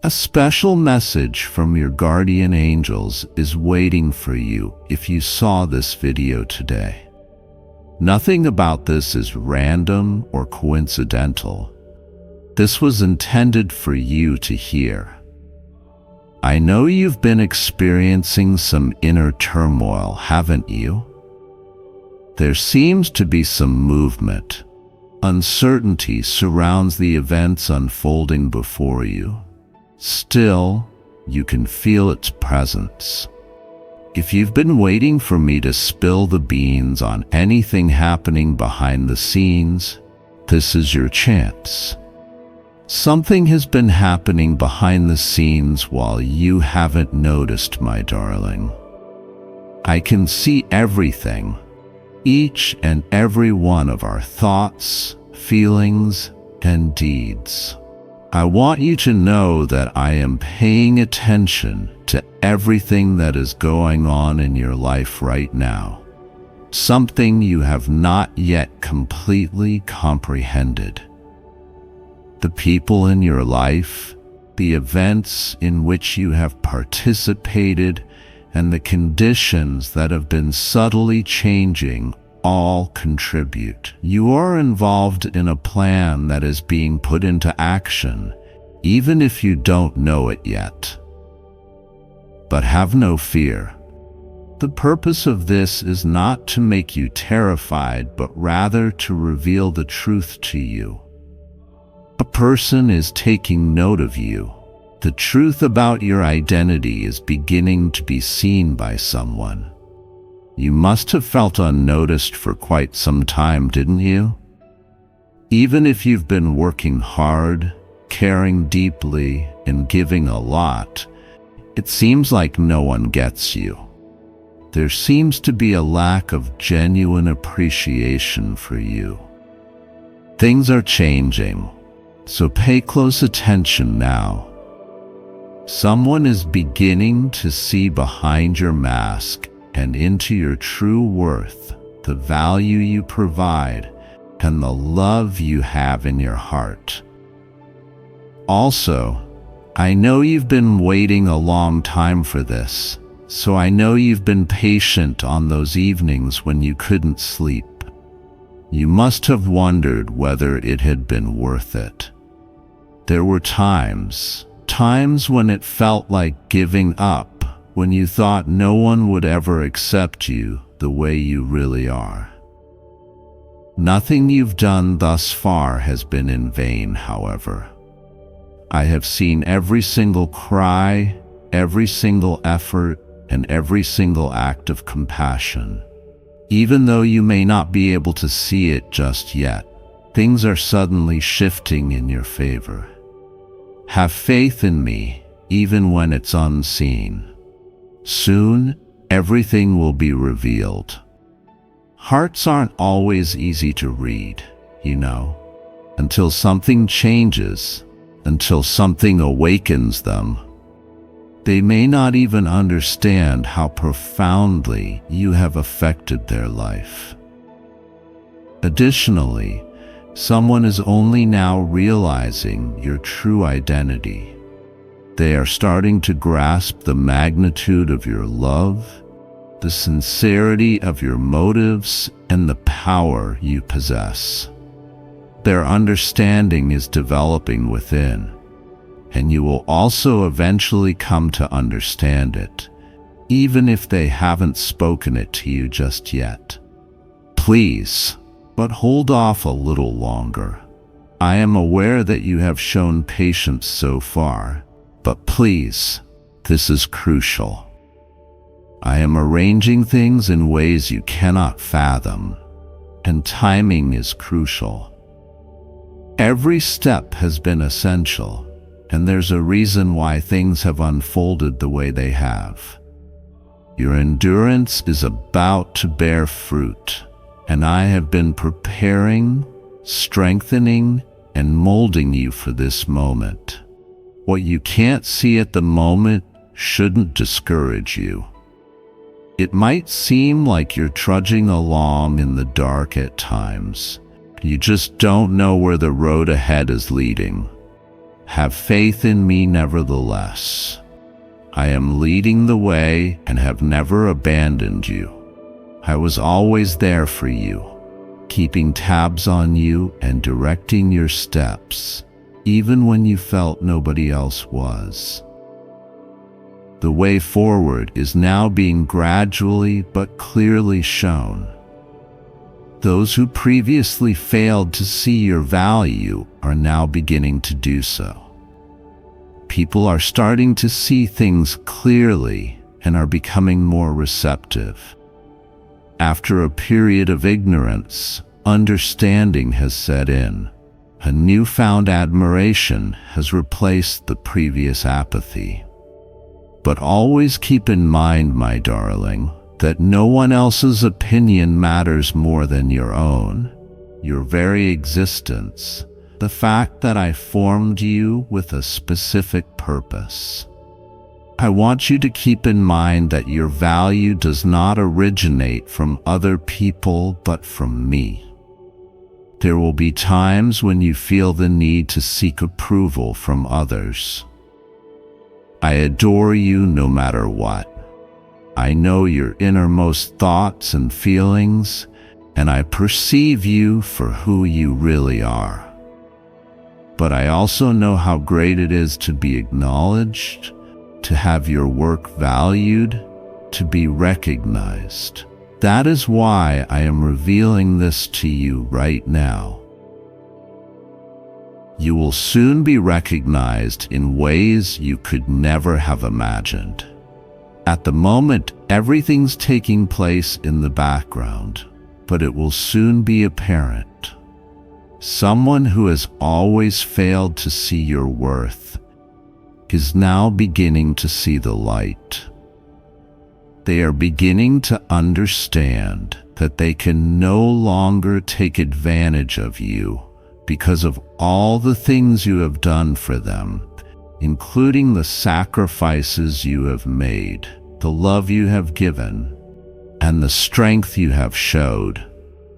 A special message from your guardian angels is waiting for you if you saw this video today. Nothing about this is random or coincidental. This was intended for you to hear. I know you've been experiencing some inner turmoil, haven't you? There seems to be some movement. Uncertainty surrounds the events unfolding before you. Still, you can feel its presence. If you've been waiting for me to spill the beans on anything happening behind the scenes, this is your chance. Something has been happening behind the scenes while you haven't noticed, my darling. I can see everything, each and every one of our thoughts, feelings, and deeds. I want you to know that I am paying attention to everything that is going on in your life right now, something you have not yet completely comprehended. The people in your life, the events in which you have participated, and the conditions that have been subtly changing all contribute. You are involved in a plan that is being put into action, even if you don't know it yet. But have no fear. The purpose of this is not to make you terrified, but rather to reveal the truth to you. A person is taking note of you. The truth about your identity is beginning to be seen by someone. You must have felt unnoticed for quite some time, didn't you? Even if you've been working hard, caring deeply, and giving a lot, it seems like no one gets you. There seems to be a lack of genuine appreciation for you. Things are changing, so pay close attention now. Someone is beginning to see behind your mask and into your true worth, the value you provide, and the love you have in your heart. Also, I know you've been waiting a long time for this, so I know you've been patient on those evenings when you couldn't sleep. You must have wondered whether it had been worth it. There were times when it felt like giving up, when you thought no one would ever accept you the way you really are. Nothing you've done thus far has been in vain, however. I have seen every single cry, every single effort, and every single act of compassion. Even though you may not be able to see it just yet, things are suddenly shifting in your favor. Have faith in me, even when it's unseen. Soon, everything will be revealed. Hearts aren't always easy to read, you know, until something changes, until something awakens them. They may not even understand how profoundly you have affected their life. Additionally, someone is only now realizing your true identity. They are starting to grasp the magnitude of your love, the sincerity of your motives, and the power you possess. Their understanding is developing within, and you will also eventually come to understand it, even if they haven't spoken it to you just yet. Please, but hold off a little longer. I am aware that you have shown patience so far, but please, this is crucial. I am arranging things in ways you cannot fathom, and timing is crucial. Every step has been essential, and there's a reason why things have unfolded the way they have. Your endurance is about to bear fruit, and I have been preparing, strengthening, and molding you for this moment. What you can't see at the moment shouldn't discourage you. It might seem like you're trudging along in the dark at times. You just don't know where the road ahead is leading. Have faith in me nevertheless. I am leading the way and have never abandoned you. I was always there for you, keeping tabs on you and directing your steps, even when you felt nobody else was. The way forward is now being gradually but clearly shown. Those who previously failed to see your value are now beginning to do so. People are starting to see things clearly and are becoming more receptive. After a period of ignorance, understanding has set in. A newfound admiration has replaced the previous apathy. But always keep in mind, my darling, that no one else's opinion matters more than your own. Your very existence, the fact that I formed you with a specific purpose. I want you to keep in mind that your value does not originate from other people but from me. There will be times when you feel the need to seek approval from others. I adore you no matter what. I know your innermost thoughts and feelings, and I perceive you for who you really are. But I also know how great it is to be acknowledged, to have your work valued, to be recognized. That is why I am revealing this to you right now. You will soon be recognized in ways you could never have imagined. At the moment, everything's taking place in the background, but it will soon be apparent. Someone who has always failed to see your worth is now beginning to see the light. They are beginning to understand that they can no longer take advantage of you because of all the things you have done for them, including the sacrifices you have made, the love you have given, and the strength you have showed.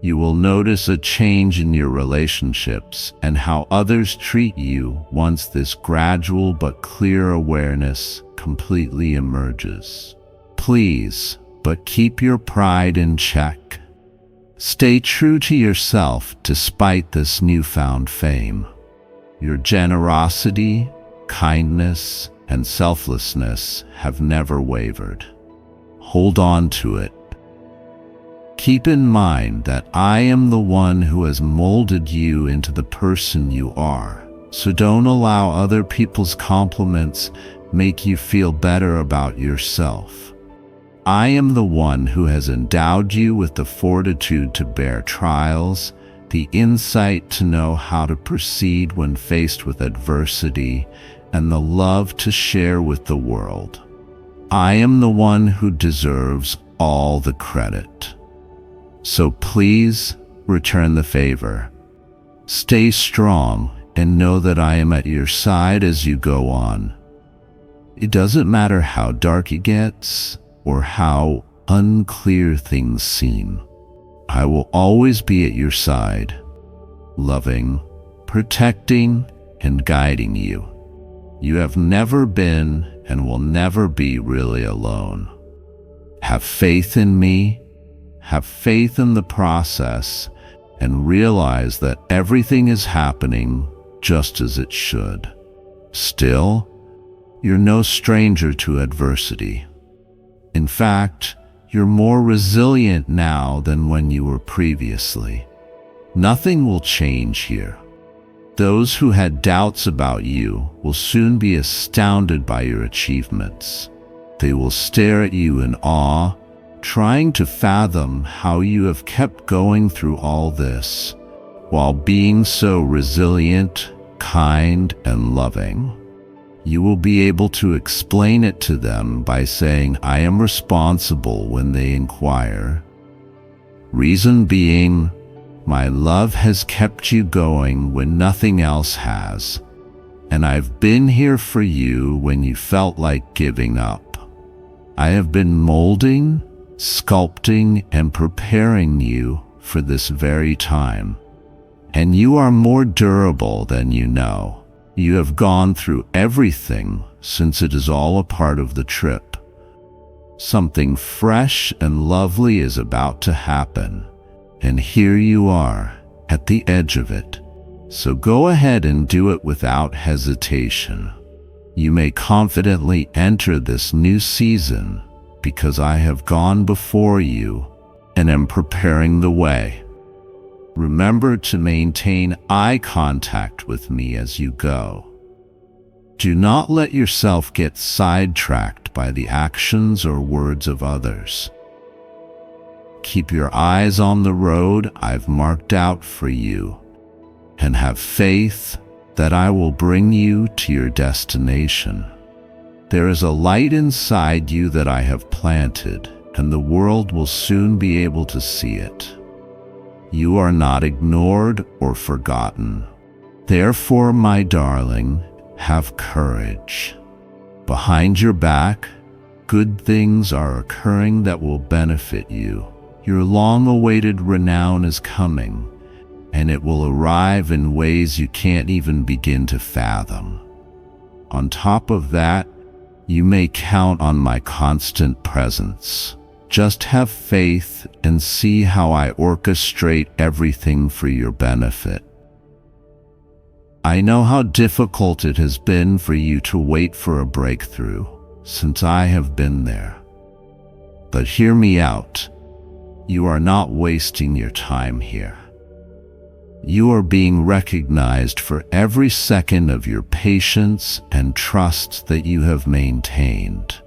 You will notice a change in your relationships and how others treat you once this gradual but clear awareness completely emerges. Please, but keep your pride in check. Stay true to yourself despite this newfound fame. Your generosity, kindness, and selflessness have never wavered. Hold on to it. Keep in mind that I am the one who has molded you into the person you are, so don't allow other people's compliments make you feel better about yourself. I am the one who has endowed you with the fortitude to bear trials, the insight to know how to proceed when faced with adversity, and the love to share with the world. I am the one who deserves all the credit. So please return the favor. Stay strong and know that I am at your side as you go on. It doesn't matter how dark it gets or how unclear things seem. I will always be at your side, loving, protecting, and guiding you. You have never been and will never be really alone. Have faith in me, have faith in the process, and realize that everything is happening just as it should. Still, you're no stranger to adversity. In fact, you're more resilient now than when you were previously. Nothing will change here. Those who had doubts about you will soon be astounded by your achievements. They will stare at you in awe, trying to fathom how you have kept going through all this, while being so resilient, kind, and loving. You will be able to explain it to them by saying, "I am responsible," when they inquire. Reason being, my love has kept you going when nothing else has, and I've been here for you when you felt like giving up. I have been molding, sculpting, and preparing you for this very time, and you are more durable than you know. You have gone through everything since it is all a part of the trip. Something fresh and lovely is about to happen, and here you are at the edge of it. So go ahead and do it without hesitation. You may confidently enter this new season because I have gone before you and am preparing the way. Remember to maintain eye contact with me as you go. Do not let yourself get sidetracked by the actions or words of others. Keep your eyes on the road I've marked out for you, and have faith that I will bring you to your destination. There is a light inside you that I have planted, and the world will soon be able to see it. You are not ignored or forgotten. Therefore, my darling, have courage. Behind your back, good things are occurring that will benefit you. Your long-awaited renown is coming, and it will arrive in ways you can't even begin to fathom. On top of that, you may count on my constant presence. Just have faith and see how I orchestrate everything for your benefit. I know how difficult it has been for you to wait for a breakthrough, since I have been there. But hear me out. You are not wasting your time here. You are being recognized for every second of your patience and trust that you have maintained.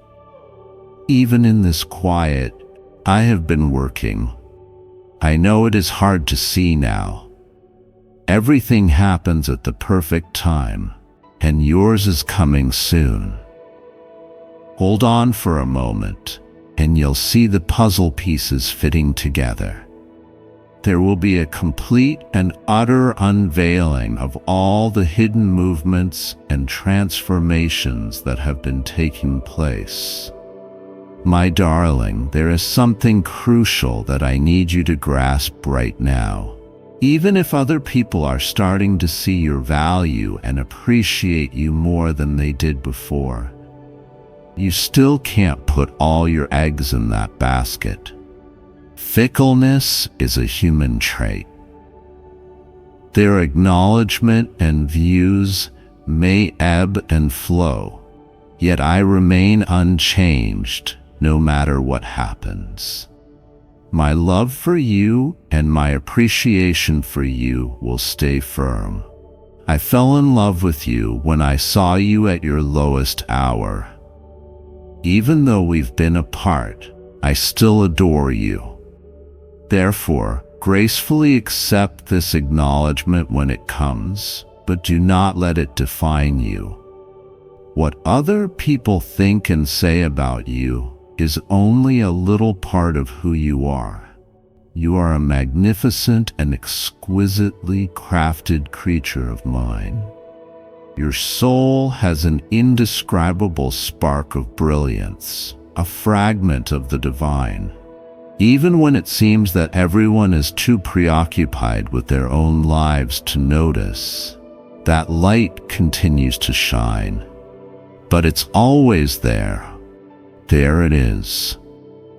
Even in this quiet, I have been working. I know it is hard to see now. Everything happens at the perfect time, and yours is coming soon. Hold on for a moment, and you'll see the puzzle pieces fitting together. There will be a complete and utter unveiling of all the hidden movements and transformations that have been taking place. My darling, there is something crucial that I need you to grasp right now. Even if other people are starting to see your value and appreciate you more than they did before, you still can't put all your eggs in that basket. Fickleness is a human trait. Their acknowledgement and views may ebb and flow, yet I remain unchanged no matter what happens. My love for you and my appreciation for you will stay firm. I fell in love with you when I saw you at your lowest hour. Even though we've been apart, I still adore you. Therefore, gracefully accept this acknowledgement when it comes, but do not let it define you. What other people think and say about you is only a little part of who you are. You are a magnificent and exquisitely crafted creature of mine. Your soul has an indescribable spark of brilliance, a fragment of the divine. Even when it seems that everyone is too preoccupied with their own lives to notice, that light continues to shine. But it's always there. There it is.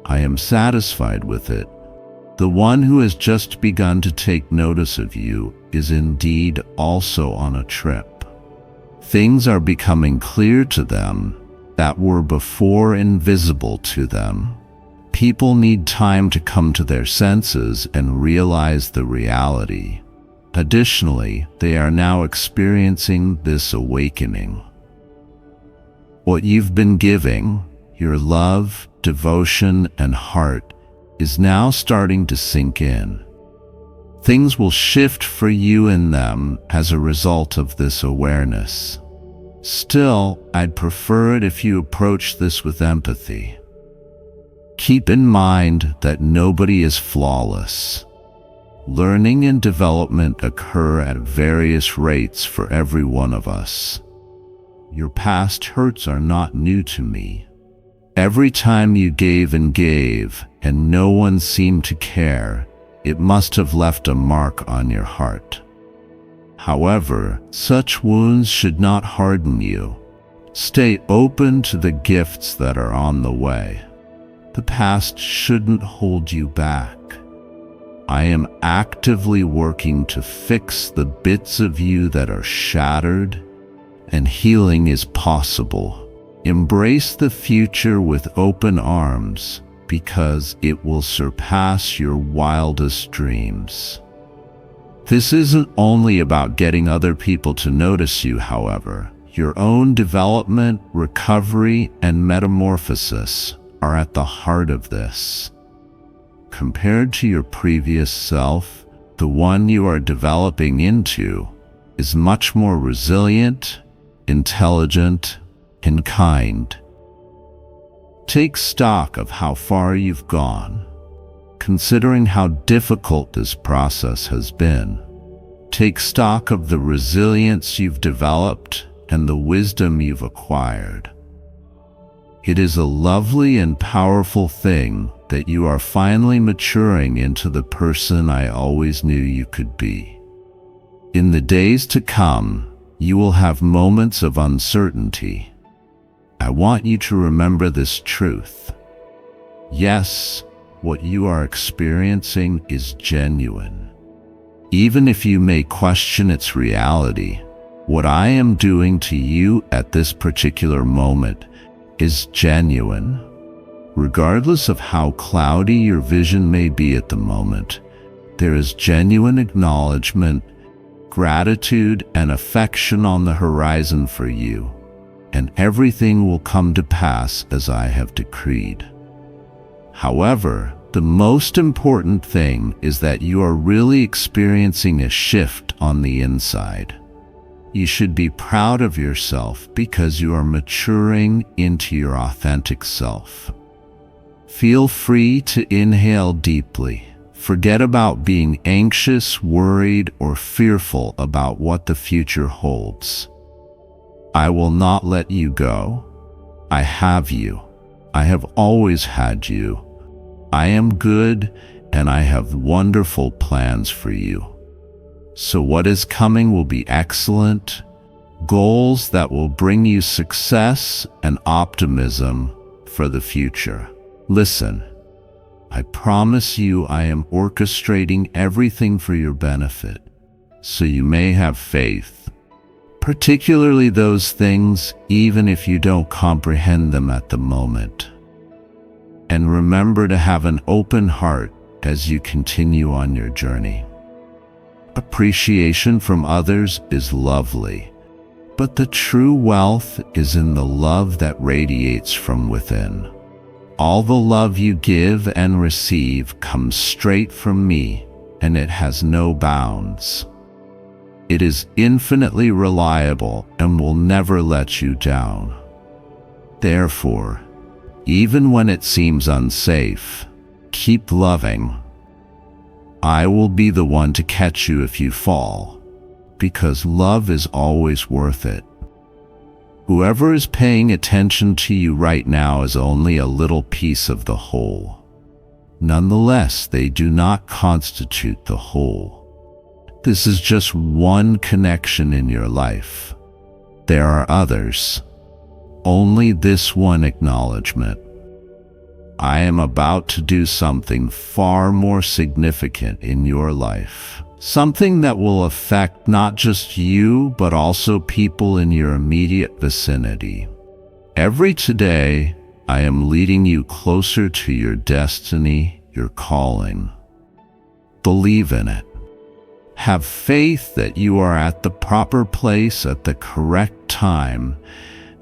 I am satisfied with it. The one who has just begun to take notice of you is indeed also on a trip. Things are becoming clear to them that were before invisible to them. People need time to come to their senses and realize the reality. Additionally, they are now experiencing this awakening. What you've been giving, your love, devotion, and heart, is now starting to sink in. Things will shift for you and them as a result of this awareness. Still, I'd prefer it if you approach this with empathy. Keep in mind that nobody is flawless. Learning and development occur at various rates for every one of us. Your past hurts are not new to me. Every time you gave and no one seemed to care, it must have left a mark on your heart. However, such wounds should not harden you. Stay open to the gifts that are on the way. The past shouldn't hold you back. I am actively working to fix the bits of you that are shattered, and healing is possible. Embrace the future with open arms, because it will surpass your wildest dreams. This isn't only about getting other people to notice you, however. Your own development, recovery, and metamorphosis are at the heart of this. Compared to your previous self, the one you are developing into is much more resilient, intelligent, and kind. Take stock of how far you've gone. Considering how difficult this process has been, take stock of the resilience you've developed and the wisdom you've acquired. It is a lovely and powerful thing that you are finally maturing into the person I always knew you could be. In the days to come, you will have moments of uncertainty. I want you to remember this truth. Yes, what you are experiencing is genuine. Even if you may question its reality, what I am doing to you at this particular moment is genuine. Regardless of how cloudy your vision may be at the moment, there is genuine acknowledgement, gratitude, and affection on the horizon for you, and everything will come to pass as I have decreed. However, the most important thing is that you are really experiencing a shift on the inside. You should be proud of yourself because you are maturing into your authentic self. Feel free to inhale deeply. Forget about being anxious, worried, or fearful about what the future holds. I will not let you go. I have you. I have always had you. I am good, and I have wonderful plans for you. So what is coming will be excellent, goals that will bring you success and optimism for the future. Listen, I promise you I am orchestrating everything for your benefit, so you may have faith, particularly those things, even if you don't comprehend them at the moment. And remember to have an open heart as you continue on your journey. Appreciation from others is lovely, but the true wealth is in the love that radiates from within. All the love you give and receive comes straight from me, and it has no bounds. It is infinitely reliable and will never let you down. Therefore, even when it seems unsafe, keep loving. I will be the one to catch you if you fall, because love is always worth it. Whoever is paying attention to you right now is only a little piece of the whole. Nonetheless, they do not constitute the whole. This is just one connection in your life. There are others. Only this one acknowledgement. I am about to do something far more significant in your life. Something that will affect not just you, but also people in your immediate vicinity. Every today, I am leading you closer to your destiny, your calling. Believe in it. Have faith that you are at the proper place at the correct time,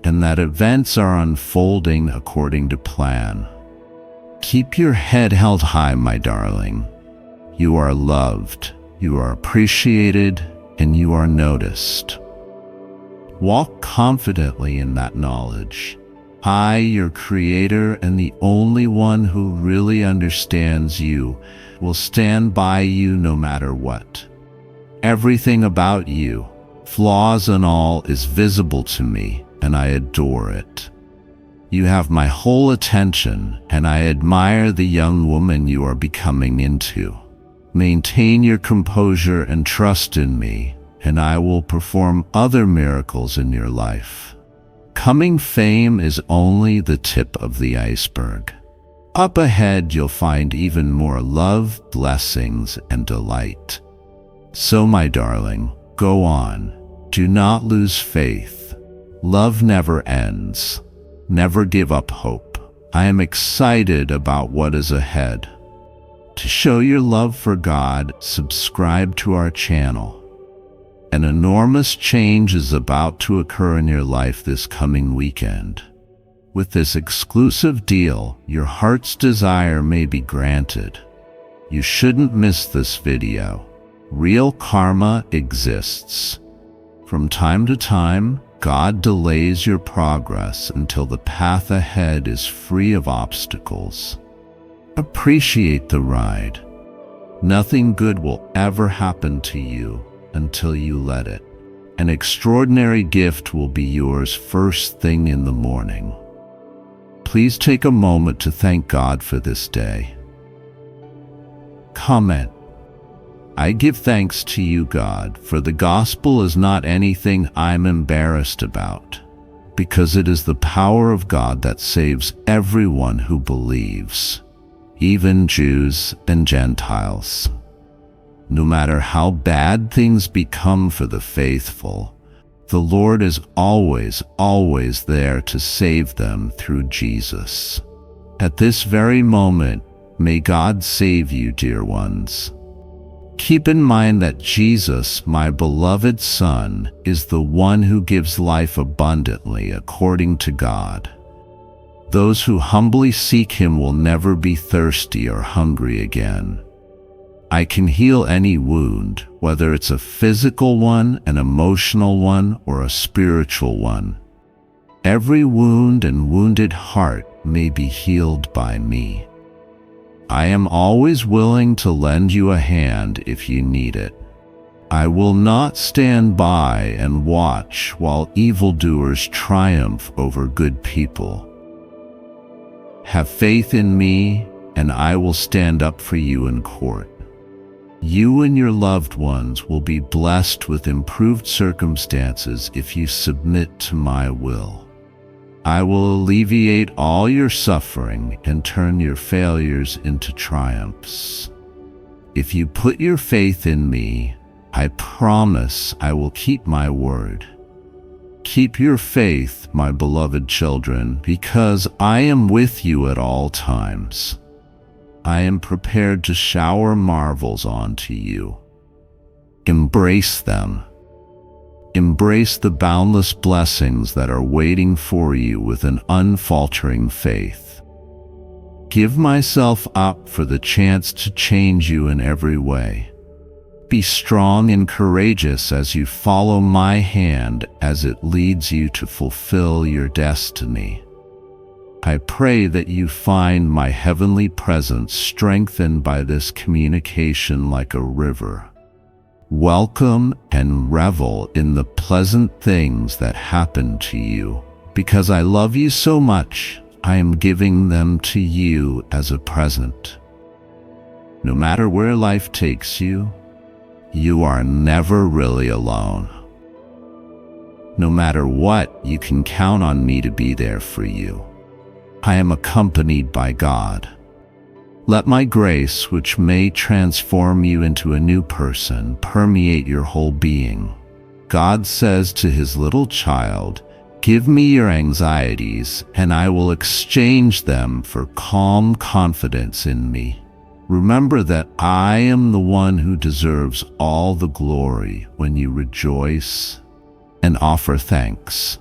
and that events are unfolding according to plan. Keep your head held high, my darling. You are loved. You are appreciated, and you are noticed. Walk confidently in that knowledge. I, your Creator and the only one who really understands you, will stand by you no matter what. Everything about you, flaws and all, is visible to me, and I adore it. You have my whole attention, and I admire the young woman you are becoming into. Maintain your composure and trust in me, and I will perform other miracles in your life. Coming fame is only the tip of the iceberg. Up ahead, you'll find even more love, blessings, and delight. So, my darling, go on. Do not lose faith. Love never ends. Never give up hope. I am excited about what is ahead. To show your love for God, subscribe to our channel. An enormous change is about to occur in your life this coming weekend. With this exclusive deal, your heart's desire may be granted. You shouldn't miss this video. Real karma exists. From time to time, God delays your progress until the path ahead is free of obstacles. Appreciate the ride. Nothing good will ever happen to you until you let it. An extraordinary gift will be yours first thing in the morning. Please take a moment to thank God for this day. Comment: I give thanks to you, God, for the gospel is not anything I'm embarrassed about, because it is the power of God that saves everyone who believes, even Jews and Gentiles. No matter how bad things become for the faithful, the Lord is always there to save them through Jesus. At this very moment, may God save you, dear ones. Keep in mind that Jesus, my beloved Son, is the one who gives life abundantly according to God. Those who humbly seek Him will never be thirsty or hungry again. I can heal any wound, whether it's a physical one, an emotional one, or a spiritual one. Every wound and wounded heart may be healed by me. I am always willing to lend you a hand if you need it. I will not stand by and watch while evildoers triumph over good people. Have faith in me, and I will stand up for you in court. You and your loved ones will be blessed with improved circumstances if you submit to my will. I will alleviate all your suffering and turn your failures into triumphs. If you put your faith in me, I promise I will keep my word. Keep your faith, my beloved children, because I am with you at all times. I am prepared to shower marvels onto you. Embrace them. Embrace the boundless blessings that are waiting for you with an unfaltering faith. Give myself up for the chance to change you in every way. Be strong and courageous as you follow my hand as it leads you to fulfill your destiny. I pray that you find my heavenly presence strengthened by this communication like a river. Welcome and revel in the pleasant things that happen to you. Because I love you so much, I am giving them to you as a present. No matter where life takes you, you are never really alone. No matter what, you can count on me to be there for you. I am accompanied by God. Let my grace, which may transform you into a new person, permeate your whole being. God says to his little child, "Give me your anxieties, and I will exchange them for calm confidence in me." Remember that I am the one who deserves all the glory when you rejoice and offer thanks.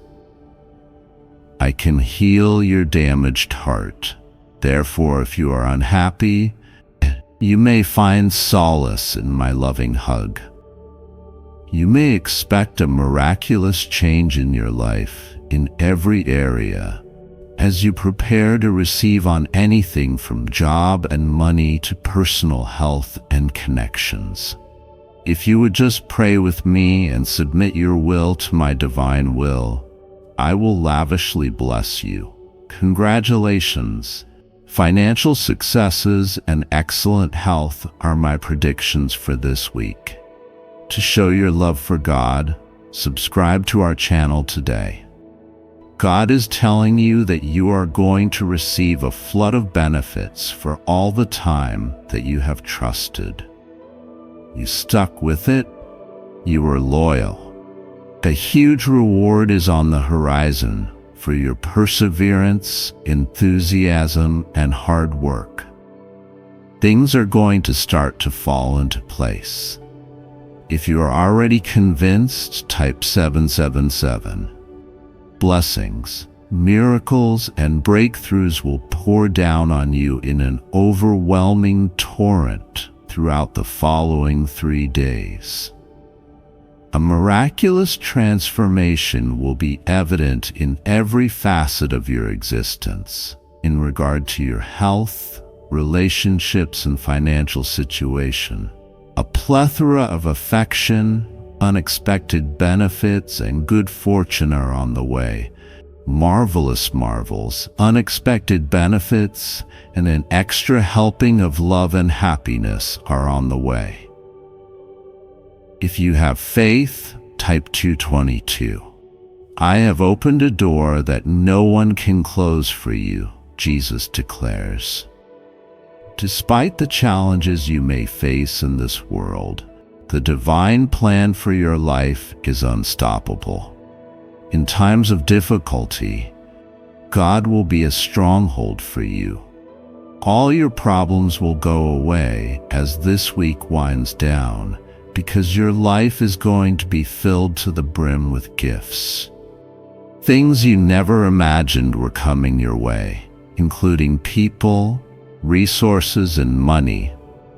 I can heal your damaged heart. Therefore, if you are unhappy, you may find solace in my loving hug. You may expect a miraculous change in your life in every area as you prepare to receive on anything from job and money to personal health and connections. If you would just pray with me and submit your will to my divine will, I will lavishly bless you. Congratulations! Financial successes and excellent health are my predictions for this week. To show your love for God, subscribe to our channel today. God is telling you that you are going to receive a flood of benefits for all the time that you have trusted. You stuck with it. You were loyal. A huge reward is on the horizon for your perseverance, enthusiasm, and hard work. Things are going to start to fall into place. If you are already convinced, type 777. Blessings, miracles, and breakthroughs will pour down on you in an overwhelming torrent throughout the following 3 days. A miraculous transformation will be evident in every facet of your existence in regard to your health, relationships, and financial situation. A plethora of affection, unexpected benefits, and good fortune are on the way. Marvelous marvels, unexpected benefits, and an extra helping of love and happiness are on the way. If you have faith, type 222. I have opened a door that no one can close for you, Jesus declares. Despite the challenges you may face in this world, the divine plan for your life is unstoppable. In times of difficulty, God will be a stronghold for you. All your problems will go away as this week winds down, because your life is going to be filled to the brim with gifts. Things you never imagined were coming your way, including people, resources, and money,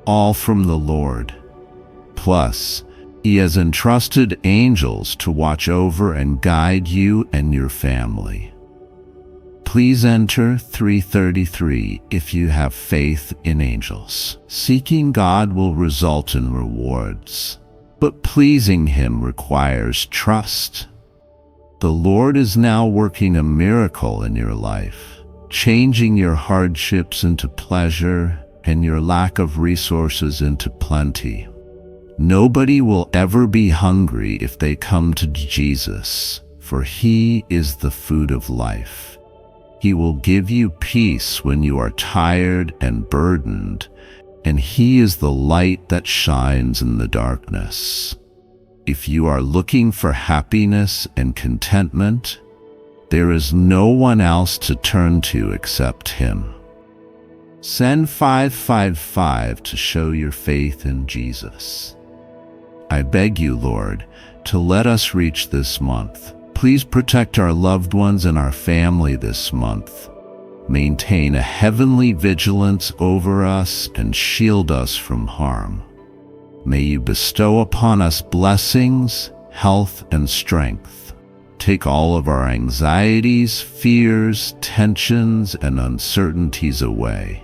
all from the Lord. Plus, He has entrusted angels to watch over and guide you and your family. Please enter 333 if you have faith in angels. Seeking God will result in rewards, but pleasing Him requires trust. The Lord is now working a miracle in your life, changing your hardships into pleasure and your lack of resources into plenty. Nobody will ever be hungry if they come to Jesus, for He is the food of life. He will give you peace when you are tired and burdened, and He is the light that shines in the darkness. If you are looking for happiness and contentment, there is no one else to turn to except Him. Send 555 to show your faith in Jesus. I beg you, Lord, to let us reach this month. Please protect our loved ones and our family this month. Maintain a heavenly vigilance over us and shield us from harm. May you bestow upon us blessings, health, and strength. Take all of our anxieties, fears, tensions, and uncertainties away.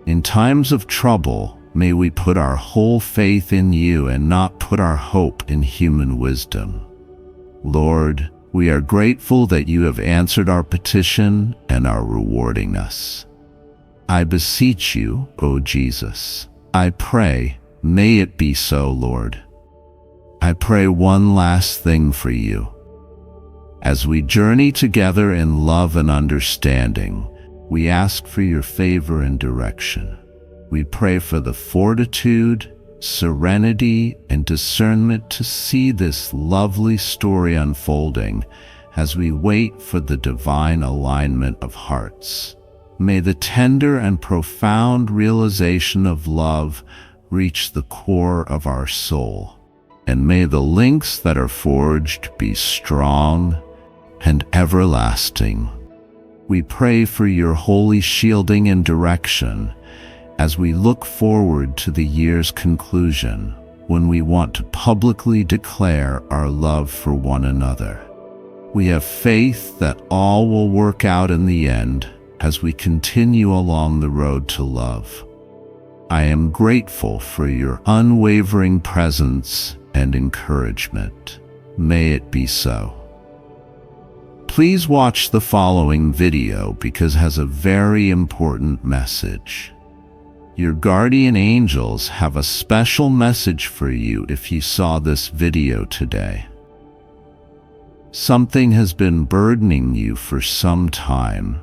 In times of trouble, may we put our whole faith in you and not put our hope in human wisdom. Lord, we are grateful that you have answered our petition and are rewarding us. I beseech you, O Jesus. I pray, may it be so, Lord. I pray one last thing for you. As we journey together in love and understanding, we ask for your favor and direction. We pray for the fortitude, serenity, and discernment to see this lovely story unfolding as we wait for the divine alignment of hearts. May the tender and profound realization of love reach the core of our soul, and may the links that are forged be strong and everlasting. We pray for your holy shielding and direction as we look forward to the year's conclusion, when we want to publicly declare our love for one another. We have faith that all will work out in the end as we continue along the road to love. I am grateful for your unwavering presence and encouragement. May it be so. Please watch the following video because it has a very important message. Your guardian angels have a special message for you if you saw this video today. Something has been burdening you for some time,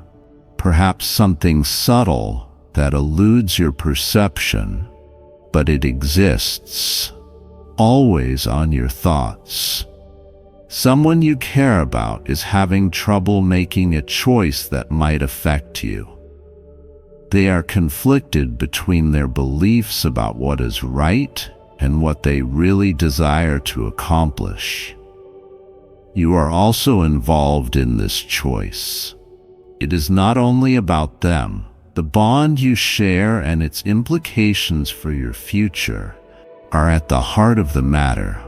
perhaps something subtle that eludes your perception, but it exists, always on your thoughts. Someone you care about is having trouble making a choice that might affect you. They are conflicted between their beliefs about what is right and what they really desire to accomplish. You are also involved in this choice. It is not only about them. The bond you share and its implications for your future are at the heart of the matter.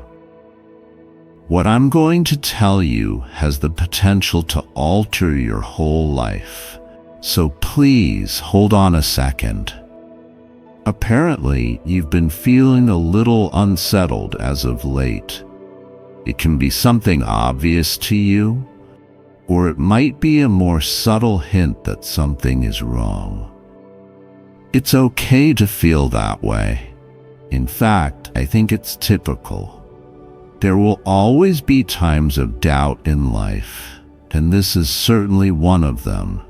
What I'm going to tell you has the potential to alter your whole life. So please hold on a second. Apparently, you've been feeling a little unsettled as of late. It can be something obvious to you, or it might be a more subtle hint that something is wrong. It's okay to feel that way. In fact, I think it's typical. There will always be times of doubt in life, and this is certainly one of them.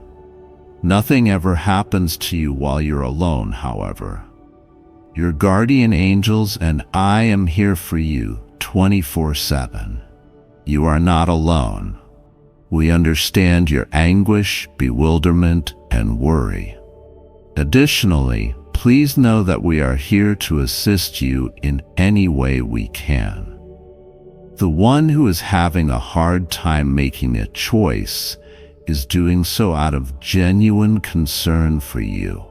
Nothing ever happens to you while you're alone, however. Your guardian angels and I am here for you 24/7. You are not alone. We understand your anguish, bewilderment, and worry. Additionally, please know that we are here to assist you in any way we can. The one who is having a hard time making a choice is doing so out of genuine concern for you.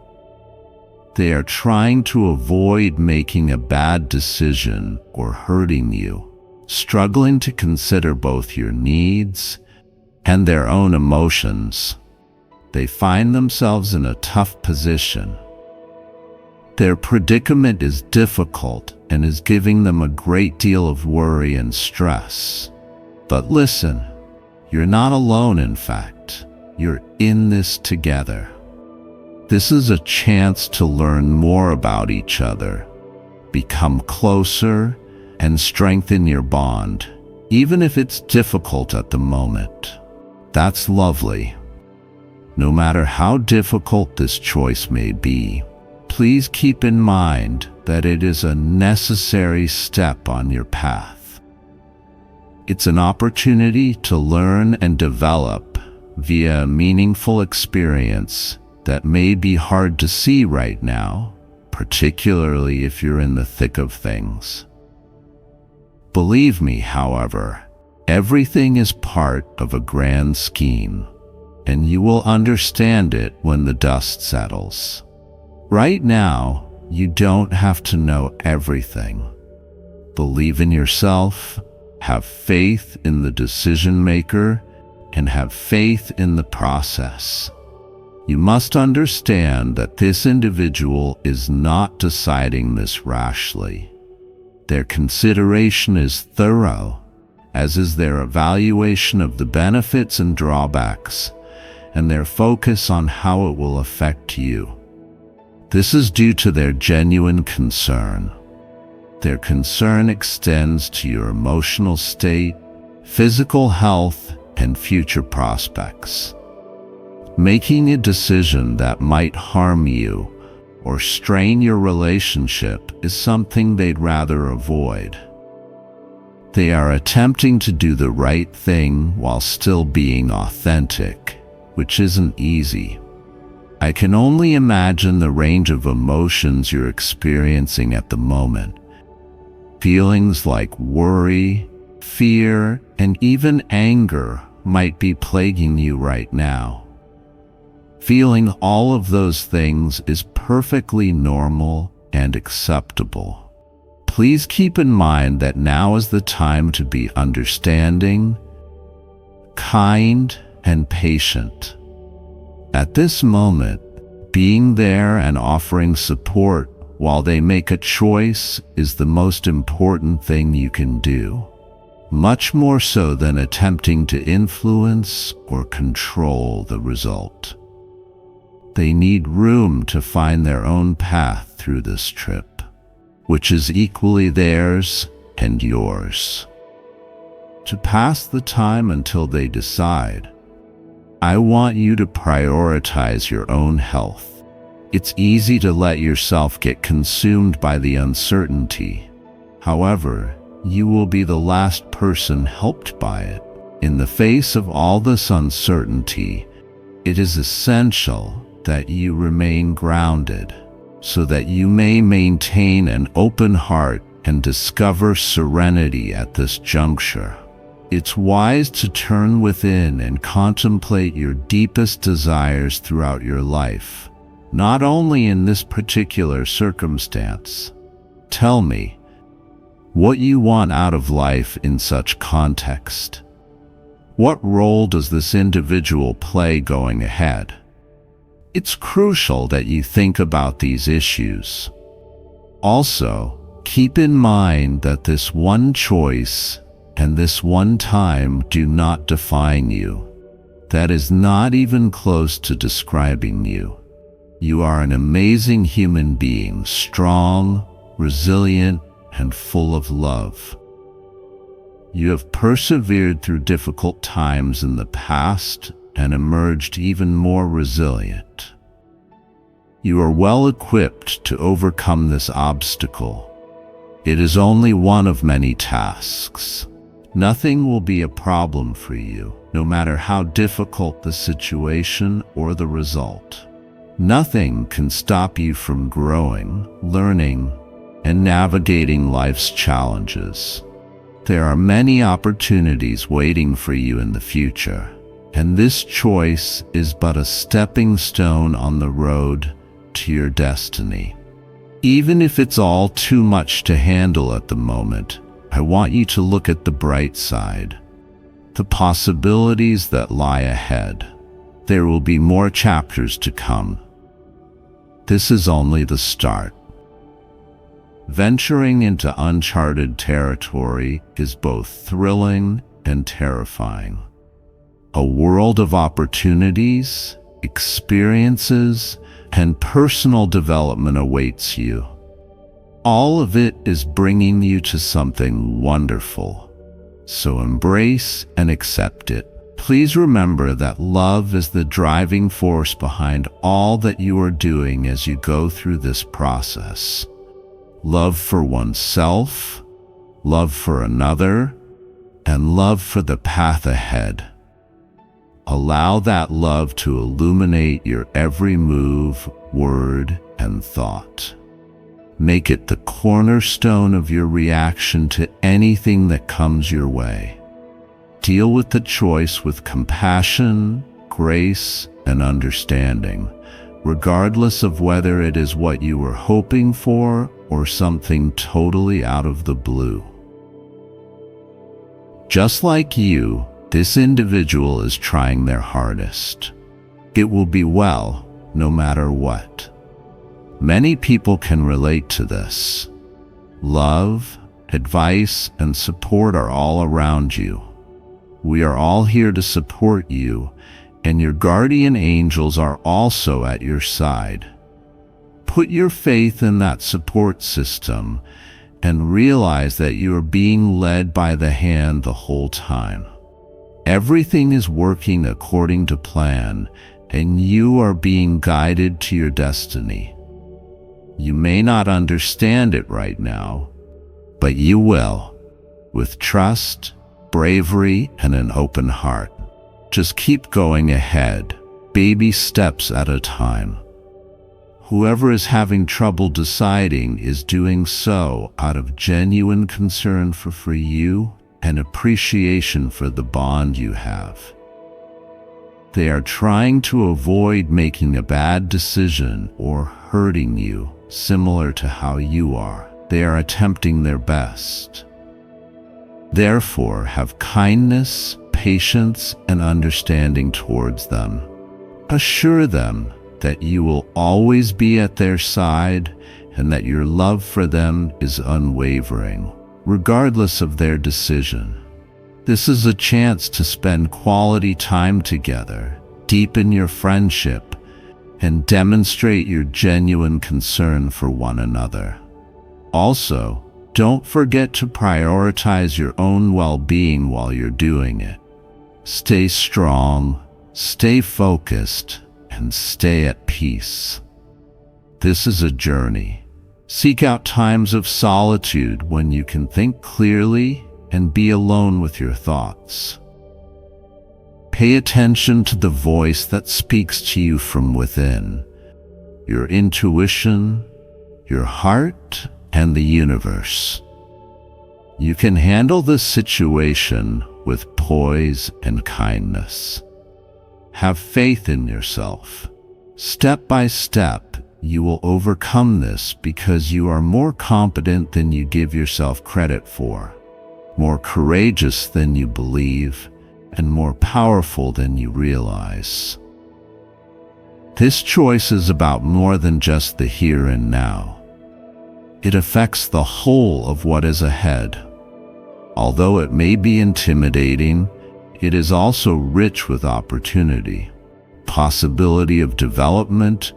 They are trying to avoid making a bad decision or hurting you, struggling to consider both your needs and their own emotions. They find themselves in a tough position. Their predicament is difficult and is giving them a great deal of worry and stress. But listen, you're not alone, in fact. You're in this together. This is a chance to learn more about each other, become closer, and strengthen your bond, even if it's difficult at the moment. That's lovely. No matter how difficult this choice may be, please keep in mind that it is a necessary step on your path. It's an opportunity to learn and develop via a meaningful experience that may be hard to see right now, particularly if you're in the thick of things. Believe me, however, everything is part of a grand scheme, and you will understand it when the dust settles. Right now, you don't have to know everything. Believe in yourself, have faith in the decision maker, and have faith in the process. You must understand that this individual is not deciding this rashly. Their consideration is thorough, as is their evaluation of the benefits and drawbacks, and their focus on how it will affect you. This is due to their genuine concern. Their concern extends to your emotional state, physical health, and future prospects. Making a decision that might harm you or strain your relationship is something they'd rather avoid. They are attempting to do the right thing while still being authentic, which isn't easy. I can only imagine the range of emotions you're experiencing at the moment. Feelings like worry, fear, and even anger might be plaguing you right now. Feeling all of those things is perfectly normal and acceptable. Please keep in mind that now is the time to be understanding, kind, and patient. At this moment, being there and offering support while they make a choice is the most important thing you can do, much more so than attempting to influence or control the result. They need room to find their own path through this trip, which is equally theirs and yours. To pass the time until they decide, I want you to prioritize your own health. It's easy to let yourself get consumed by the uncertainty. However, you will be the last person helped by it. In the face of all this uncertainty, it is essential that you remain grounded so that you may maintain an open heart and discover serenity at this juncture. It's wise to turn within and contemplate your deepest desires throughout your life, not only in this particular circumstance. Tell me what you want out of life in such context. What role does this individual play going ahead? It's crucial that you think about these issues. Also, keep in mind that this one choice and this one time do not define you. That is not even close to describing you. You are an amazing human being, strong, resilient, and full of love. You have persevered through difficult times in the past and emerged even more resilient. You are well equipped to overcome this obstacle. It is only one of many tasks. Nothing will be a problem for you, no matter how difficult the situation or the result. Nothing can stop you from growing, learning, and navigating life's challenges. There are many opportunities waiting for you in the future, and this choice is but a stepping stone on the road to your destiny. Even if it's all too much to handle at the moment, I want you to look at the bright side, the possibilities that lie ahead. There will be more chapters to come. This is only the start. Venturing into uncharted territory is both thrilling and terrifying. A world of opportunities, experiences, and personal development awaits you. All of it is bringing you to something wonderful. So embrace and accept it. Please remember that love is the driving force behind all that you are doing as you go through this process. Love for oneself, love for another, and love for the path ahead. Allow that love to illuminate your every move, word, and thought. Make it the cornerstone of your reaction to anything that comes your way. Deal with the choice with compassion, grace, and understanding, regardless of whether it is what you were hoping for or something totally out of the blue. Just like you, this individual is trying their hardest. It will be well, no matter what. Many people can relate to this. Love, advice, and support are all around you. We are all here to support you, and your guardian angels are also at your side. Put your faith in that support system and realize that you are being led by the hand the whole time. Everything is working according to plan, and you are being guided to your destiny. You may not understand it right now, but you will, with trust, bravery, and an open heart. Just keep going ahead, baby steps at a time. Whoever is having trouble deciding is doing so out of genuine concern for you and appreciation for the bond you have. They are trying to avoid making a bad decision or hurting you, similar to how you are. They are attempting their best. Therefore, have kindness, patience, and understanding towards them. Assure them that you will always be at their side and that your love for them is unwavering, regardless of their decision. This is a chance to spend quality time together, deepen your friendship, and demonstrate your genuine concern for one another. Also, don't forget to prioritize your own well-being while you're doing it. Stay strong, stay focused, and stay at peace. This is a journey. Seek out times of solitude when you can think clearly and be alone with your thoughts. Pay attention to the voice that speaks to you from within, your intuition, your heart, and the universe. You can handle this situation with poise and kindness. Have faith in yourself. Step by step, you will overcome this because you are more competent than you give yourself credit for, more courageous than you believe, and more powerful than you realize. This choice is about more than just the here and now. It affects the whole of what is ahead. Although it may be intimidating, it is also rich with opportunity, possibility of development,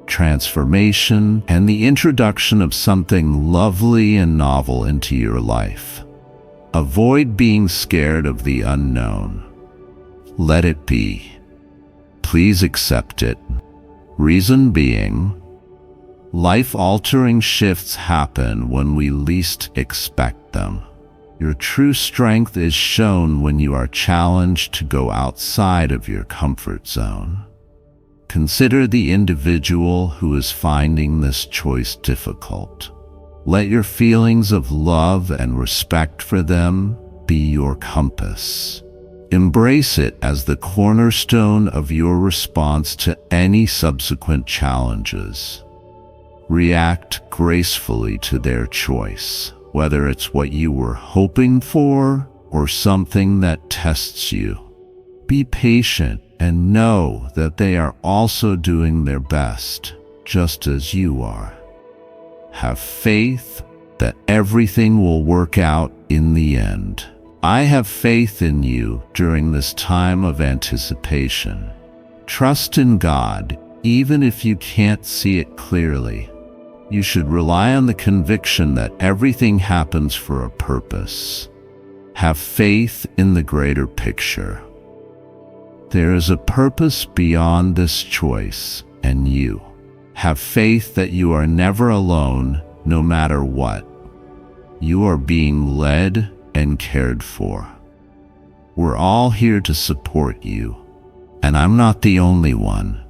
transformation, and the introduction of something lovely and novel into your life. Avoid being scared of the unknown. Let it be. Please accept it. Reason being, life-altering shifts happen when we least expect them. Your true strength is shown when you are challenged to go outside of your comfort zone. Consider the individual who is finding this choice difficult. Let your feelings of love and respect for them be your compass. Embrace it as the cornerstone of your response to any subsequent challenges. React gracefully to their choice, whether it's what you were hoping for or something that tests you. Be patient and know that they are also doing their best, just as you are. Have faith that everything will work out in the end. I have faith in you during this time of anticipation. Trust in God, even if you can't see it clearly. You should rely on the conviction that everything happens for a purpose. Have faith in the greater picture. There is a purpose beyond this choice, and you. Have faith that you are never alone, no matter what. You are being led and cared for. We're all here to support you, and I'm not the only one.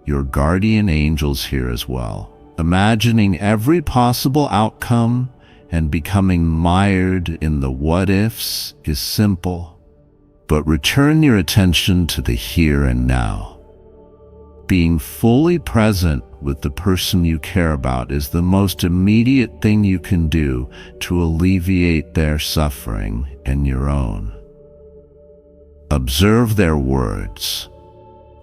Your guardian angel's here as well, imagining every possible outcome and becoming mired in the what-ifs is simple. But return your attention to the here and now. Being fully present with the person you care about is the most immediate thing you can do to alleviate their suffering and your own. Observe their words.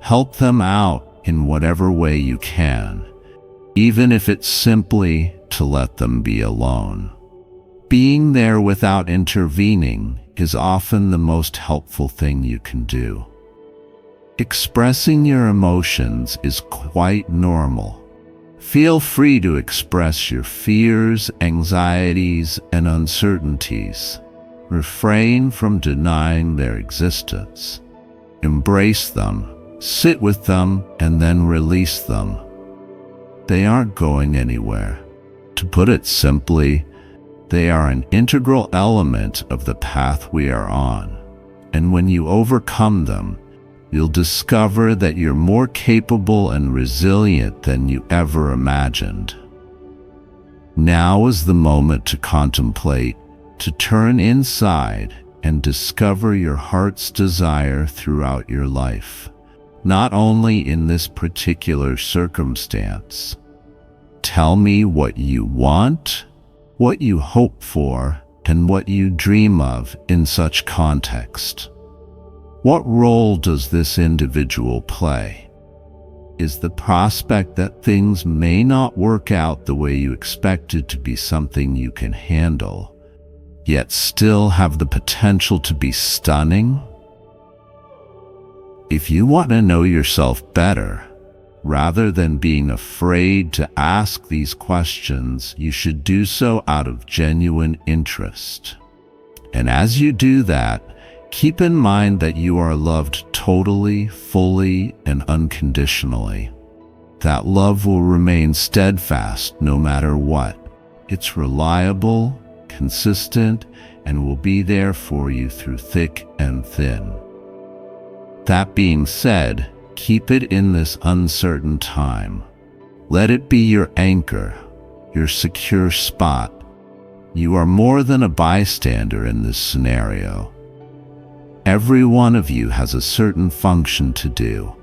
Help them out in whatever way you can, even if it's simply to let them be alone. Being there without intervening is often the most helpful thing you can do. Expressing your emotions is quite normal. Feel free to express your fears, anxieties, and uncertainties. Refrain from denying their existence. Embrace them, sit with them, and then release them. They aren't going anywhere. To put it simply, they are an integral element of the path we are on. And when you overcome them, you'll discover that you're more capable and resilient than you ever imagined. Now is the moment to contemplate, to turn inside and discover your heart's desire throughout your life, not only in this particular circumstance. Tell me what you want, what you hope for, and what you dream of in such context. What role does this individual play? Is the prospect that things may not work out the way you expected to be something you can handle, yet still have the potential to be stunning? If you want to know yourself better, Rather than being afraid to ask these questions, you should do so out of genuine interest. And as you do that, keep in mind that you are loved totally, fully, and unconditionally. That love will remain steadfast no matter what. It's reliable, consistent, and will be there for you through thick and thin. That being said, keep it in this uncertain time. Let it be your anchor, your secure spot. You are more than a bystander in this scenario. Every one of you has a certain function to do.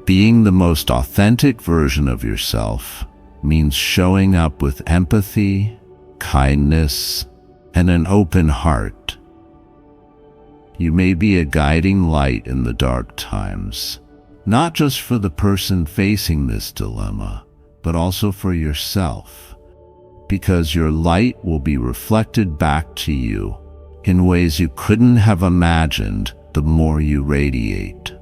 Being the most authentic version of yourself means showing up with empathy, kindness, and an open heart. You may be a guiding light in the dark times, not just for the person facing this dilemma, but also for yourself, because your light will be reflected back to you in ways you couldn't have imagined the more you radiate.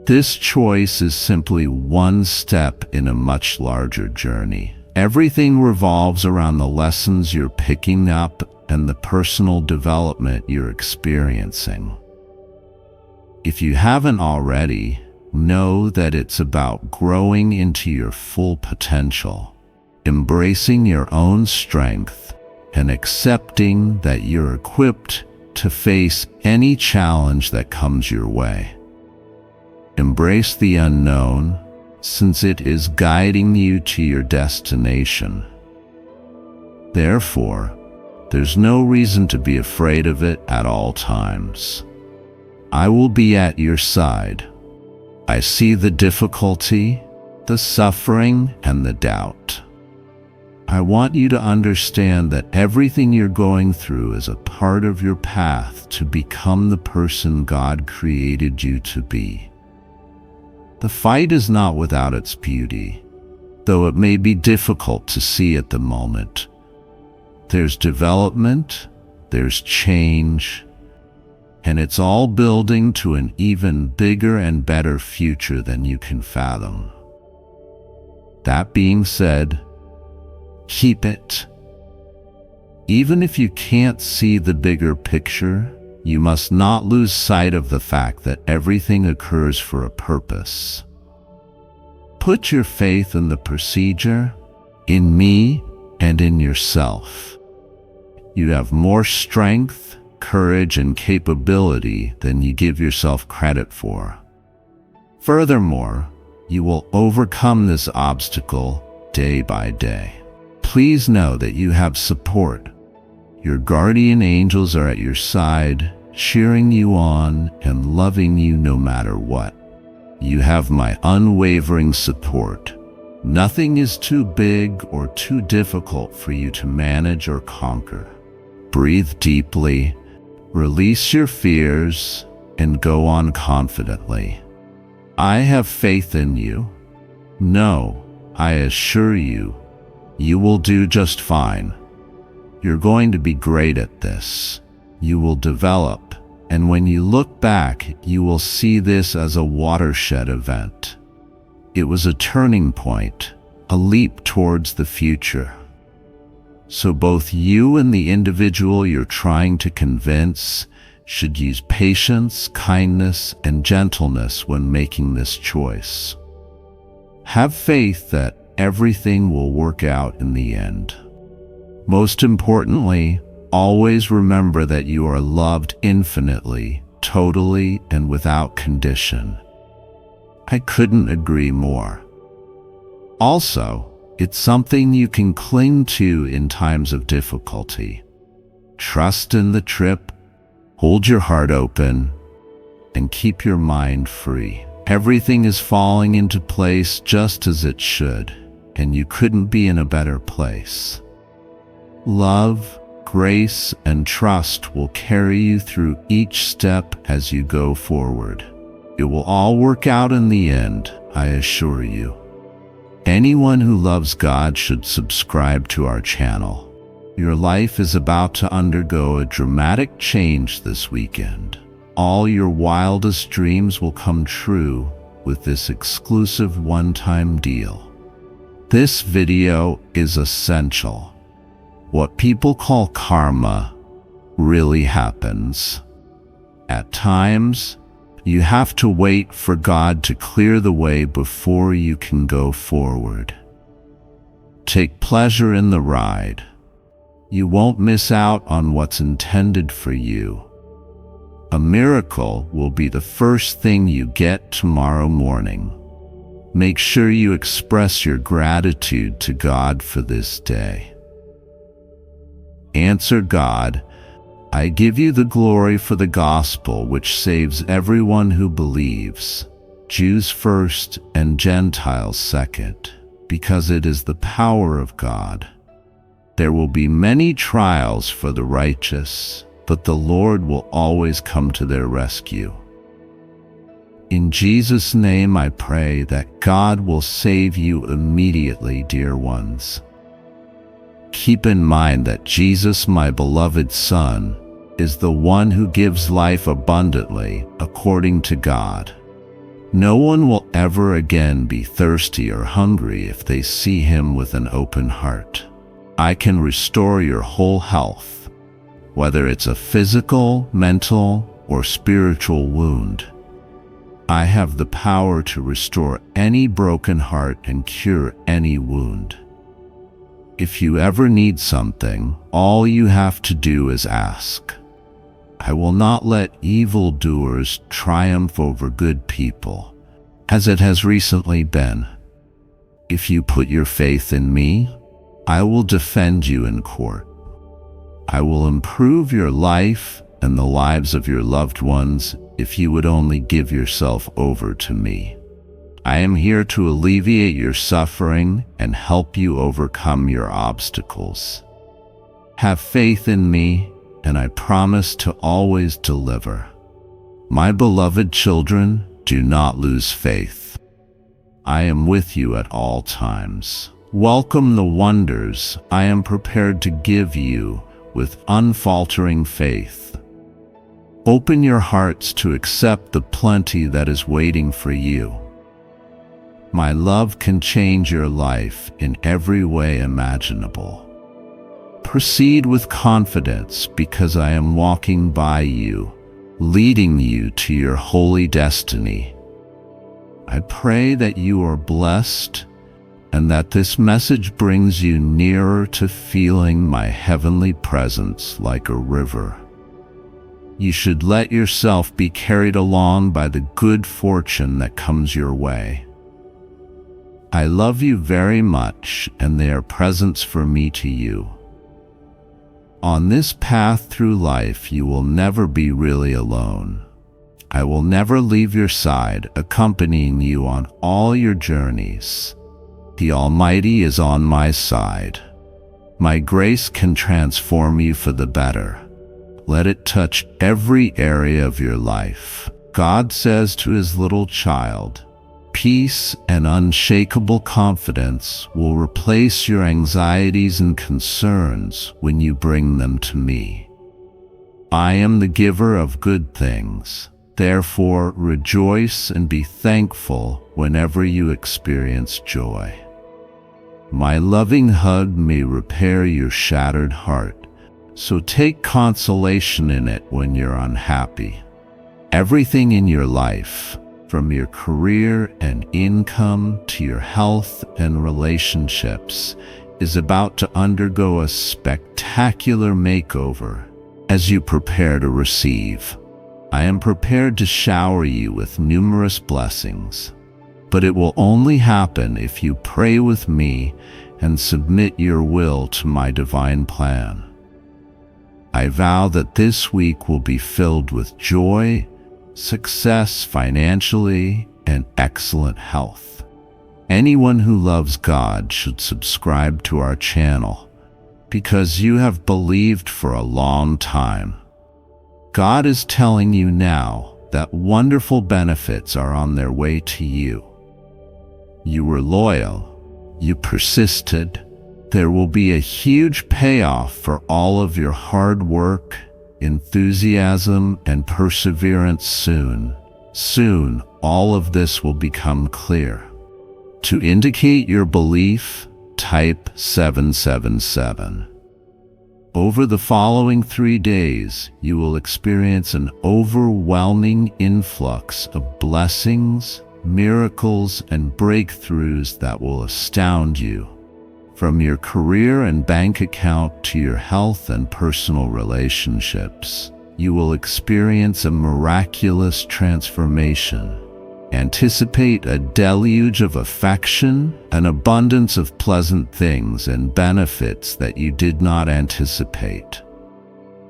This choice is simply one step in a much larger journey. Everything revolves around the lessons you're picking up and the personal development you're experiencing. If you haven't already, know that it's about growing into your full potential, embracing your own strength, and accepting that you're equipped to face any challenge that comes your way. Embrace the unknown, since it is guiding you to your destination. Therefore, there's no reason to be afraid of it at all times. I will be at your side. I see the difficulty, the suffering, and the doubt. I want you to understand that everything you're going through is a part of your path to become the person God created you to be. The fight is not without its beauty, though it may be difficult to see at the moment. There's development, there's change, and it's all building to an even bigger and better future than you can fathom. That being said, keep it. Even if you can't see the bigger picture, you must not lose sight of the fact that everything occurs for a purpose. Put your faith in the procedure, in me, and in yourself. You have more strength, courage, and capability than you give yourself credit for. Furthermore, you will overcome this obstacle day by day. Please know that you have support. Your guardian angels are at your side, cheering you on and loving you no matter what. You have my unwavering support. Nothing is too big or too difficult for you to manage or conquer. Breathe deeply, release your fears, and go on confidently. I have faith in you. No, I assure you, you will do just fine. You're going to be great at this. You will develop, and when you look back, you will see this as a watershed event. It was a turning point, a leap towards the future. So both you and the individual you're trying to convince should use patience, kindness, and gentleness when making this choice. Have faith that everything will work out in the end. Most importantly, always remember that you are loved infinitely, totally, and without condition. I couldn't agree more. Also, it's something you can cling to in times of difficulty. Trust in the trip, hold your heart open, and keep your mind free. Everything is falling into place just as it should, and you couldn't be in a better place. Love, grace, and trust will carry you through each step as you go forward. It will all work out in the end, I assure you. Anyone who loves God should subscribe to our channel. Your life is about to undergo a dramatic change this weekend. All your wildest dreams will come true with this exclusive one-time deal. This video is essential. What people call karma really happens. At times, you have to wait for God to clear the way before you can go forward. Take pleasure in the ride. You won't miss out on what's intended for you. A miracle will be the first thing you get tomorrow morning. Make sure you express your gratitude to God for this day. Answer God, I give you the glory for the gospel which saves everyone who believes, Jews first and Gentiles second, because it is the power of God. There will be many trials for the righteous, but the Lord will always come to their rescue. In Jesus' name I pray that God will save you immediately, dear ones. Keep in mind that Jesus, my beloved Son, is the one who gives life abundantly according to God. No one will ever again be thirsty or hungry if they see him with an open heart. I can restore your whole health, whether it's a physical, mental, or spiritual wound. I have the power to restore any broken heart and cure any wound. If you ever need something, all you have to do is ask. I will not let evildoers triumph over good people, as it has recently been. If you put your faith in me, I will defend you in court. I will improve your life and the lives of your loved ones if you would only give yourself over to me. I am here to alleviate your suffering and help you overcome your obstacles. Have faith in me, and I promise to always deliver. My beloved children, do not lose faith. I am with you at all times. Welcome the wonders I am prepared to give you with unfaltering faith. Open your hearts to accept the plenty that is waiting for you. My love can change your life in every way imaginable. Proceed with confidence because I am walking by you, leading you to your holy destiny. I pray that you are blessed and that this message brings you nearer to feeling my heavenly presence like a river. You should let yourself be carried along by the good fortune that comes your way. I love you very much, and they are presents for me to you. On this path through life, you will never be really alone. I will never leave your side, accompanying you on all your journeys. The Almighty is on my side. My grace can transform you for the better. Let it touch every area of your life. God says to his little child, peace and unshakable confidence will replace your anxieties and concerns when you bring them to me. I am the giver of good things. Therefore, rejoice and be thankful whenever you experience joy. My loving hug may repair your shattered heart, so take consolation in it when you're unhappy. Everything in your life, from your career and income to your health and relationships, is about to undergo a spectacular makeover as you prepare to receive. I am prepared to shower you with numerous blessings, but it will only happen if you pray with me and submit your will to my divine plan. I vow that this week will be filled with joy, success financially, and excellent health. Anyone who loves God should subscribe to our channel because you have believed for a long time. God is telling you now that wonderful benefits are on their way to you. You were loyal. You persisted. There will be a huge payoff for all of your hard work, enthusiasm, and perseverance soon. Soon, all of this will become clear. To indicate your belief, type 777. Over the following 3 days, you will experience an overwhelming influx of blessings, miracles, and breakthroughs that will astound you. From your career and bank account to your health and personal relationships, you will experience a miraculous transformation. Anticipate a deluge of affection, an abundance of pleasant things and benefits that you did not anticipate.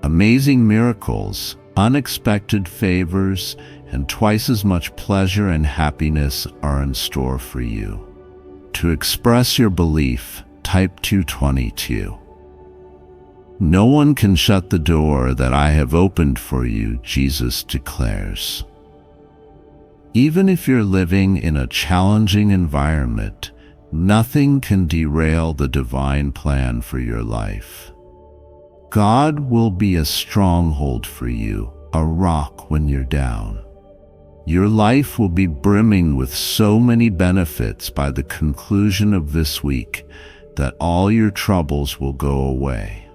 Amazing miracles, unexpected favors, and twice as much pleasure and happiness are in store for you. To express your belief, type 222. No one can shut the door that I have opened for you, Jesus declares. Even if you're living in a challenging environment, nothing can derail the divine plan for your life. God will be a stronghold for you, a rock when you're down. Your life will be brimming with so many benefits by the conclusion of this week that all your troubles will go away.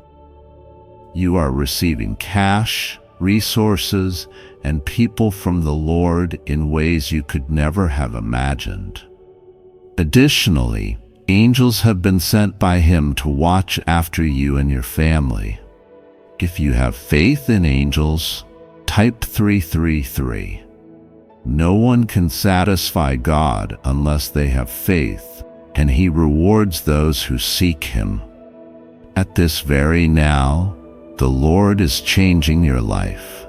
You are receiving cash, resources, and people from the Lord in ways you could never have imagined. Additionally, angels have been sent by Him to watch after you and your family. If you have faith in angels, type 333. No one can satisfy God unless they have faith, and He rewards those who seek Him. At this very now, the Lord is changing your life,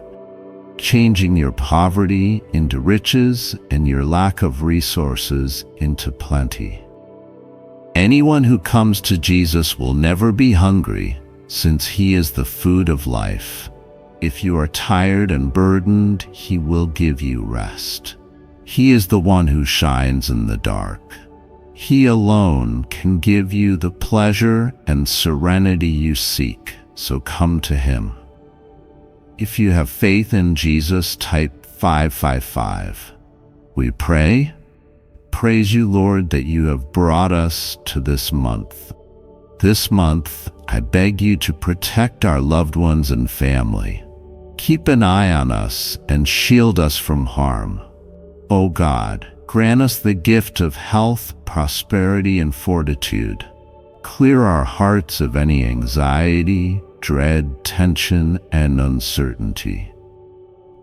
changing your poverty into riches and your lack of resources into plenty. Anyone who comes to Jesus will never be hungry, since He is the food of life. If you are tired and burdened, He will give you rest. He is the one who shines in the dark. He alone can give you the pleasure and serenity you seek, so come to Him. If you have faith in Jesus, type 555. We pray. Praise you, Lord, that you have brought us to this month. This month, I beg you to protect our loved ones and family. Keep an eye on us and shield us from harm. O God, grant us the gift of health, prosperity, and fortitude. Clear our hearts of any anxiety, dread, tension, and uncertainty.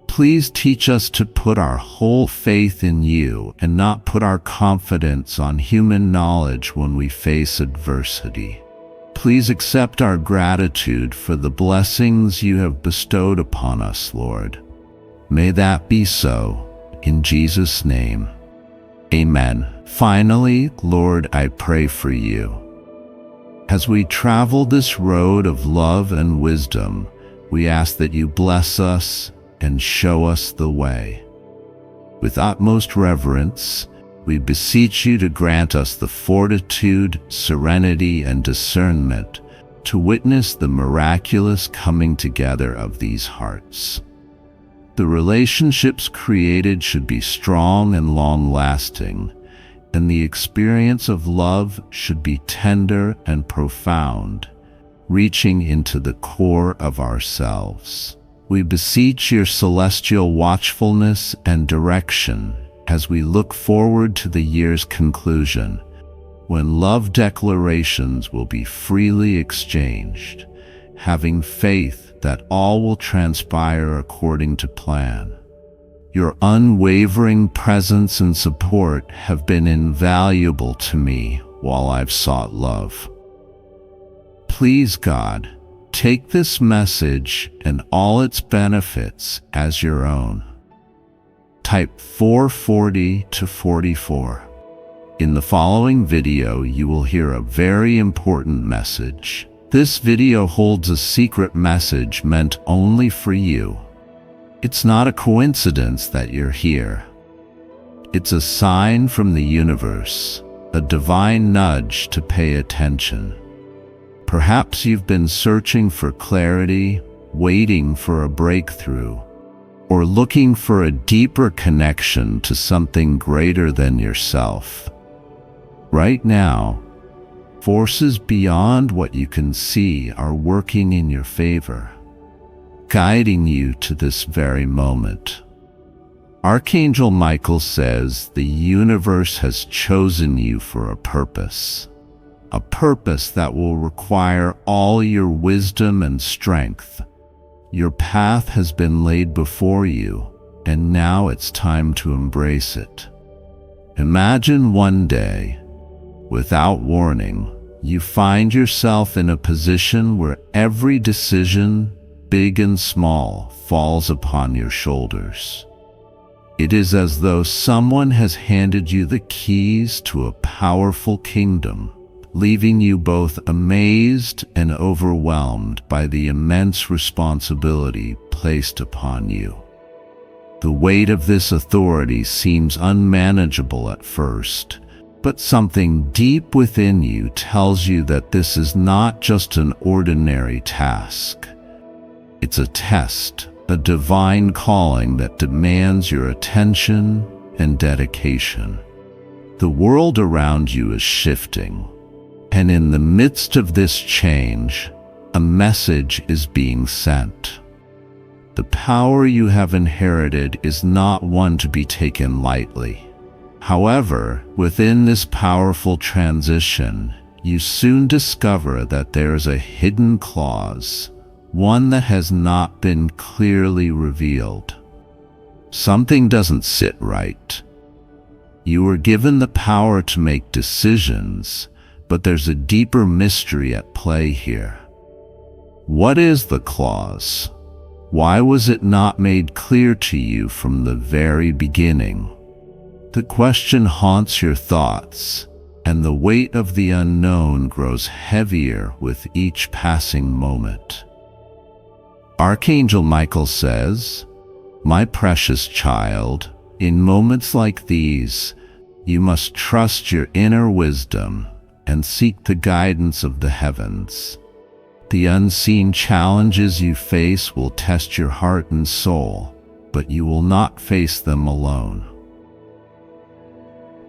Please teach us to put our whole faith in you and not put our confidence on human knowledge when we face adversity. Please accept our gratitude for the blessings you have bestowed upon us, Lord. May that be so, in Jesus' name. Amen. Finally, Lord, I pray for you. As we travel this road of love and wisdom, we ask that you bless us and show us the way. With utmost reverence, we beseech you to grant us the fortitude, serenity, and discernment to witness the miraculous coming together of these hearts. The relationships created should be strong and long-lasting, and the experience of love should be tender and profound, reaching into the core of ourselves. We beseech your celestial watchfulness and direction as we look forward to the year's conclusion, when love declarations will be freely exchanged, having faith that all will transpire according to plan. Your unwavering presence and support have been invaluable to me while I've sought love. Please, God, take this message and all its benefits as your own. Type 440 to 44. In the following video, you will hear a very important message. This video holds a secret message meant only for you. It's not a coincidence that you're here. It's a sign from the universe, a divine nudge to pay attention. Perhaps you've been searching for clarity, waiting for a breakthrough, or looking for a deeper connection to something greater than yourself. Right now, forces beyond what you can see are working in your favor, guiding you to this very moment. Archangel Michael says the universe has chosen you for a purpose that will require all your wisdom and strength. Your path has been laid before you, and now it's time to embrace it. Imagine one day, without warning, you find yourself in a position where every decision, big and small, falls upon your shoulders. It is as though someone has handed you the keys to a powerful kingdom, leaving you both amazed and overwhelmed by the immense responsibility placed upon you. The weight of this authority seems unmanageable at first, but something deep within you tells you that this is not just an ordinary task. It's a test, a divine calling that demands your attention and dedication. The world around you is shifting, and in the midst of this change, a message is being sent. The power you have inherited is not one to be taken lightly. However, within this powerful transition, you soon discover that there is a hidden clause, one that has not been clearly revealed. Something doesn't sit right. You were given the power to make decisions, but there's a deeper mystery at play here. What is the clause? Why was it not made clear to you from the very beginning? The question haunts your thoughts, and the weight of the unknown grows heavier with each passing moment. Archangel Michael says, "My precious child, in moments like these, you must trust your inner wisdom and seek the guidance of the heavens. The unseen challenges you face will test your heart and soul, but you will not face them alone."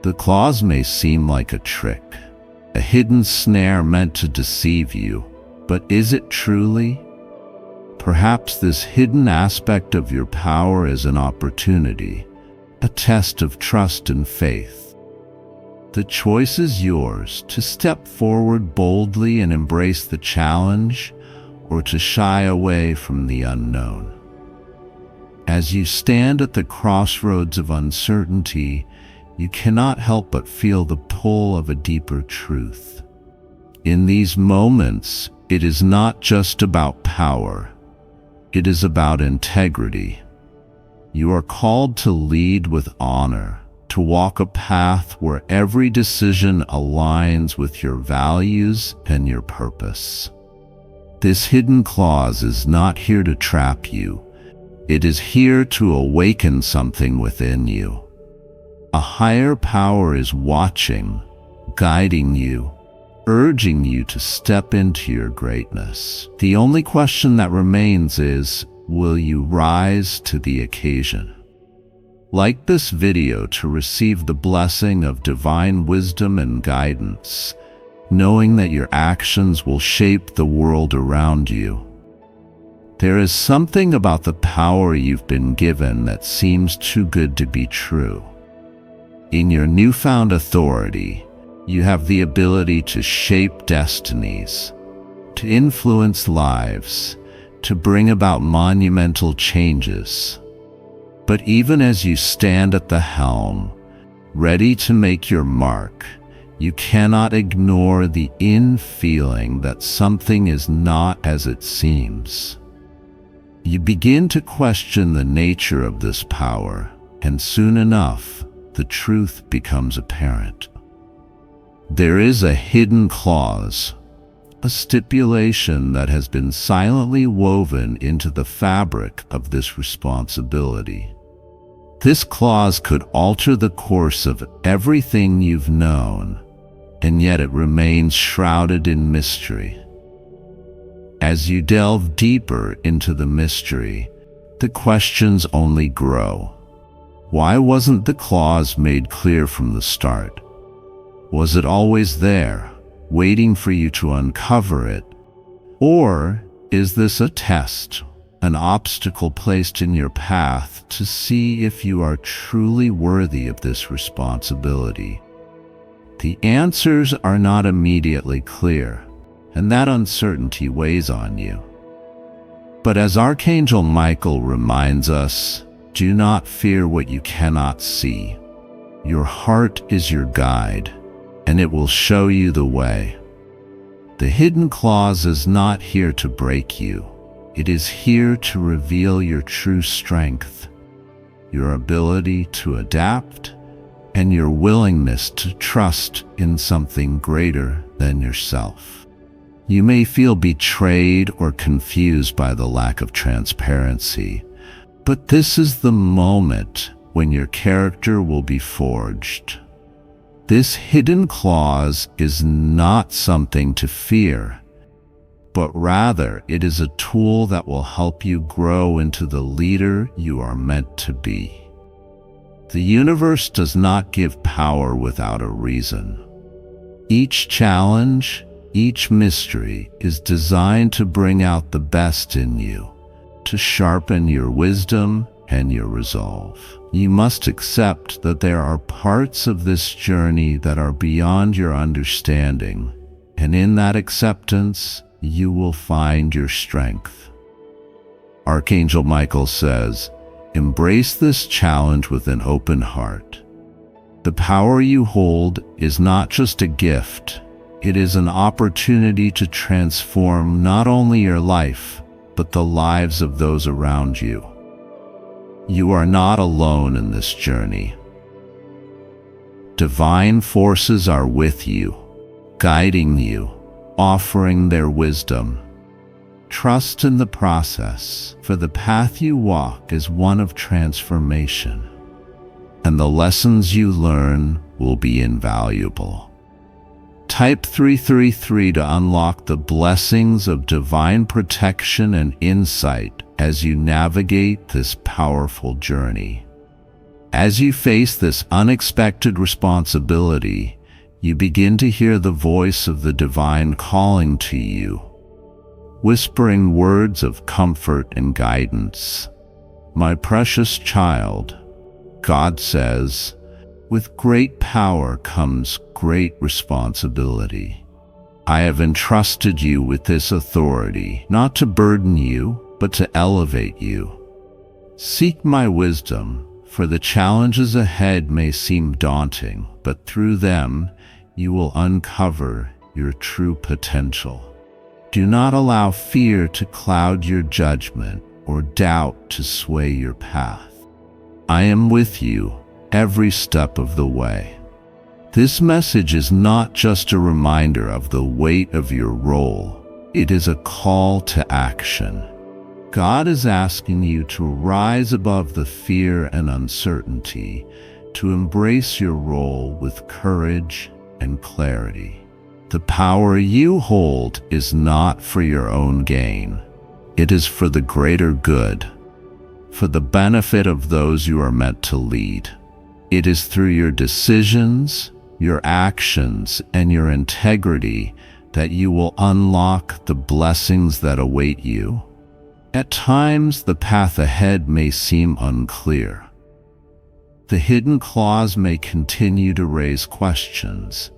The clause may seem like a trick, a hidden snare meant to deceive you, but is it truly? Perhaps this hidden aspect of your power is an opportunity, a test of trust and faith. The choice is yours to step forward boldly and embrace the challenge, or to shy away from the unknown. As you stand at the crossroads of uncertainty, you cannot help but feel the pull of a deeper truth. In these moments, it is not just about power. It is about integrity. You are called to lead with honor, to walk a path where every decision aligns with your values and your purpose. This hidden clause is not here to trap you. It is here to awaken something within you. A higher power is watching, guiding you, urging you to step into your greatness. The only question that remains is, will you rise to the occasion? Like this video to receive the blessing of divine wisdom and guidance, knowing that your actions will shape the world around you. There is something about the power you've been given that seems too good to be true. In your newfound authority, you have the ability to shape destinies, to influence lives, to bring about monumental changes. But even as you stand at the helm, ready to make your mark, you cannot ignore the feeling that something is not as it seems. You begin to question the nature of this power, and soon enough, the truth becomes apparent. There is a hidden clause, a stipulation that has been silently woven into the fabric of this responsibility. This clause could alter the course of everything you've known, and yet it remains shrouded in mystery. As you delve deeper into the mystery, the questions only grow. Why wasn't the clause made clear from the start? Was it always there, waiting for you to uncover it? Or is this a test, an obstacle placed in your path to see if you are truly worthy of this responsibility? The answers are not immediately clear, and that uncertainty weighs on you. But as Archangel Michael reminds us, do not fear what you cannot see. Your heart is your guide, and it will show you the way. The hidden clause is not here to break you. It is here to reveal your true strength, your ability to adapt, and your willingness to trust in something greater than yourself. You may feel betrayed or confused by the lack of transparency, but this is the moment when your character will be forged. This hidden clause is not something to fear, but rather it is a tool that will help you grow into the leader you are meant to be. The universe does not give power without a reason. Each challenge, each mystery is designed to bring out the best in you, to sharpen your wisdom and your resolve. You must accept that there are parts of this journey that are beyond your understanding, and in that acceptance, you will find your strength. Archangel Michael says, embrace this challenge with an open heart. The power you hold is not just a gift, it is an opportunity to transform not only your life, but the lives of those around you. You are not alone in this journey. Divine forces are with you, guiding you, offering their wisdom. Trust in the process, for the path you walk is one of transformation, and the lessons you learn will be invaluable. Type 333 to unlock the blessings of divine protection and insight as you navigate this powerful journey. As you face this unexpected responsibility, you begin to hear the voice of the divine calling to you, whispering words of comfort and guidance. My precious child, God says, with great power comes great responsibility. I have entrusted you with this authority, not to burden you, but to elevate you. Seek my wisdom, for the challenges ahead may seem daunting, but through them, you will uncover your true potential. Do not allow fear to cloud your judgment or doubt to sway your path. I am with you every step of the way. This message is not just a reminder of the weight of your role, it is a call to action. God is asking you to rise above the fear and uncertainty, to embrace your role with courage and clarity. The power you hold is not for your own gain. It is for the greater good, for the benefit of those you are meant to lead. It is through your decisions, your actions, and your integrity that you will unlock the blessings that await you. At times, the path ahead may seem unclear. The hidden clause may continue to raise questions,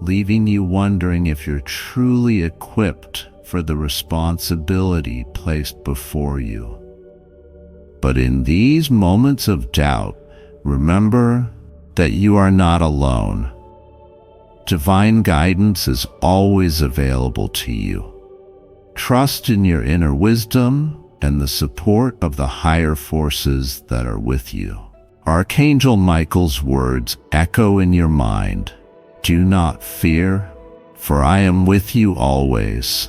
leaving you wondering if you're truly equipped for the responsibility placed before you. But in these moments of doubt, remember that you are not alone. Divine guidance is always available to you. Trust in your inner wisdom and the support of the higher forces that are with you. Archangel Michael's words echo in your mind. Do not fear, for I am with you always.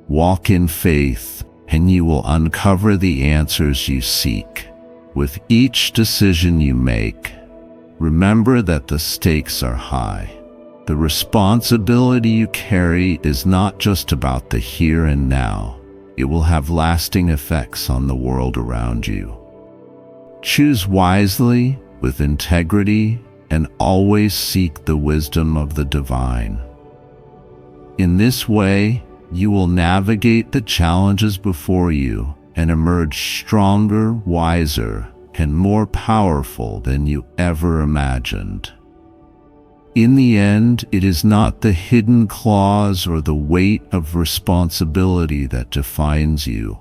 Walk in faith, and you will uncover the answers you seek. With each decision you make, remember that the stakes are high. The responsibility you carry is not just about the here and now. it will have lasting effects on the world around you. Choose wisely, with integrity, and always seek the wisdom of the divine. In this way, you will navigate the challenges before you and emerge stronger, wiser, and more powerful than you ever imagined. In the end, it is not the hidden claws or the weight of responsibility that defines you.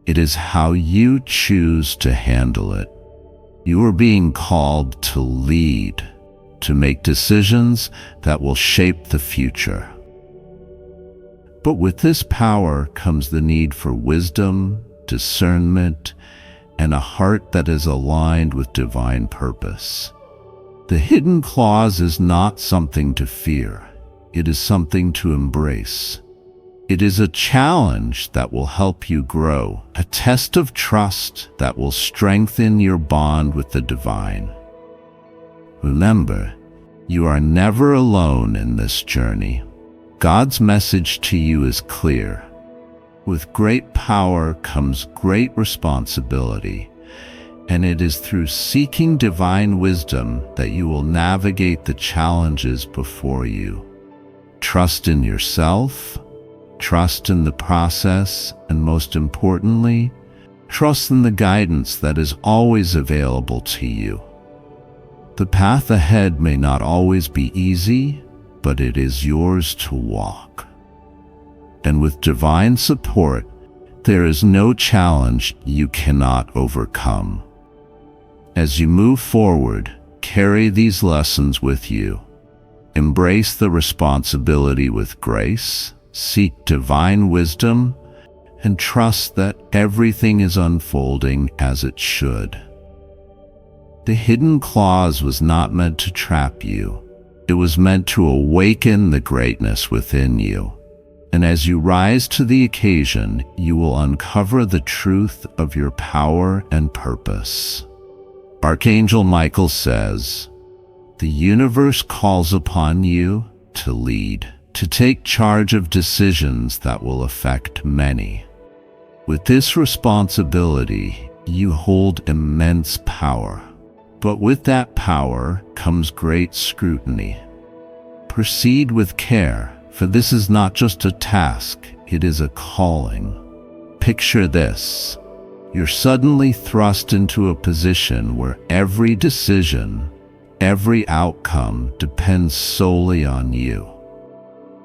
It is how you choose to handle it. You are being called to lead, to make decisions that will shape the future. But with this power comes the need for wisdom, discernment, and a heart that is aligned with divine purpose. The hidden clause is not something to fear. It is something to embrace. It is a challenge that will help you grow, a test of trust that will strengthen your bond with the divine. Remember, you are never alone in this journey. God's message to you is clear. With great power comes great responsibility, and it is through seeking divine wisdom that you will navigate the challenges before you. Trust in yourself, trust in the process, and most importantly, trust in the guidance that is always available to you. The path ahead may not always be easy, but it is yours to walk. And with divine support, there is no challenge you cannot overcome. As you move forward, carry these lessons with you. Embrace the responsibility with grace, seek divine wisdom, and trust that everything is unfolding as it should. The hidden clause was not meant to trap you. It was meant to awaken the greatness within you. And as you rise to the occasion, you will uncover the truth of your power and purpose. Archangel Michael says, "The universe calls upon you to lead, to take charge of decisions that will affect many. With this responsibility, you hold immense power. But with that power comes great scrutiny. Proceed with care, for this is not just a task, it is a calling. Picture this. You're suddenly thrust into a position where every decision, every outcome depends solely on you.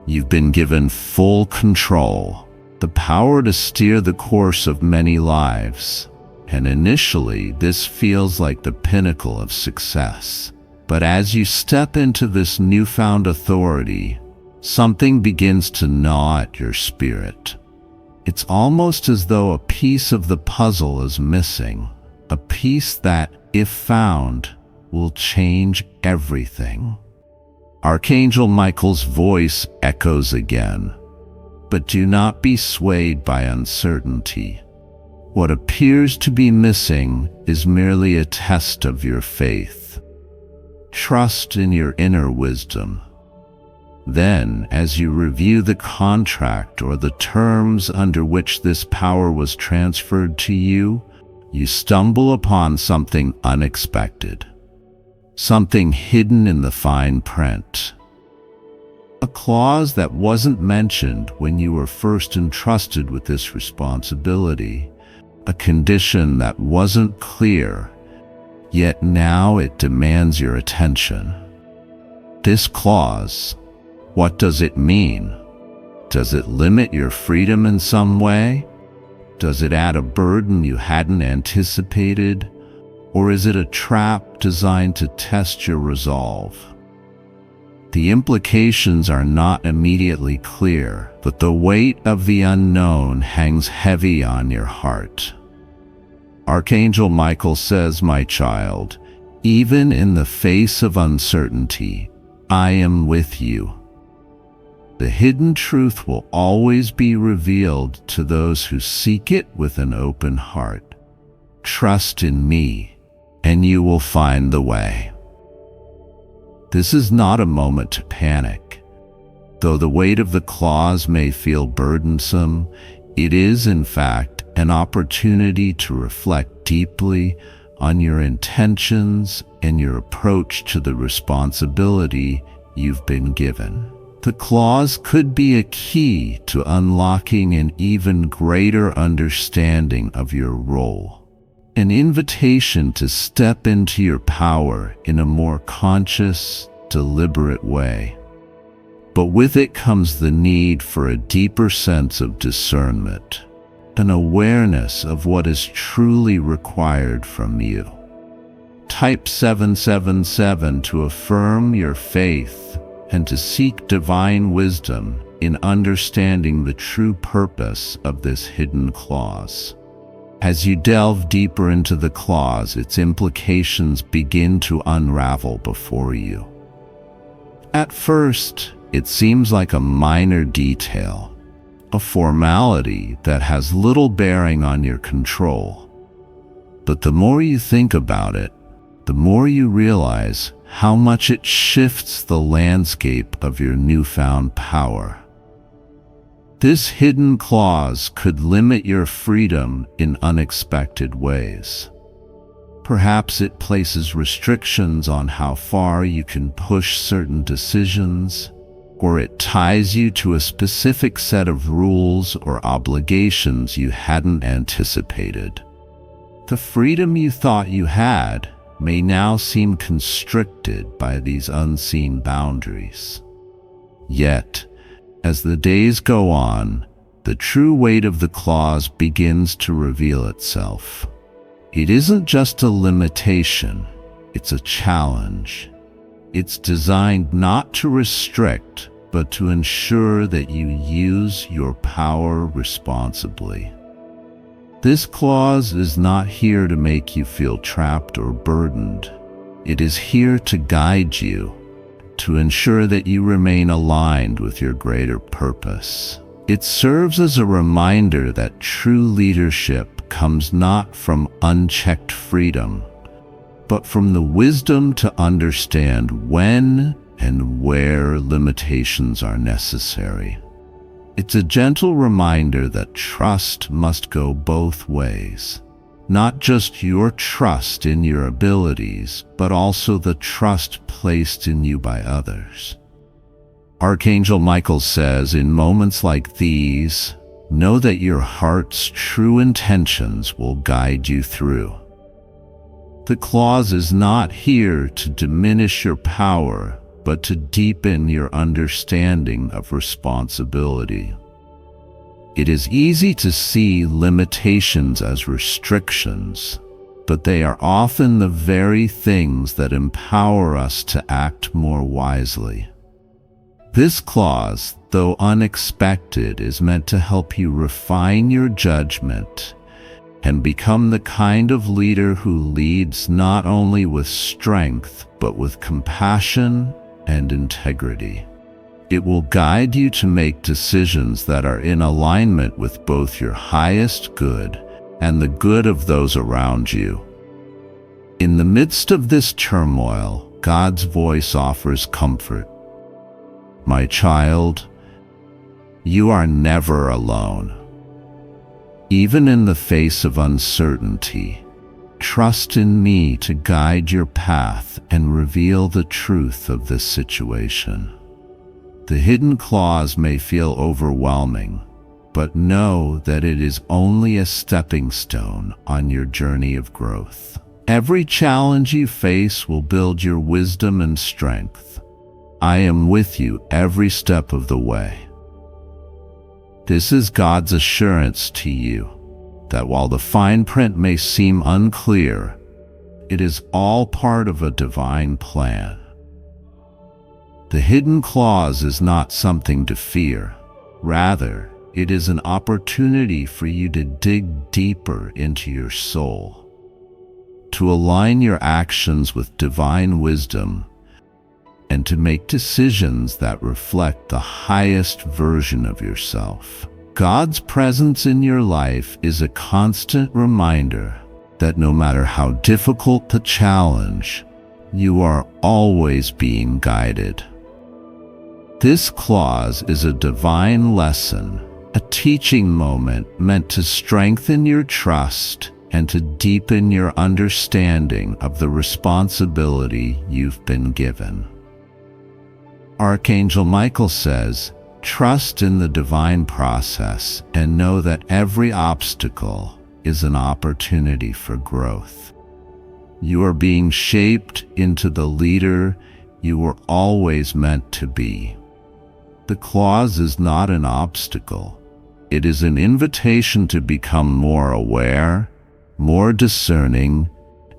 You've been given full control, the power to steer the course of many lives. And initially, this feels like the pinnacle of success. But as you step into this newfound authority, something begins to gnaw at your spirit. It's almost as though a piece of the puzzle is missing, a piece that, if found, will change everything. Archangel Michael's voice echoes again. But do not be swayed by uncertainty. What appears to be missing is merely a test of your faith. Trust in your inner wisdom. Then, as you review the contract or the terms under which this power was transferred to you, you stumble upon something unexpected, something hidden in the fine print. A clause that wasn't mentioned when you were first entrusted with this responsibility. A condition that wasn't clear, yet now it demands your attention. This clause, what does it mean? Does it limit your freedom in some way? Does it add a burden you hadn't anticipated? Or is it a trap designed to test your resolve? The implications are not immediately clear, but the weight of the unknown hangs heavy on your heart. Archangel Michael says, "My child, even in the face of uncertainty, I am with you." The hidden truth will always be revealed to those who seek it with an open heart. Trust in me, and you will find the way. This is not a moment to panic. Though the weight of the clause may feel burdensome, It is, in fact, an opportunity to reflect deeply on your intentions and your approach to the responsibility you've been given. The clause could be a key to unlocking an even greater understanding of your role, an invitation to step into your power in a more conscious, deliberate way. But with it comes the need for a deeper sense of discernment, an awareness of what is truly required from you. Type 777 to affirm your faith and to seek divine wisdom in understanding the true purpose of this hidden clause. As you delve deeper into the clause, its implications begin to unravel before you. At first, it seems like a minor detail, a formality that has little bearing on your control. But the more you think about it, the more you realize how much it shifts the landscape of your newfound power. This hidden clause could limit your freedom in unexpected ways. Perhaps it places restrictions on how far you can push certain decisions, or it ties you to a specific set of rules or obligations you hadn't anticipated. The freedom you thought you had may now seem constricted by these unseen boundaries. Yet, as the days go on, the true weight of the clause begins to reveal itself. It isn't just a limitation, it's a challenge. It's designed not to restrict, but to ensure that you use your power responsibly. This clause is not here to make you feel trapped or burdened. It is here to guide you, to ensure that you remain aligned with your greater purpose. It serves as a reminder that true leadership comes not from unchecked freedom, but from the wisdom to understand when and where limitations are necessary. It's a gentle reminder that trust must go both ways. Not just your trust in your abilities, but also the trust placed in you by others. Archangel Michael says, in moments like these, know that your heart's true intentions will guide you through. The clause is not here to diminish your power, but to deepen your understanding of responsibility. It is easy to see limitations as restrictions, but they are often the very things that empower us to act more wisely. This clause, though unexpected, is meant to help you refine your judgment and become the kind of leader who leads not only with strength, but with compassion and integrity. It will guide you to make decisions that are in alignment with both your highest good and the good of those around you. In the midst of this turmoil, God's voice offers comfort. My child, you are never alone. Even in the face of uncertainty, trust in me to guide your path and reveal the truth of this situation. The hidden clause may feel overwhelming, but know that it is only a stepping stone on your journey of growth. Every challenge you face will build your wisdom and strength. I am with you every step of the way. This is God's assurance to you that while the fine print may seem unclear, it is all part of a divine plan. The hidden clause is not something to fear. Rather, it is an opportunity for you to dig deeper into your soul, to align your actions with divine wisdom, and to make decisions that reflect the highest version of yourself. God's presence in your life is a constant reminder that no matter how difficult the challenge, you are always being guided. This clause is a divine lesson a teaching moment meant to strengthen your trust and to deepen your understanding of the responsibility you've been given. Archangel Michael says, "Trust in the divine process and know that every obstacle is an opportunity for growth. You are being shaped into the leader you were always meant to be." The clause is not an obstacle. It is an invitation to become more aware, more discerning,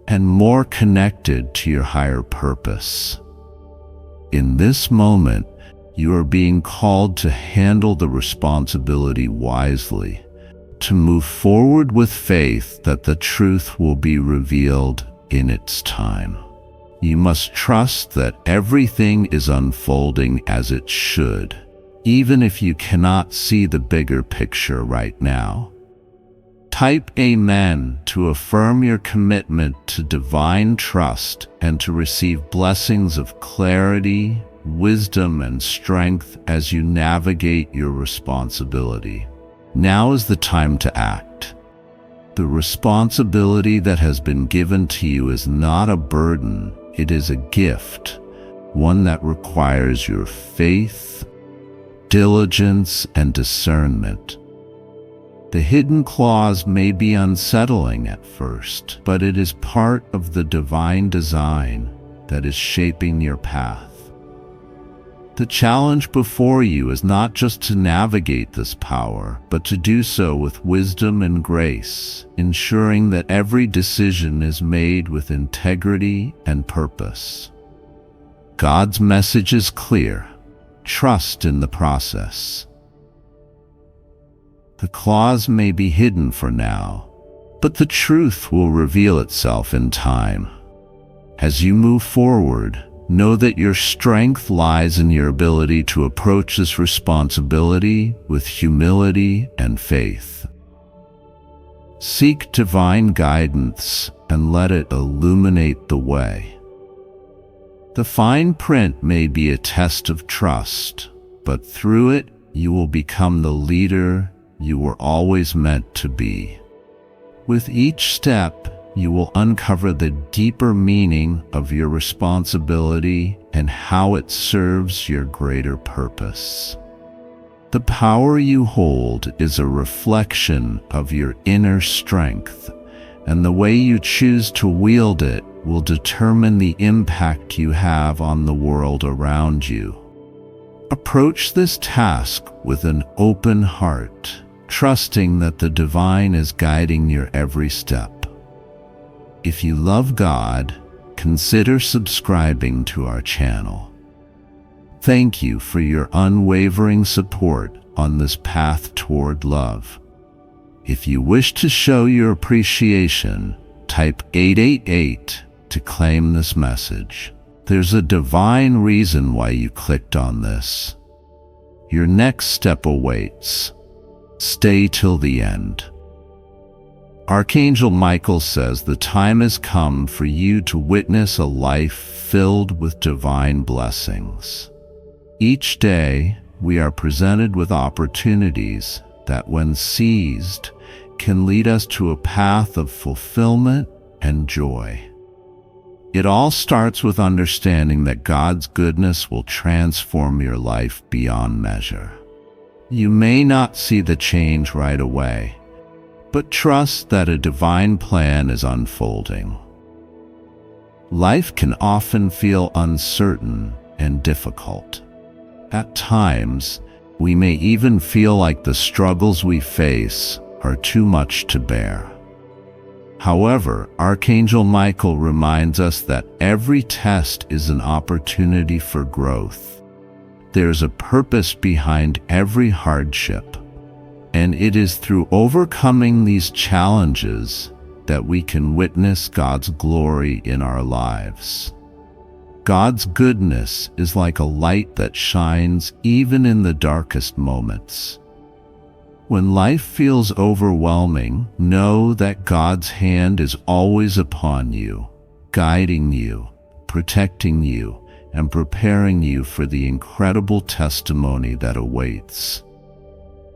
and more connected to your higher purpose. In this moment, you are being called to handle the responsibility wisely, to move forward with faith that the truth will be revealed in its time. You must trust that everything is unfolding as it should, even if you cannot see the bigger picture right now. Type Amen to affirm your commitment to divine trust and to receive blessings of clarity, wisdom, and strength as you navigate your responsibility. Now is the time to act. The responsibility that has been given to you is not a burden, it is a gift, one that requires your faith, diligence, and discernment. The hidden clause may be unsettling at first, but it is part of the divine design that is shaping your path. The challenge before you is not just to navigate this power, but to do so with wisdom and grace, ensuring that every decision is made with integrity and purpose. God's message is clear. Trust in the process. The clause may be hidden for now, but the truth will reveal itself in time. As you move forward, know that your strength lies in your ability to approach this responsibility with humility and faith. Seek divine guidance and let it illuminate the way. The fine print may be a test of trust, but through it you will become the leader you were always meant to be. With each step, you will uncover the deeper meaning of your responsibility and how it serves your greater purpose. The power you hold is a reflection of your inner strength, and the way you choose to wield it will determine the impact you have on the world around you. Approach this task with an open heart, trusting that the divine is guiding your every step. If you love God, consider subscribing to our channel. Thank you for your unwavering support on this path toward love. If you wish to show your appreciation, type 888 to claim this message. There's a divine reason why you clicked on this. Your next step awaits. Stay till the end. Archangel Michael says the time has come for you to witness a life filled with divine blessings. Each day, we are presented with opportunities that, when seized, can lead us to a path of fulfillment and joy. It all starts with understanding that God's goodness will transform your life beyond measure. You may not see the change right away, but trust that a divine plan is unfolding. Life can often feel uncertain and difficult. At times, we may even feel like the struggles we face are too much to bear. However, Archangel Michael reminds us that every test is an opportunity for growth. There's a purpose behind every hardship, and it is through overcoming these challenges that we can witness God's glory in our lives. God's goodness is like a light that shines even in the darkest moments. When life feels overwhelming, know that God's hand is always upon you, guiding you, protecting you, and preparing you for the incredible testimony that awaits.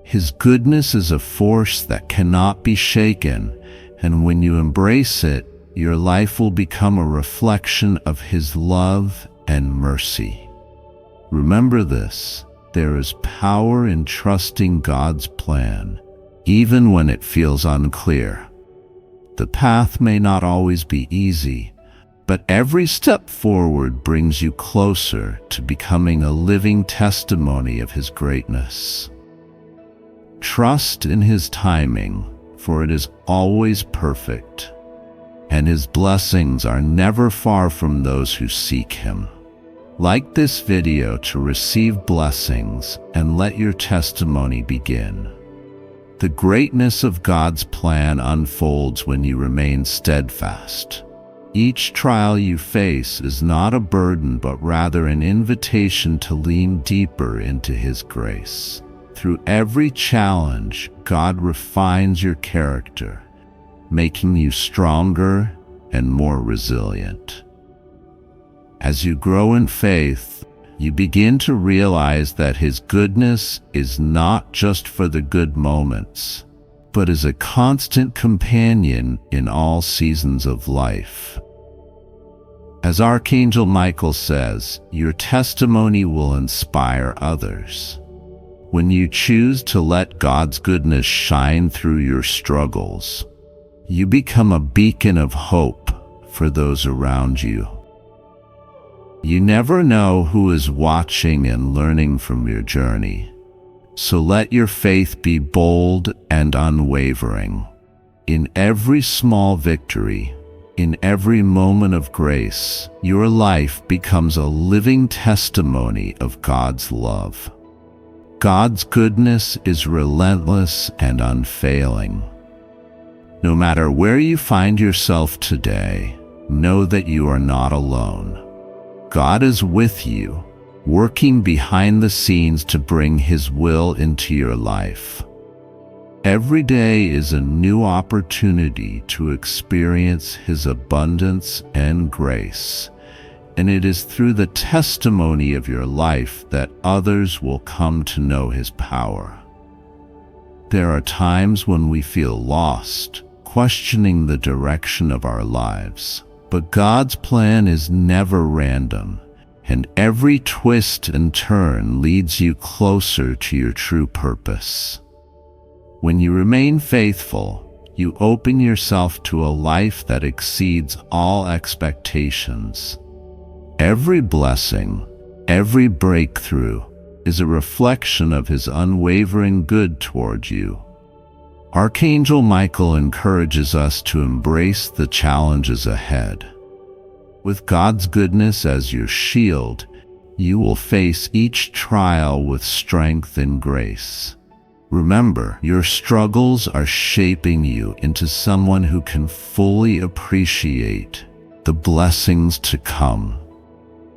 His goodness is a force that cannot be shaken, and when you embrace it, your life will become a reflection of His love and mercy. Remember this: there is power in trusting God's plan, even when it feels unclear. The path may not always be easy, but every step forward brings you closer to becoming a living testimony of His greatness. Trust in His timing, for it is always perfect, and His blessings are never far from those who seek Him. Like this video to receive blessings and let your testimony begin. The greatness of God's plan unfolds when you remain steadfast. Each trial you face is not a burden, but rather an invitation to lean deeper into His grace. Through every challenge, God refines your character, making you stronger and more resilient. As you grow in faith, you begin to realize that His goodness is not just for the good moments, but is a constant companion in all seasons of life. As Archangel Michael says, your testimony will inspire others. When you choose to let God's goodness shine through your struggles, you become a beacon of hope for those around you. You never know who is watching and learning from your journey, so let your faith be bold and unwavering. In every small victory, in every moment of grace, your life becomes a living testimony of God's love. God's goodness is relentless and unfailing. No matter where you find yourself today, know that you are not alone. God is with you, working behind the scenes to bring His will into your life. Every day is a new opportunity to experience His abundance and grace, and it is through the testimony of your life that others will come to know His power. There are times when we feel lost, questioning the direction of our lives. But God's plan is never random, and every twist and turn leads you closer to your true purpose. When you remain faithful, you open yourself to a life that exceeds all expectations. Every blessing, every breakthrough, is a reflection of His unwavering good toward you. Archangel Michael encourages us to embrace the challenges ahead. With God's goodness as your shield, you will face each trial with strength and grace. Remember, your struggles are shaping you into someone who can fully appreciate the blessings to come.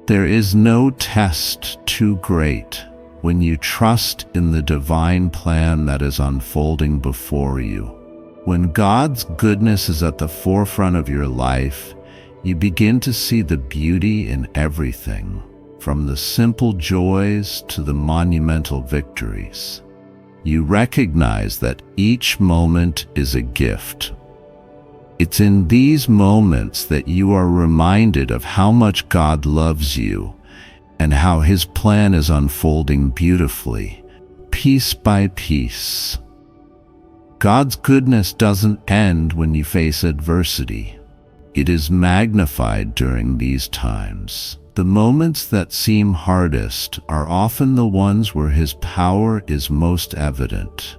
There is no test too great when you trust in the divine plan that is unfolding before you. When God's goodness is at the forefront of your life, you begin to see the beauty in everything, from the simple joys to the monumental victories. You recognize that each moment is a gift. It's in these moments that you are reminded of how much God loves you and how His plan is unfolding beautifully, piece by piece. God's goodness doesn't end when you face adversity. It is magnified during these times. The moments that seem hardest are often the ones where His power is most evident.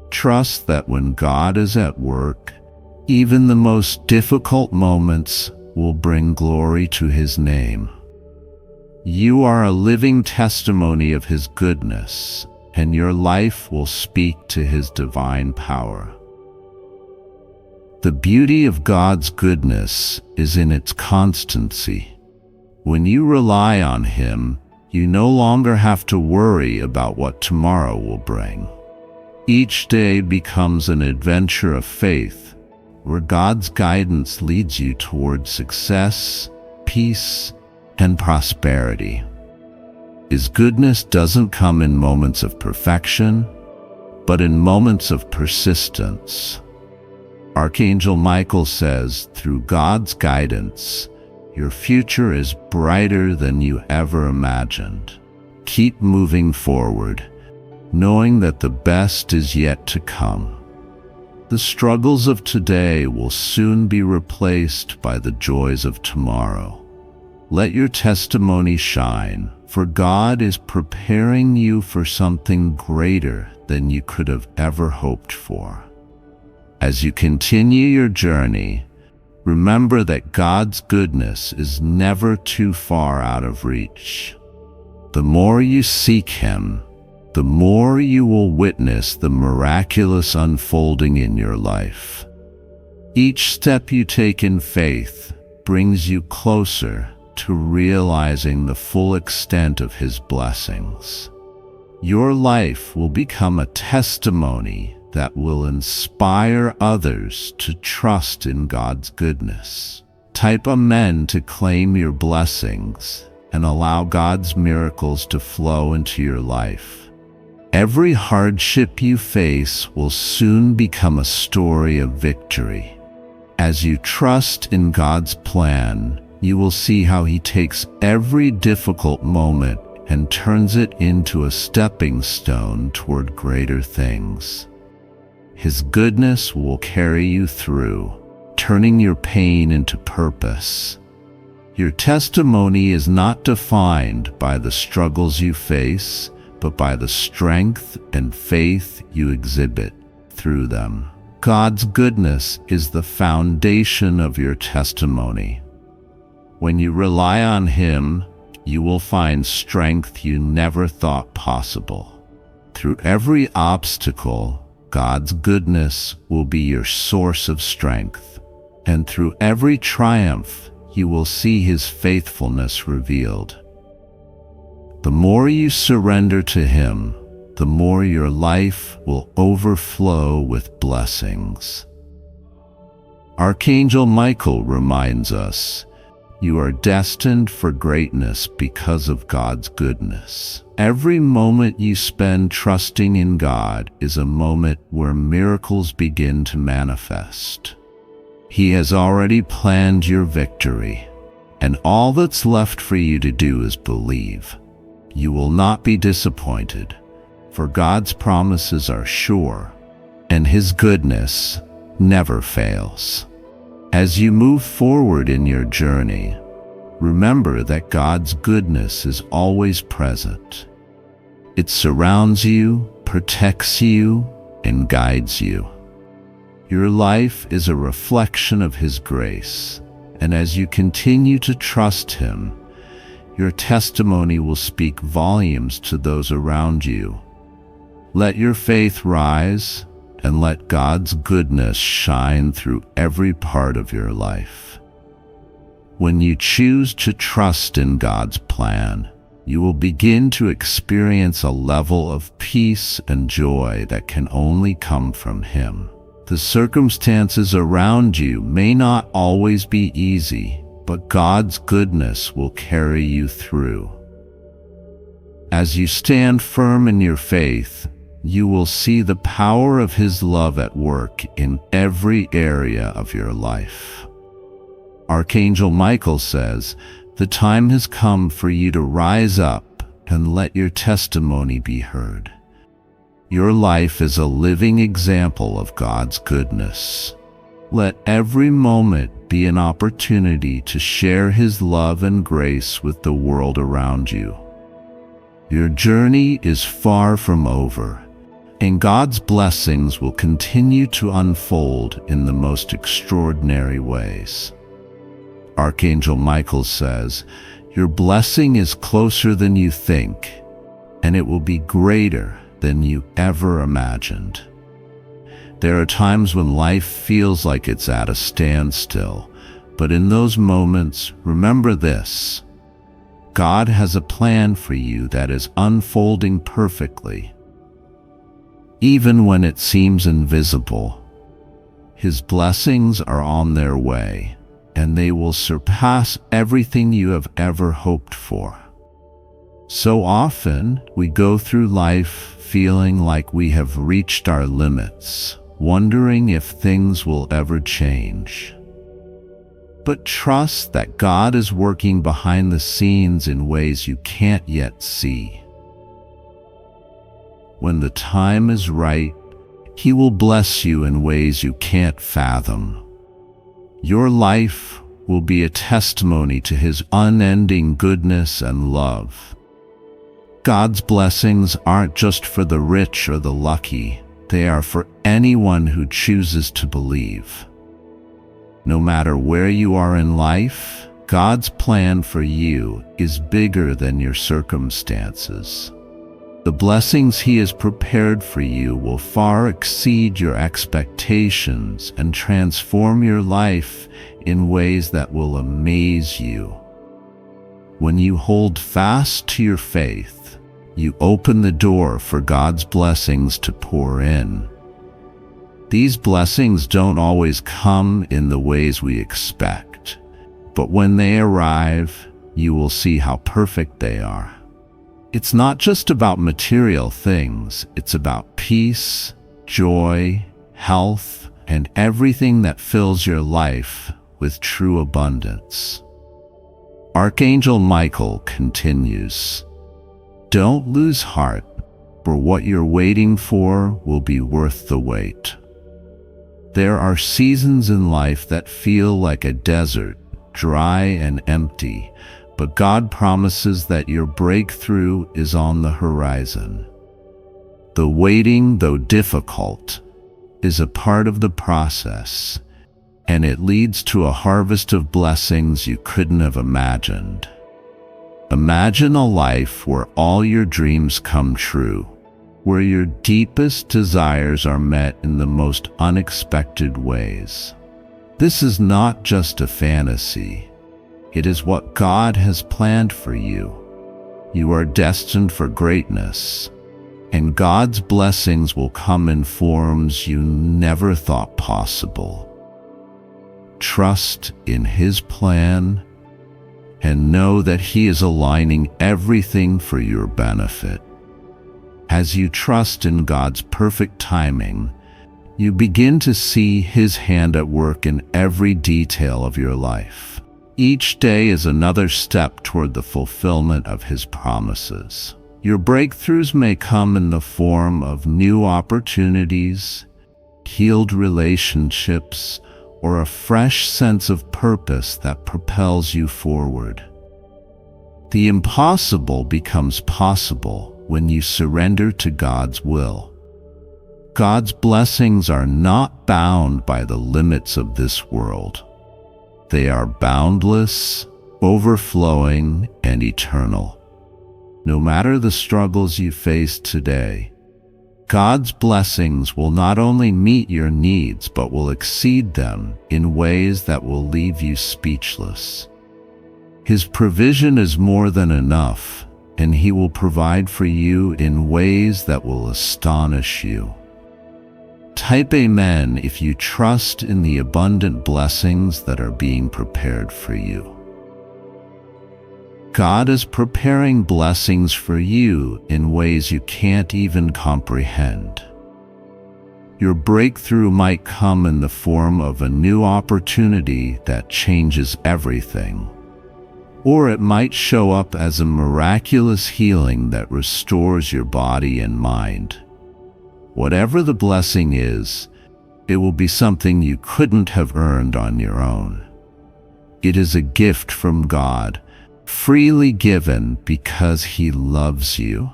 Trust that when God is at work, even the most difficult moments will bring glory to His name. You are a living testimony of His goodness, and your life will speak to His divine power. The beauty of God's goodness is in its constancy. When you rely on Him, you no longer have to worry about what tomorrow will bring. Each day becomes an adventure of faith, where God's guidance leads you toward success, peace, and prosperity. His goodness doesn't come in moments of perfection, but in moments of persistence. Archangel Michael says, through God's guidance, your future is brighter than you ever imagined. Keep moving forward, knowing that the best is yet to come. The struggles of today will soon be replaced by the joys of tomorrow. Let your testimony shine, for God is preparing you for something greater than you could have ever hoped for. As you continue your journey, remember that God's goodness is never too far out of reach. The more you seek Him, the more you will witness the miraculous unfolding in your life. Each step you take in faith brings you closer to realizing the full extent of His blessings. Your life will become a testimony that will inspire others to trust in God's goodness. Type Amen to claim your blessings and allow God's miracles to flow into your life. Every hardship you face will soon become a story of victory. As you trust in God's plan, you will see how He takes every difficult moment and turns it into a stepping stone toward greater things. His goodness will carry you through, turning your pain into purpose. Your testimony is not defined by the struggles you face, but by the strength and faith you exhibit through them. God's goodness is the foundation of your testimony. When you rely on Him, you will find strength you never thought possible. Through every obstacle, God's goodness will be your source of strength, and through every triumph, you will see His faithfulness revealed. The more you surrender to Him, the more your life will overflow with blessings. Archangel Michael reminds us, you are destined for greatness because of God's goodness. Every moment you spend trusting in God is a moment where miracles begin to manifest. He has already planned your victory, and all that's left for you to do is believe. You will not be disappointed, for God's promises are sure, and His goodness never fails. As you move forward in your journey, remember that God's goodness is always present. It surrounds you, protects you, and guides you. Your life is a reflection of His grace, and as you continue to trust Him, your testimony will speak volumes to those around you. Let your faith rise, and let God's goodness shine through every part of your life. When you choose to trust in God's plan, you will begin to experience a level of peace and joy that can only come from Him. The circumstances around you may not always be easy, but God's goodness will carry you through. As you stand firm in your faith, you will see the power of His love at work in every area of your life. Archangel Michael says, the time has come for you to rise up and let your testimony be heard. Your life is a living example of God's goodness. Let every moment be an opportunity to share His love and grace with the world around you. Your journey is far from over, and God's blessings will continue to unfold in the most extraordinary ways. Archangel Michael says, your blessing is closer than you think, and it will be greater than you ever imagined. There are times when life feels like it's at a standstill, but in those moments, remember this: God has a plan for you that is unfolding perfectly. Even when it seems invisible, His blessings are on their way, and they will surpass everything you have ever hoped for. So often, we go through life feeling like we have reached our limits, wondering if things will ever change. But trust that God is working behind the scenes in ways you can't yet see. When the time is right, He will bless you in ways you can't fathom. Your life will be a testimony to His unending goodness and love. God's blessings aren't just for the rich or the lucky. They are for anyone who chooses to believe. No matter where you are in life, God's plan for you is bigger than your circumstances. The blessings He has prepared for you will far exceed your expectations and transform your life in ways that will amaze you. When you hold fast to your faith, you open the door for God's blessings to pour in. These blessings don't always come in the ways we expect, but when they arrive, you will see how perfect they are. It's not just about material things, it's about peace, joy, health, and everything that fills your life with true abundance. Archangel Michael continues, "Don't lose heart, for what you're waiting for will be worth the wait." There are seasons in life that feel like a desert, dry and empty, but God promises that your breakthrough is on the horizon. The waiting, though difficult, is a part of the process, and it leads to a harvest of blessings you couldn't have imagined. Imagine a life where all your dreams come true, where your deepest desires are met in the most unexpected ways. This is not just a fantasy. It is what God has planned for you. You are destined for greatness, and God's blessings will come in forms you never thought possible. Trust in His plan and know that He is aligning everything for your benefit. As you trust in God's perfect timing, you begin to see His hand at work in every detail of your life. Each day is another step toward the fulfillment of His promises. Your breakthroughs may come in the form of new opportunities, healed relationships, or a fresh sense of purpose that propels you forward. The impossible becomes possible when you surrender to God's will. God's blessings are not bound by the limits of this world. They are boundless, overflowing, and eternal. No matter the struggles you face today, God's blessings will not only meet your needs but will exceed them in ways that will leave you speechless. His provision is more than enough, and He will provide for you in ways that will astonish you. Type Amen if you trust in the abundant blessings that are being prepared for you. God is preparing blessings for you in ways you can't even comprehend. Your breakthrough might come in the form of a new opportunity that changes everything, or it might show up as a miraculous healing that restores your body and mind. Whatever the blessing is, it will be something you couldn't have earned on your own. It is a gift from God, freely given because He loves you.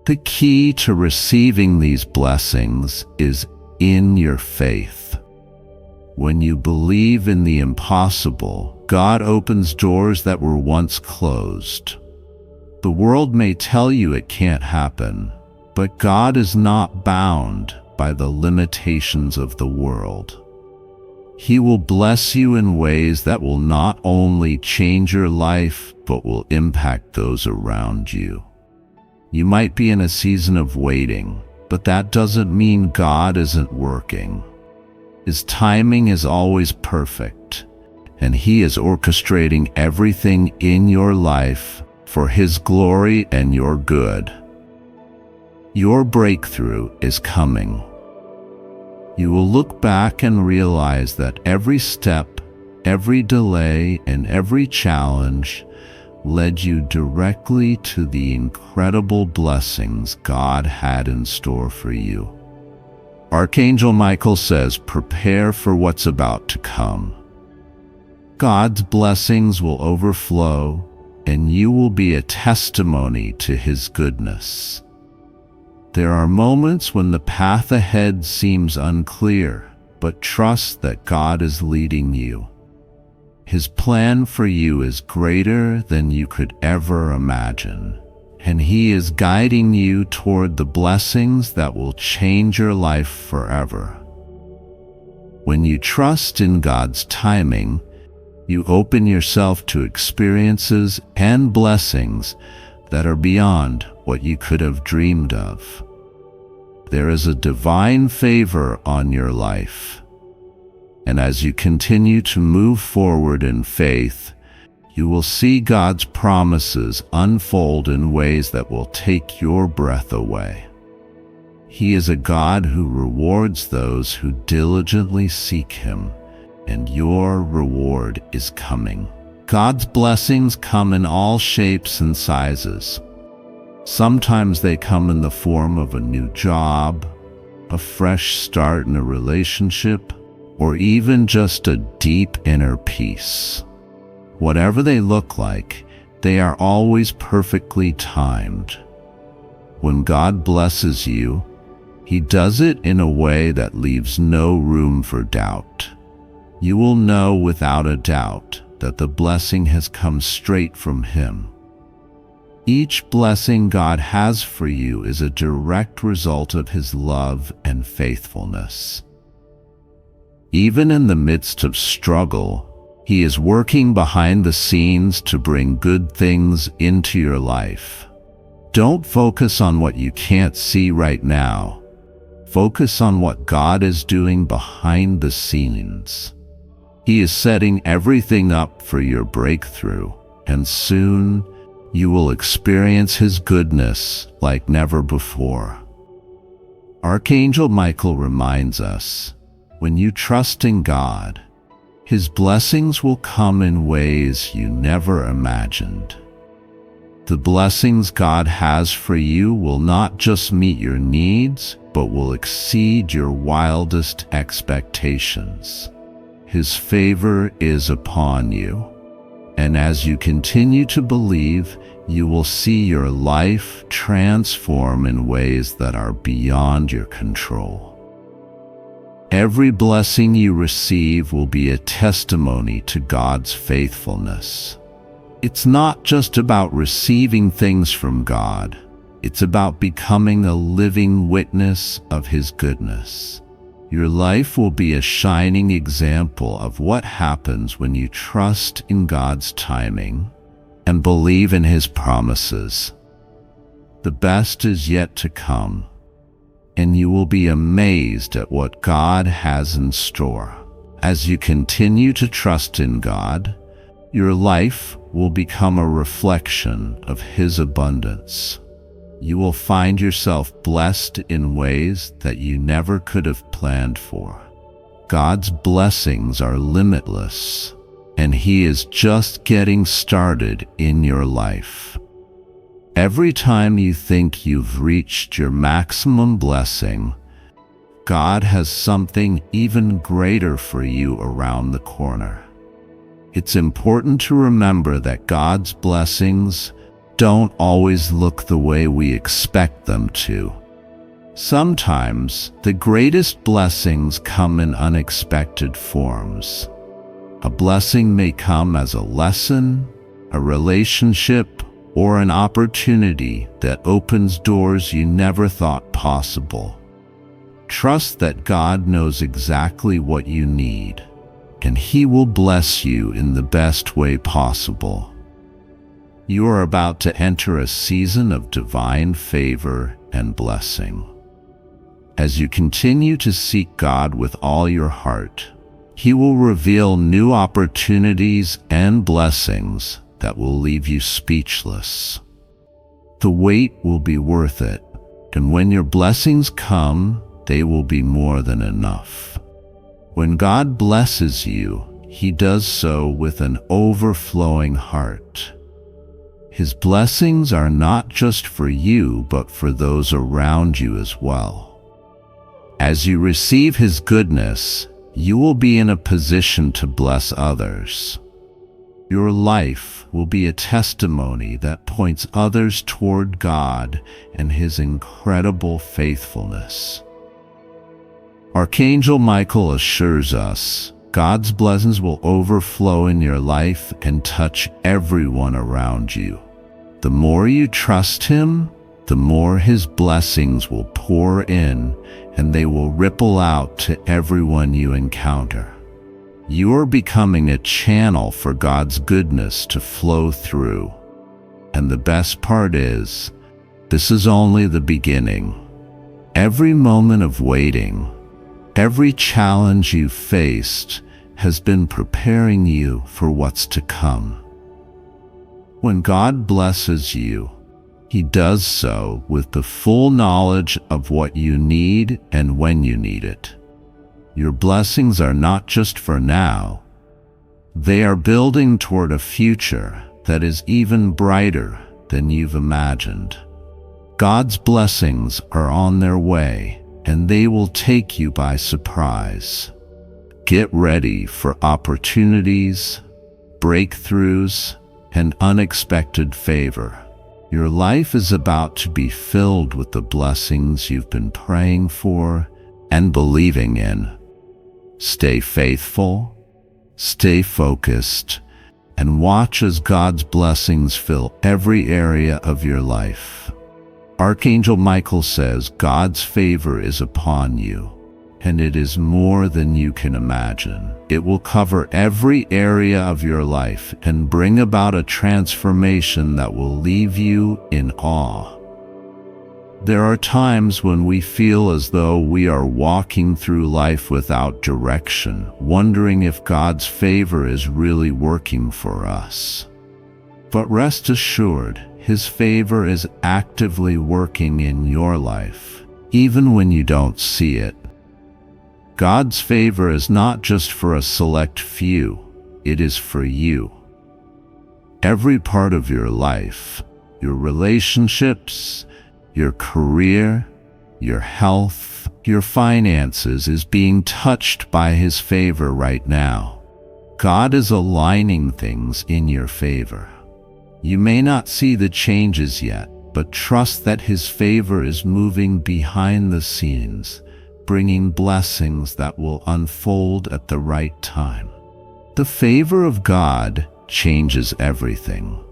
The key to receiving these blessings is in your faith. When you believe in the impossible, God opens doors that were once closed. The world may tell you it can't happen, but God is not bound by the limitations of the world. He will bless you in ways that will not only change your life, but will impact those around you. You might be in a season of waiting, but that doesn't mean God isn't working. His timing is always perfect, and He is orchestrating everything in your life for His glory and your good. Your breakthrough is coming. You will look back and realize that every step, every delay, and every challenge led you directly to the incredible blessings God had in store for you. Archangel Michael says, prepare for what's about to come. God's blessings will overflow, and you will be a testimony to His goodness. There are moments when the path ahead seems unclear, but trust that God is leading you. His plan for you is greater than you could ever imagine, and He is guiding you toward the blessings that will change your life forever. When you trust in God's timing, you open yourself to experiences and blessings that are beyond what you could have dreamed of. There is a divine favor on your life, and as you continue to move forward in faith, you will see God's promises unfold in ways that will take your breath away. He is a God who rewards those who diligently seek Him, and your reward is coming. God's blessings come in all shapes and sizes. Sometimes they come in the form of a new job, a fresh start in a relationship, or even just a deep inner peace. Whatever they look like, they are always perfectly timed. When God blesses you, He does it in a way that leaves no room for doubt. You will know without a doubt that the blessing has come straight from Him. Each blessing God has for you is a direct result of His love and faithfulness. Even in the midst of struggle, He is working behind the scenes to bring good things into your life. Don't focus on what you can't see right now. Focus on what God is doing behind the scenes. He is setting everything up for your breakthrough, and soon you will experience His goodness like never before. Archangel Michael reminds us, when you trust in God, His blessings will come in ways you never imagined. The blessings God has for you will not just meet your needs, but will exceed your wildest expectations. His favor is upon you, and as you continue to believe, you will see your life transform in ways that are beyond your control. Every blessing you receive will be a testimony to God's faithfulness. It's not just about receiving things from God, it's about becoming a living witness of His goodness. Your life will be a shining example of what happens when you trust in God's timing and believe in His promises. The best is yet to come, and you will be amazed at what God has in store. As you continue to trust in God, your life will become a reflection of His abundance. You will find yourself blessed in ways that you never could have planned for. God's blessings are limitless, and He is just getting started in your life. Every time you think you've reached your maximum blessing, God has something even greater for you around the corner. It's important to remember that God's blessings don't always look the way we expect them to. Sometimes, the greatest blessings come in unexpected forms. A blessing may come as a lesson, a relationship, or an opportunity that opens doors you never thought possible. Trust that God knows exactly what you need, and He will bless you in the best way possible. You are about to enter a season of divine favor and blessing. As you continue to seek God with all your heart, He will reveal new opportunities and blessings that will leave you speechless. The wait will be worth it, and when your blessings come, they will be more than enough. When God blesses you, He does so with an overflowing heart. His blessings are not just for you, but for those around you as well. As you receive His goodness, you will be in a position to bless others. Your life will be a testimony that points others toward God and His incredible faithfulness. Archangel Michael assures us God's blessings will overflow in your life and touch everyone around you. The more you trust Him, the more His blessings will pour in, and they will ripple out to everyone you encounter. You are becoming a channel for God's goodness to flow through. And the best part is, this is only the beginning. Every moment of waiting, every challenge you faced has been preparing you for what's to come. When God blesses you, He does so with the full knowledge of what you need and when you need it. Your blessings are not just for now. They are building toward a future that is even brighter than you've imagined. God's blessings are on their way, and they will take you by surprise. Get ready for opportunities, breakthroughs, and unexpected favor. Your life is about to be filled with the blessings you've been praying for and believing in. Stay faithful, stay focused, and watch as God's blessings fill every area of your life. Archangel Michael says God's favor is upon you, and it is more than you can imagine. It will cover every area of your life and bring about a transformation that will leave you in awe. There are times when we feel as though we are walking through life without direction, wondering if God's favor is really working for us. But rest assured, His favor is actively working in your life, even when you don't see it. God's favor is not just for a select few, it is for you. Every part of your life, your relationships, your career, your health, your finances is being touched by His favor right now. God is aligning things in your favor. You may not see the changes yet, but trust that His favor is moving behind the scenes, bringing blessings that will unfold at the right time. The favor of God changes everything.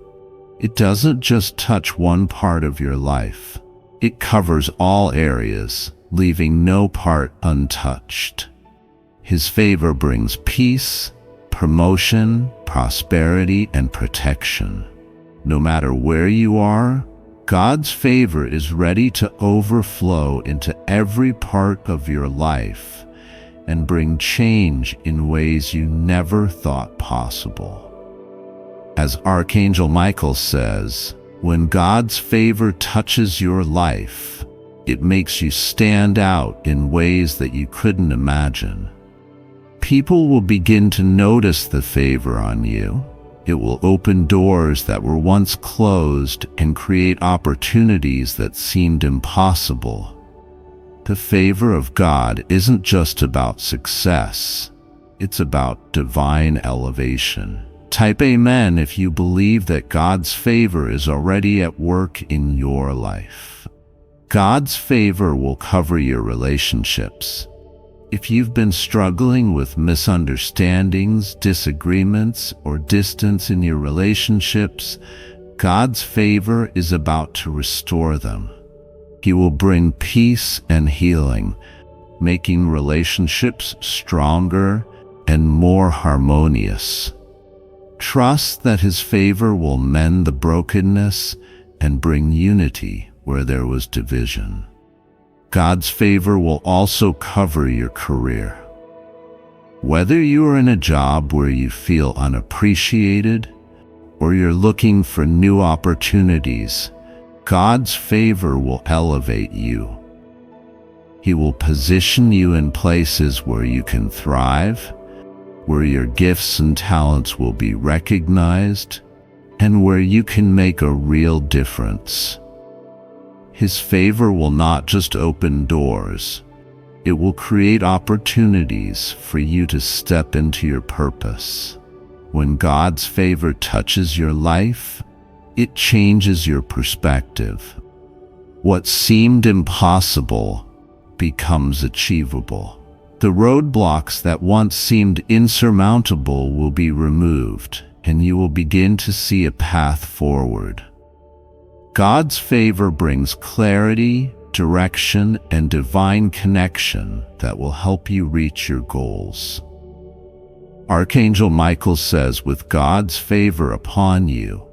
It doesn't just touch one part of your life. It covers all areas, leaving no part untouched. His favor brings peace, promotion, prosperity, and protection. No matter where you are, God's favor is ready to overflow into every part of your life and bring change in ways you never thought possible. As Archangel Michael says, when God's favor touches your life, it makes you stand out in ways that you couldn't imagine. People will begin to notice the favor on you. It will open doors that were once closed and create opportunities that seemed impossible. The favor of God isn't just about success. It's about divine elevation. Type Amen if you believe that God's favor is already at work in your life. God's favor will cover your relationships. If you've been struggling with misunderstandings, disagreements, or distance in your relationships, God's favor is about to restore them. He will bring peace and healing, making relationships stronger and more harmonious. Trust that His favor will mend the brokenness and bring unity where there was division. God's favor will also cover your career. Whether you are in a job where you feel unappreciated, or you're looking for new opportunities, God's favor will elevate you. He will position you in places where you can thrive, where your gifts and talents will be recognized, and where you can make a real difference. His favor will not just open doors, it will create opportunities for you to step into your purpose. When God's favor touches your life, it changes your perspective. What seemed impossible becomes achievable. The roadblocks that once seemed insurmountable will be removed, and you will begin to see a path forward. God's favor brings clarity, direction, and divine connection that will help you reach your goals. Archangel Michael says, with God's favor upon you,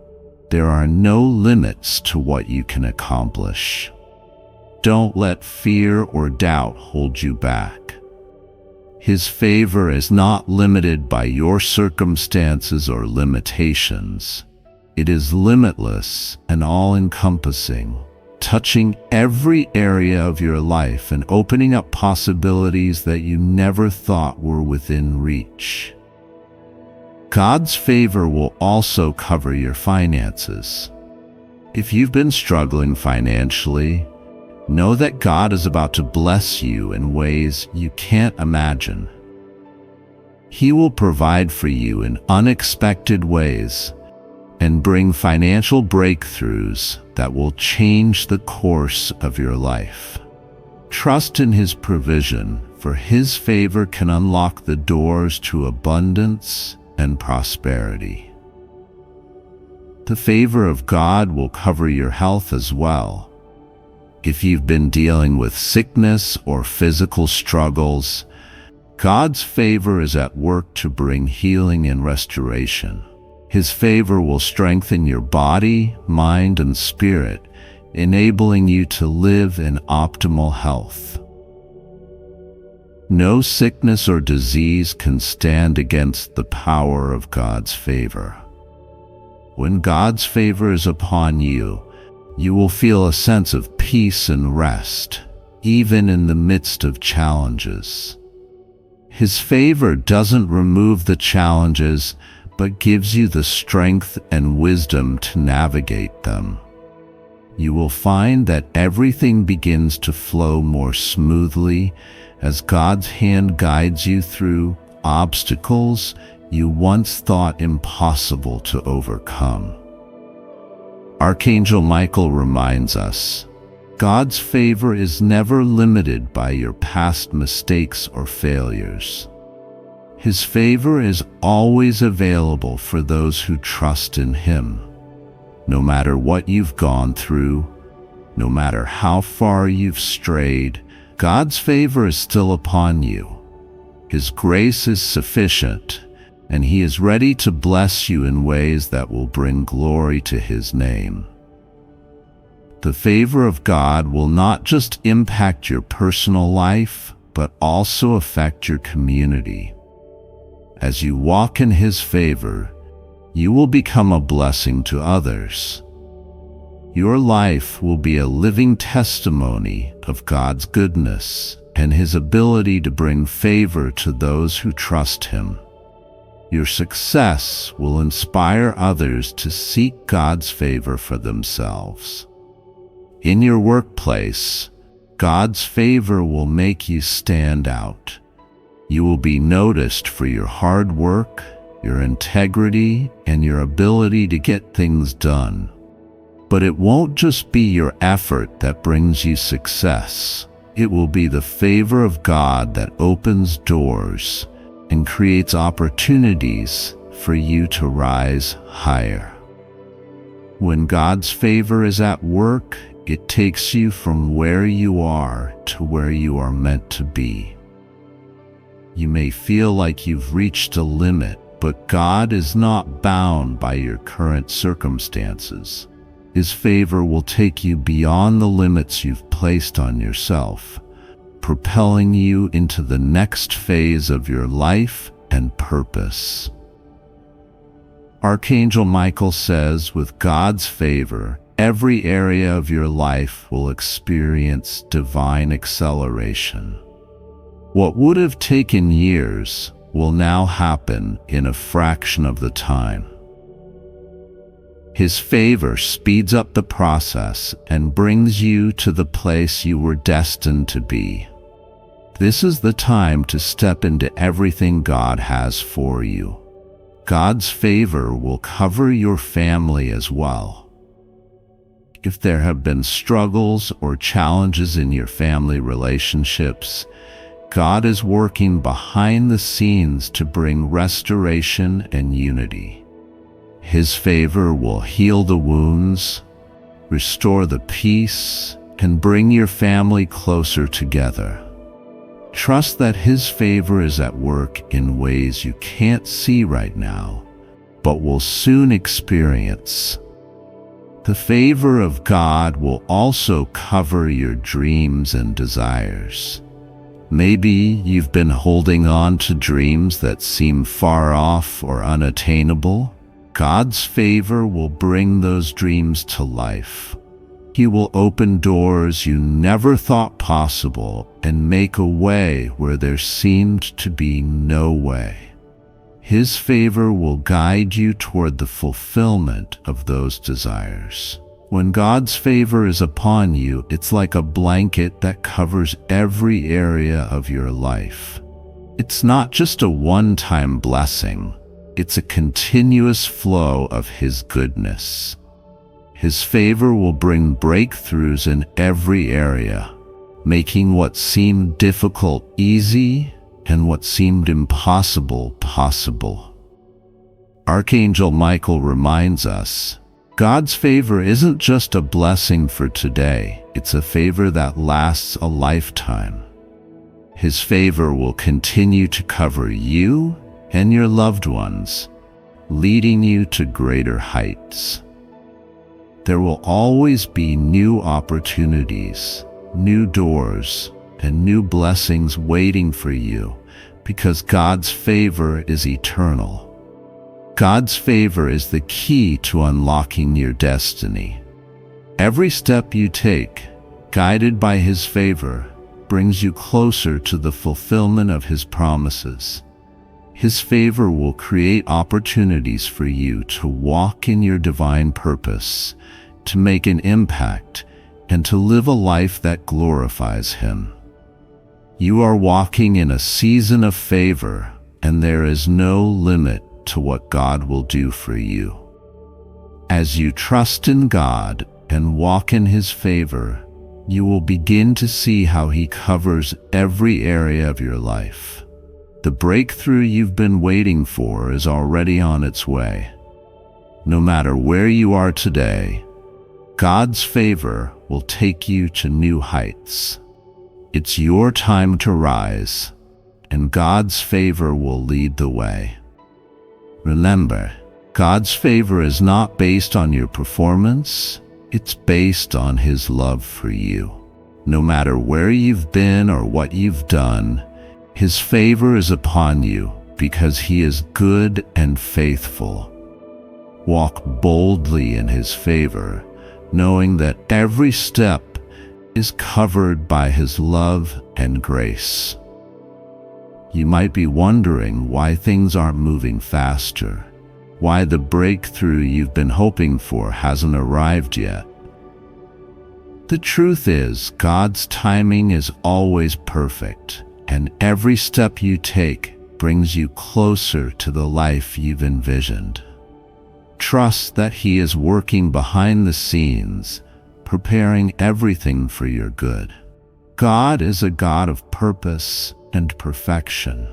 there are no limits to what you can accomplish. Don't let fear or doubt hold you back. His favor is not limited by your circumstances or limitations. It is limitless and all-encompassing, touching every area of your life and opening up possibilities that you never thought were within reach. God's favor will also cover your finances. If you've been struggling financially, know that God is about to bless you in ways you can't imagine. He will provide for you in unexpected ways and bring financial breakthroughs that will change the course of your life. Trust in His provision, for His favor can unlock the doors to abundance and prosperity. The favor of God will cover your health as well. If you've been dealing with sickness or physical struggles, God's favor is at work to bring healing and restoration. His favor will strengthen your body, mind, and spirit, enabling you to live in optimal health. No sickness or disease can stand against the power of God's favor. When God's favor is upon you, you will feel a sense of peace and rest, even in the midst of challenges. His favor doesn't remove the challenges, but gives you the strength and wisdom to navigate them. You will find that everything begins to flow more smoothly as God's hand guides you through obstacles you once thought impossible to overcome. Archangel Michael reminds us, God's favor is never limited by your past mistakes or failures. His favor is always available for those who trust in Him. No matter what you've gone through, no matter how far you've strayed, God's favor is still upon you. His grace is sufficient, and He is ready to bless you in ways that will bring glory to His name. The favor of God will not just impact your personal life, but also affect your community. As you walk in His favor, you will become a blessing to others. Your life will be a living testimony of God's goodness and His ability to bring favor to those who trust Him. Your success will inspire others to seek God's favor for themselves. In your workplace, God's favor will make you stand out. You will be noticed for your hard work, your integrity, and your ability to get things done. But it won't just be your effort that brings you success. It will be the favor of God that opens doors and creates opportunities for you to rise higher. When God's favor is at work, it takes you from where you are to where you are meant to be. You may feel like you've reached a limit, but God is not bound by your current circumstances. His favor will take you beyond the limits you've placed on yourself, propelling you into the next phase of your life and purpose. Archangel Michael says, with God's favor, every area of your life will experience divine acceleration. What would have taken years will now happen in a fraction of the time. His favor speeds up the process and brings you to the place you were destined to be. This is the time to step into everything God has for you. God's favor will cover your family as well. If there have been struggles or challenges in your family relationships, God is working behind the scenes to bring restoration and unity. His favor will heal the wounds, restore the peace, and bring your family closer together. Trust that His favor is at work in ways you can't see right now, but will soon experience. The favor of God will also cover your dreams and desires. Maybe you've been holding on to dreams that seem far off or unattainable. God's favor will bring those dreams to life. He will open doors you never thought possible and make a way where there seemed to be no way. His favor will guide you toward the fulfillment of those desires. When God's favor is upon you, it's like a blanket that covers every area of your life. It's not just a one-time blessing. It's a continuous flow of His goodness. His favor will bring breakthroughs in every area, making what seemed difficult easy and what seemed impossible possible. Archangel Michael reminds us, God's favor isn't just a blessing for today, it's a favor that lasts a lifetime. His favor will continue to cover you and your loved ones, leading you to greater heights. There will always be new opportunities, new doors, and new blessings waiting for you because God's favor is eternal. God's favor is the key to unlocking your destiny. Every step you take, guided by His favor, brings you closer to the fulfillment of His promises. His favor will create opportunities for you to walk in your divine purpose, to make an impact, and to live a life that glorifies Him. You are walking in a season of favor, and there is no limit to what God will do for you. As you trust in God and walk in His favor, you will begin to see how He covers every area of your life. The breakthrough you've been waiting for is already on its way. No matter where you are today, God's favor will take you to new heights. It's your time to rise, and God's favor will lead the way. Remember, God's favor is not based on your performance, it's based on His love for you. No matter where you've been or what you've done, His favor is upon you because He is good and faithful. Walk boldly in His favor, knowing that every step is covered by His love and grace. You might be wondering why things aren't moving faster, why the breakthrough you've been hoping for hasn't arrived yet. The truth is, God's timing is always perfect, and every step you take brings you closer to the life you've envisioned. Trust that He is working behind the scenes, preparing everything for your good. God is a God of purpose and perfection.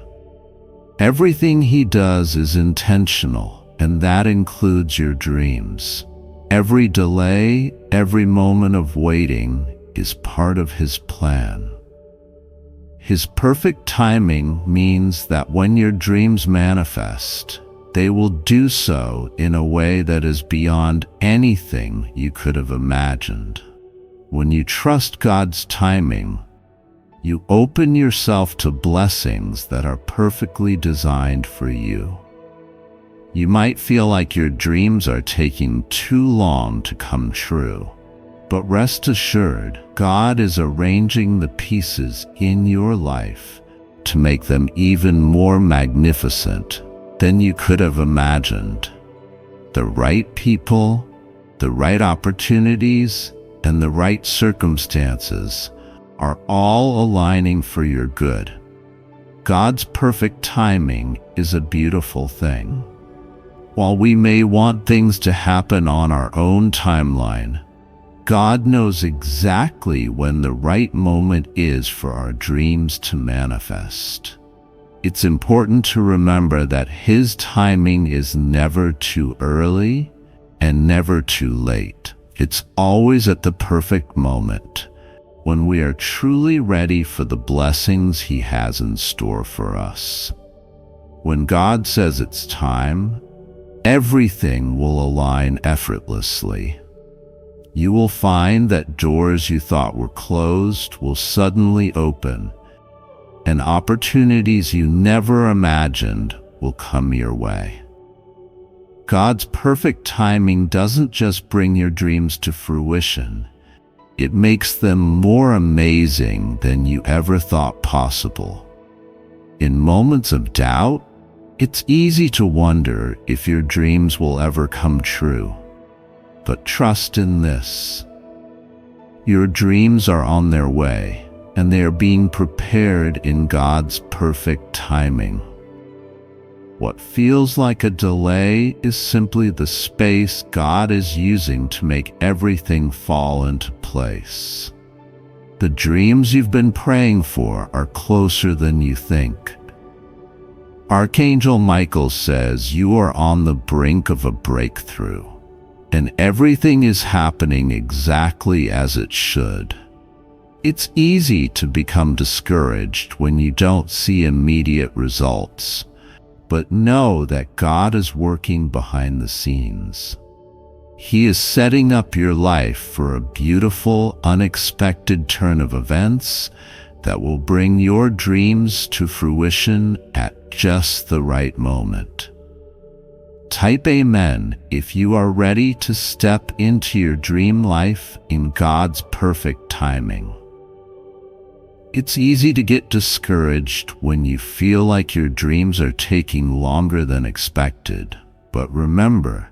Everything He does is intentional, and that includes your dreams. Every delay, every moment of waiting is part of His plan. His perfect timing means that when your dreams manifest, they will do so in a way that is beyond anything you could have imagined. When you trust God's timing, you open yourself to blessings that are perfectly designed for you. You might feel like your dreams are taking too long to come true. But rest assured, God is arranging the pieces in your life to make them even more magnificent than you could have imagined. The right people, the right opportunities, and the right circumstances are all aligning for your good. God's perfect timing is a beautiful thing. While we may want things to happen on our own timeline, God knows exactly when the right moment is for our dreams to manifest. It's important to remember that His timing is never too early and never too late. It's always at the perfect moment, when we are truly ready for the blessings He has in store for us. When God says it's time, everything will align effortlessly. You will find that doors you thought were closed will suddenly open, and opportunities you never imagined will come your way. God's perfect timing doesn't just bring your dreams to fruition, it makes them more amazing than you ever thought possible. In moments of doubt, it's easy to wonder if your dreams will ever come true. But trust in this. Your dreams are on their way, and they are being prepared in God's perfect timing. What feels like a delay is simply the space God is using to make everything fall into place. The dreams you've been praying for are closer than you think. Archangel Michael says you are on the brink of a breakthrough, and everything is happening exactly as it should. It's easy to become discouraged when you don't see immediate results, but know that God is working behind the scenes. He is setting up your life for a beautiful, unexpected turn of events that will bring your dreams to fruition at just the right moment. Type Amen if you are ready to step into your dream life in God's perfect timing. It's easy to get discouraged when you feel like your dreams are taking longer than expected, but remember,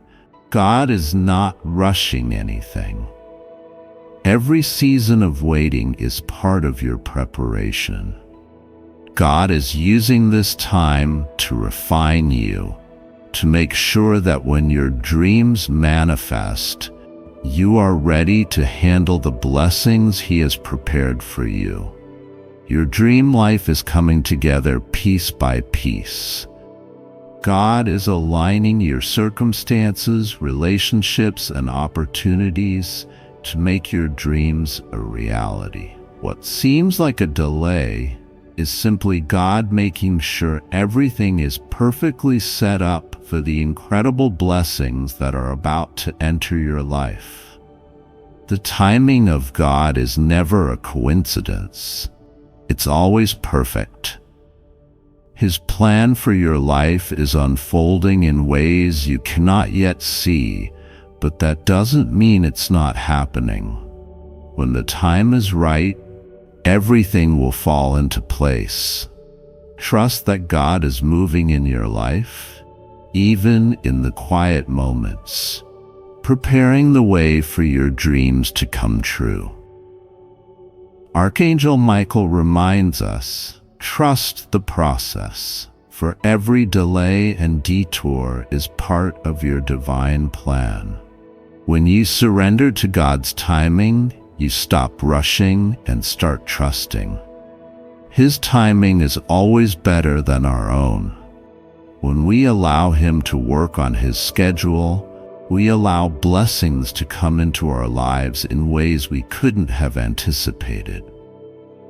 God is not rushing anything. Every season of waiting is part of your preparation. God is using this time to refine you, to make sure that when your dreams manifest, you are ready to handle the blessings He has prepared for you. Your dream life is coming together piece by piece. God is aligning your circumstances, relationships, and opportunities to make your dreams a reality. What seems like a delay is simply God making sure everything is perfectly set up for the incredible blessings that are about to enter your life. The timing of God is never a coincidence. It's always perfect. His plan for your life is unfolding in ways you cannot yet see, but that doesn't mean it's not happening. When the time is right, everything will fall into place. Trust that God is moving in your life, even in the quiet moments, preparing the way for your dreams to come true. Archangel Michael reminds us, trust the process, for every delay and detour is part of your divine plan. When you surrender to God's timing, you stop rushing and start trusting. His timing is always better than our own. When we allow Him to work on His schedule, we allow blessings to come into our lives in ways we couldn't have anticipated.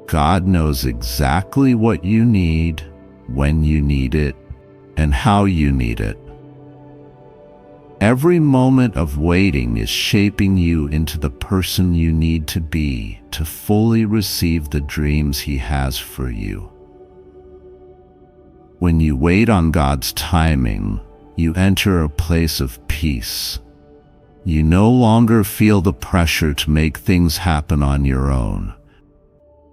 God knows exactly what you need, when you need it, and how you need it. Every moment of waiting is shaping you into the person you need to be to fully receive the dreams He has for you. When you wait on God's timing, you enter a place of peace. You no longer feel the pressure to make things happen on your own.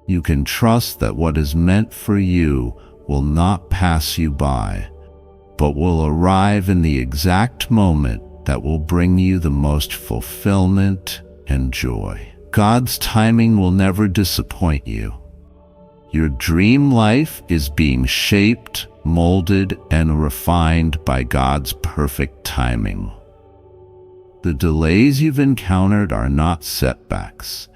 You can trust that what is meant for you will not pass you by, but will arrive in the exact moment that will bring you the most fulfillment and joy. God's timing will never disappoint you. Your dream life is being shaped, molded, and refined by God's perfect timing. The delays you've encountered are not setbacks.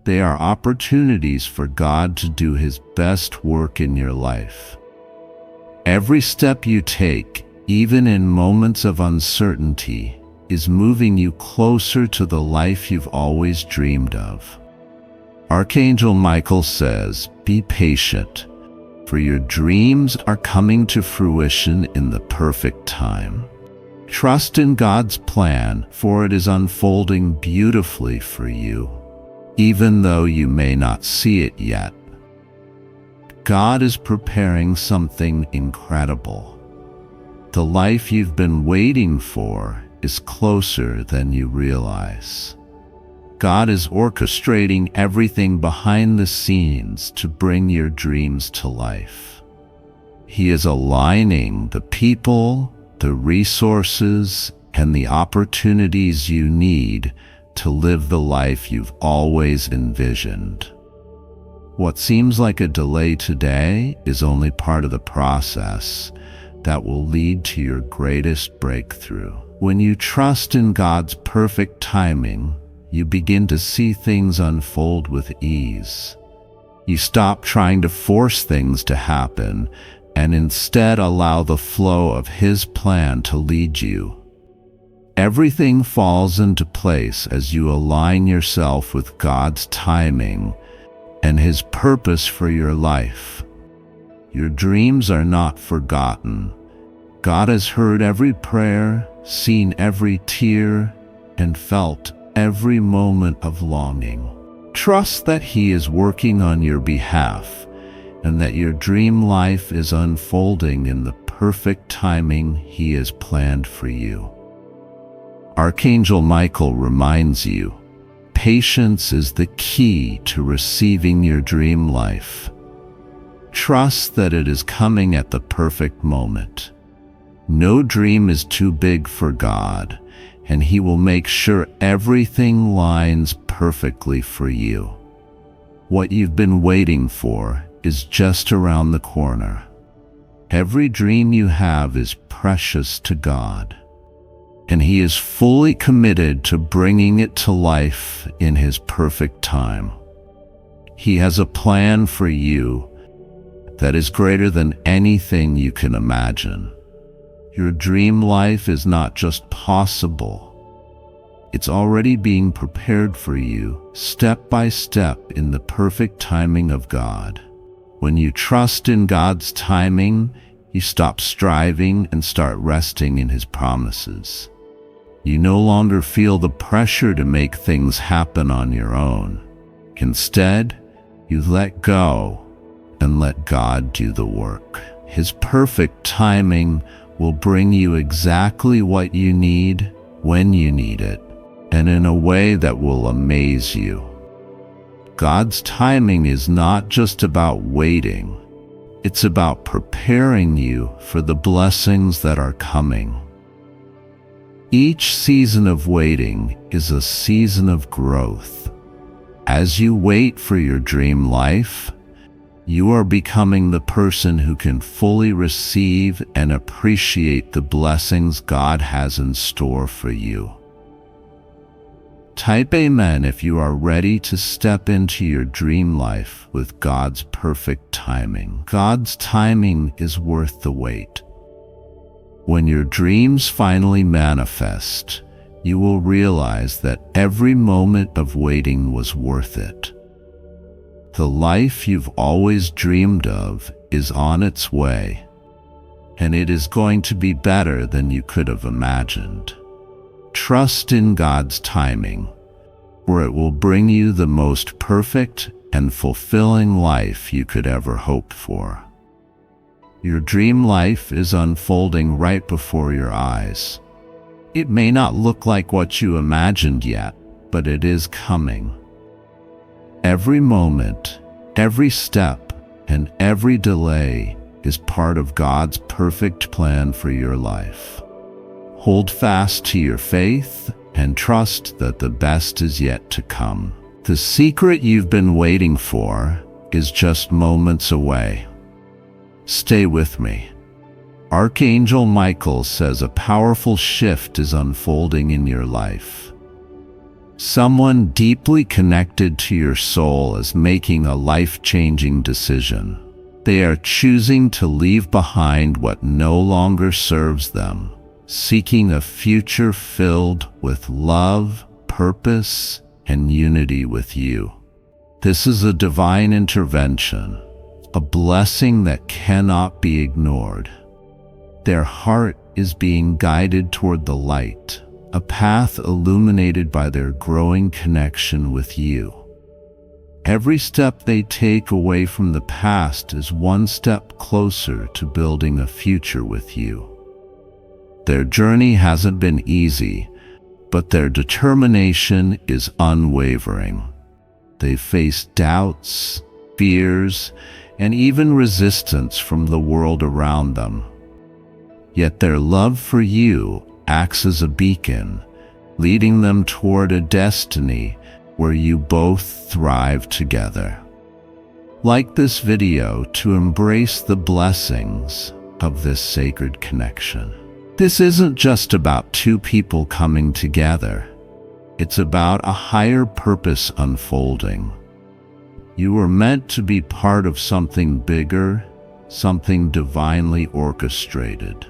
They are opportunities for God to do His best work in your life. Every step you take, even in moments of uncertainty, is moving you closer to the life you've always dreamed of. Archangel Michael says, "Be patient, for your dreams are coming to fruition in the perfect time." Trust in God's plan, for it is unfolding beautifully for you, even though you may not see it yet. God is preparing something incredible. The life you've been waiting for is closer than you realize. God is orchestrating everything behind the scenes to bring your dreams to life. He is aligning the people, the resources, and the opportunities you need to live the life you've always envisioned. What seems like a delay today is only part of the process that will lead to your greatest breakthrough. When you trust in God's perfect timing, you begin to see things unfold with ease. You stop trying to force things to happen and instead allow the flow of His plan to lead you. Everything falls into place as you align yourself with God's timing and His purpose for your life. Your dreams are not forgotten. God has heard every prayer, seen every tear, and felt every moment of longing. Trust that He is working on your behalf and that your dream life is unfolding in the perfect timing He has planned for you. Archangel Michael reminds you, patience is the key to receiving your dream life. Trust that it is coming at the perfect moment. No dream is too big for God, and He will make sure everything lines perfectly for you. What you've been waiting for is just around the corner. Every dream you have is precious to God, and He is fully committed to bringing it to life in His perfect time. He has a plan for you that is greater than anything you can imagine. Your dream life is not just possible. It's already being prepared for you, step by step, in the perfect timing of God. When you trust in God's timing, you stop striving and start resting in His promises. You no longer feel the pressure to make things happen on your own. Instead, you let go and let God do the work. His perfect timing will bring you exactly what you need, when you need it, and in a way that will amaze you. God's timing is not just about waiting. It's about preparing you for the blessings that are coming. Each season of waiting is a season of growth. As you wait for your dream life, you are becoming the person who can fully receive and appreciate the blessings God has in store for you. Type Amen if you are ready to step into your dream life with God's perfect timing. God's timing is worth the wait. When your dreams finally manifest, you will realize that every moment of waiting was worth it. The life you've always dreamed of is on its way, and it is going to be better than you could have imagined. Trust in God's timing, where it will bring you the most perfect and fulfilling life you could ever hope for. Your dream life is unfolding right before your eyes. It may not look like what you imagined yet, but it is coming. Every moment, every step, and every delay is part of God's perfect plan for your life. Hold fast to your faith and trust that the best is yet to come. The secret you've been waiting for is just moments away. Stay with me. Archangel Michael says a powerful shift is unfolding in your life. Someone deeply connected to your soul is making a life-changing decision. They are choosing to leave behind what no longer serves them, seeking a future filled with love, purpose, and unity with you. This is a divine intervention, a blessing that cannot be ignored. Their heart is being guided toward the light, a path illuminated by their growing connection with you. Every step they take away from the past is one step closer to building a future with you. Their journey hasn't been easy, but their determination is unwavering. They face doubts, fears, and even resistance from the world around them. Yet their love for you acts as a beacon, leading them toward a destiny where you both thrive together. Like this video to embrace the blessings of this sacred connection. This isn't just about two people coming together. It's about a higher purpose unfolding. You were meant to be part of something bigger, something divinely orchestrated.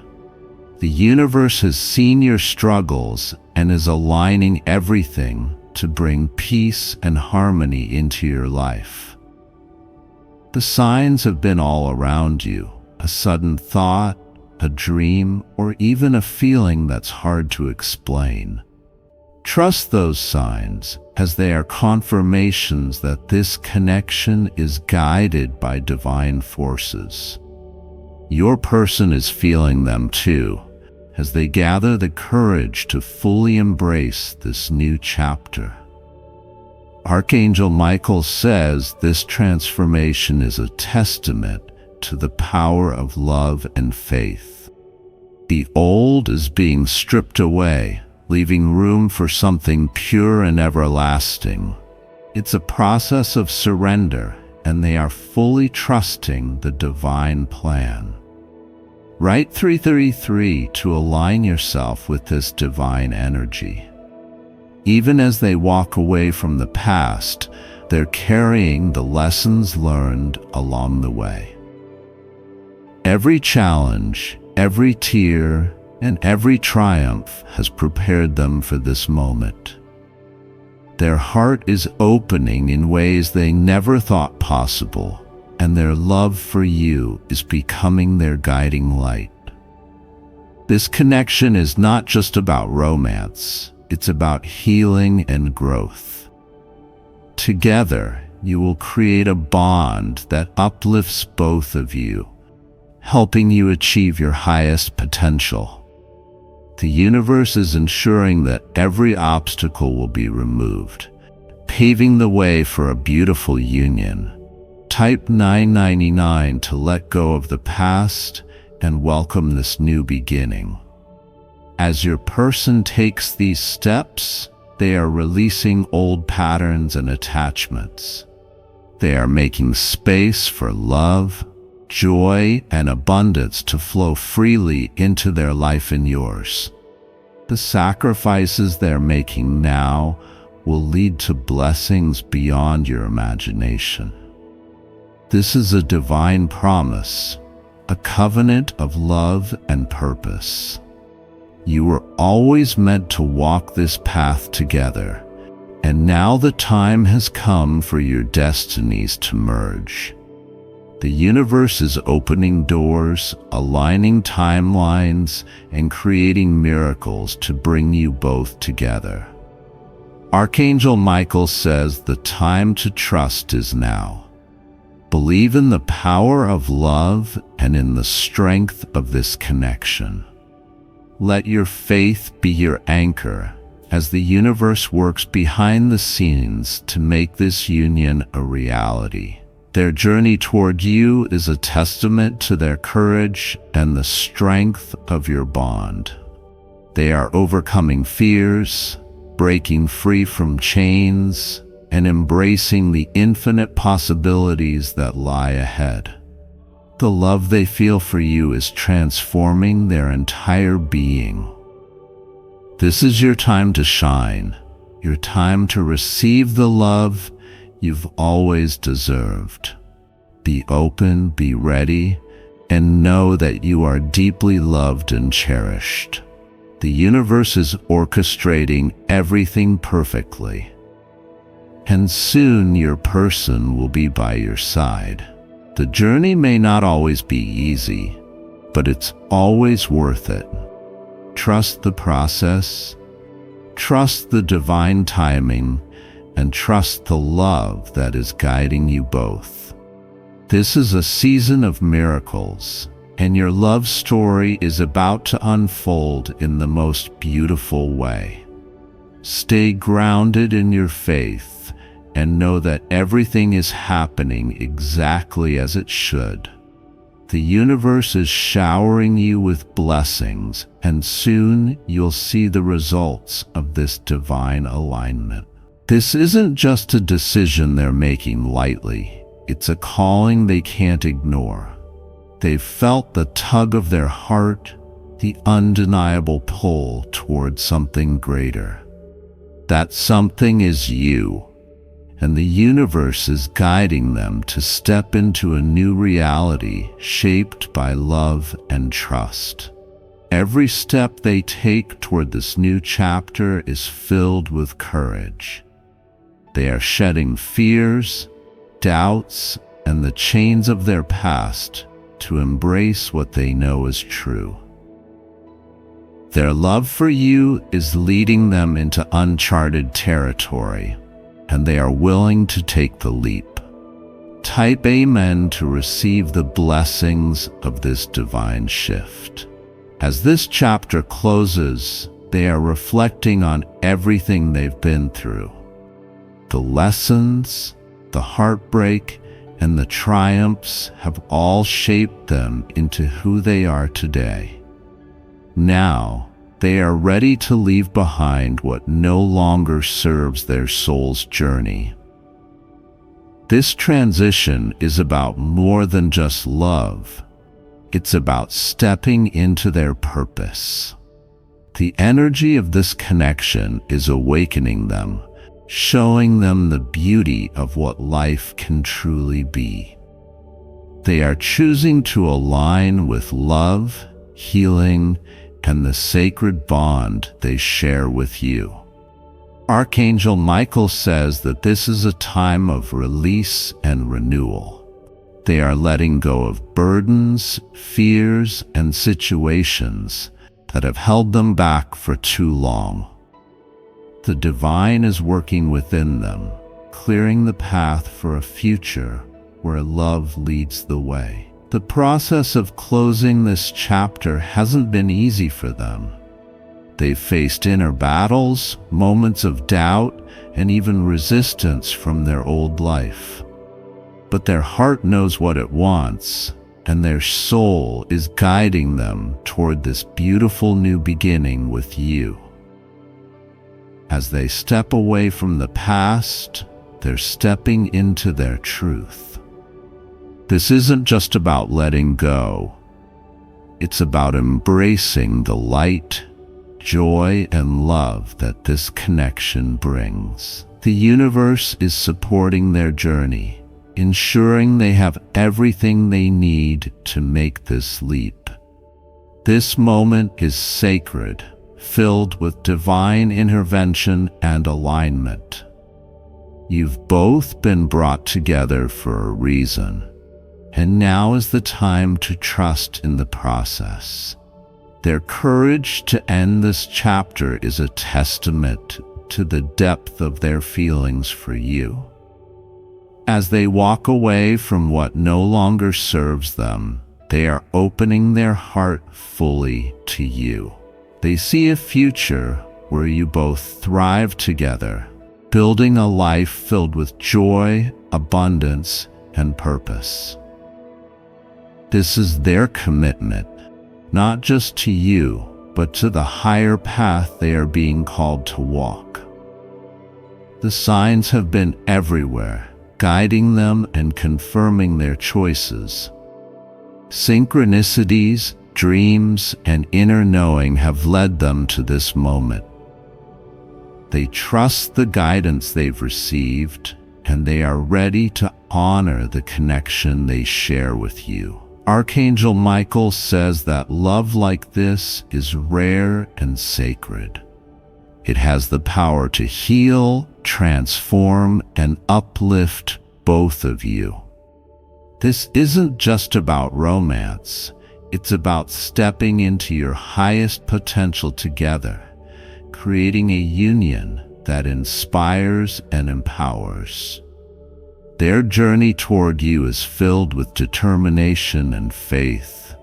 The universe has seen your struggles and is aligning everything to bring peace and harmony into your life. The signs have been all around you, a sudden thought, a dream, or even a feeling that's hard to explain. Trust those signs, as they are confirmations that this connection is guided by divine forces. Your person is feeling them too, as they gather the courage to fully embrace this new chapter. Archangel Michael says this transformation is a testament to the power of love and faith. The old is being stripped away, leaving room for something pure and everlasting. It's a process of surrender, and they are fully trusting the divine plan. Write 333 to align yourself with this divine energy. Even as they walk away from the past, they're carrying the lessons learned along the way. Every challenge, every tear, and every triumph has prepared them for this moment. Their heart is opening in ways they never thought possible, and their love for you is becoming their guiding light. This connection is not just about romance, it's about healing and growth. Together, you will create a bond that uplifts both of you, helping you achieve your highest potential. The universe is ensuring that every obstacle will be removed, paving the way for a beautiful union. Type 999 to let go of the past and welcome this new beginning. As your person takes these steps, they are releasing old patterns and attachments. They are making space for love, joy, and abundance to flow freely into their life and yours. The sacrifices they're making now will lead to blessings beyond your imagination. This is a divine promise, a covenant of love and purpose. You were always meant to walk this path together, and now the time has come for your destinies to merge. The universe is opening doors, aligning timelines, and creating miracles to bring you both together. Archangel Michael says the time to trust is now. Believe in the power of love and in the strength of this connection. Let your faith be your anchor as the universe works behind the scenes to make this union a reality. Their journey toward you is a testament to their courage and the strength of your bond. They are overcoming fears, breaking free from chains, and embracing the infinite possibilities that lie ahead. The love they feel for you is transforming their entire being. This is your time to shine, your time to receive the love you've always deserved. Be open, be ready, and know that you are deeply loved and cherished. The universe is orchestrating everything perfectly, and soon your person will be by your side. The journey may not always be easy, but it's always worth it. Trust the process, trust the divine timing, and trust the love that is guiding you both. This is a season of miracles, and your love story is about to unfold in the most beautiful way. Stay grounded in your faith and know that everything is happening exactly as it should. The universe is showering you with blessings, and soon you'll see the results of this divine alignment. This isn't just a decision they're making lightly. It's a calling they can't ignore. They've felt the tug of their heart, the undeniable pull toward something greater. That something is you, and the universe is guiding them to step into a new reality shaped by love and trust. Every step they take toward this new chapter is filled with courage. They are shedding fears, doubts, and the chains of their past to embrace what they know is true. Their love for you is leading them into uncharted territory, and they are willing to take the leap. Type Amen to receive the blessings of this divine shift. As this chapter closes, they are reflecting on everything they've been through. The lessons, the heartbreak, and the triumphs have all shaped them into who they are today. Now, they are ready to leave behind what no longer serves their soul's journey. This transition is about more than just love. It's about stepping into their purpose. The energy of this connection is awakening them, showing them the beauty of what life can truly be. They are choosing to align with love, healing, and the sacred bond they share with you. Archangel Michael says that this is a time of release and renewal. They are letting go of burdens, fears, and situations that have held them back for too long. The divine is working within them, clearing the path for a future where love leads the way. The process of closing this chapter hasn't been easy for them. They've faced inner battles, moments of doubt, and even resistance from their old life. But their heart knows what it wants, and their soul is guiding them toward this beautiful new beginning with you. As they step away from the past, they're stepping into their truth. This isn't just about letting go. It's about embracing the light, joy, and love that this connection brings. The universe is supporting their journey, ensuring they have everything they need to make this leap. This moment is sacred, filled with divine intervention and alignment. You've both been brought together for a reason, and now is the time to trust in the process. Their courage to end this chapter is a testament to the depth of their feelings for you. As they walk away from what no longer serves them, they are opening their heart fully to you. They see a future where you both thrive together, building a life filled with joy, abundance, and purpose. This is their commitment, not just to you, but to the higher path they are being called to walk. The signs have been everywhere, guiding them and confirming their choices. Synchronicities, dreams, and inner knowing have led them to this moment. They trust the guidance they've received, and they are ready to honor the connection they share with you. Archangel Michael says that love like this is rare and sacred. It has the power to heal, transform, and uplift both of you. This isn't just about romance. It's about stepping into your highest potential together, creating a union that inspires and empowers. Their journey toward you is filled with determination and faith.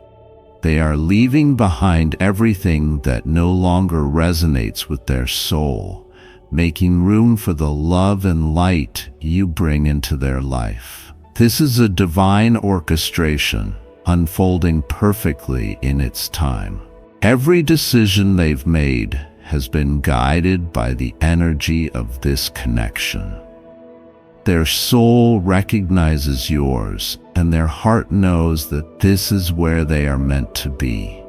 They are leaving behind everything that no longer resonates with their soul, making room for the love and light you bring into their life. This is a divine orchestration, unfolding perfectly in its time. Every decision they've made has been guided by the energy of this connection. Their soul recognizes yours, and their heart knows that this is where they are meant to be.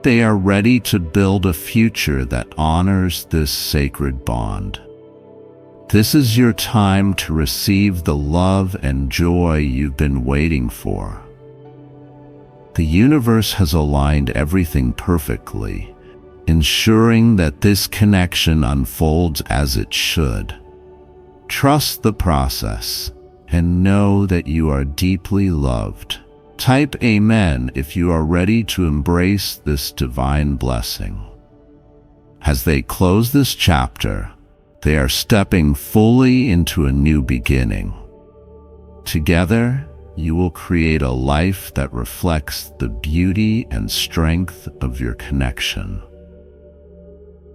They are ready to build a future that honors this sacred bond. This is your time to receive the love and joy you've been waiting for. The universe has aligned everything perfectly, ensuring that this connection unfolds as it should. Trust the process and know that you are deeply loved. Type Amen if you are ready to embrace this divine blessing. As they close this chapter, they are stepping fully into a new beginning. Together, you will create a life that reflects the beauty and strength of your connection.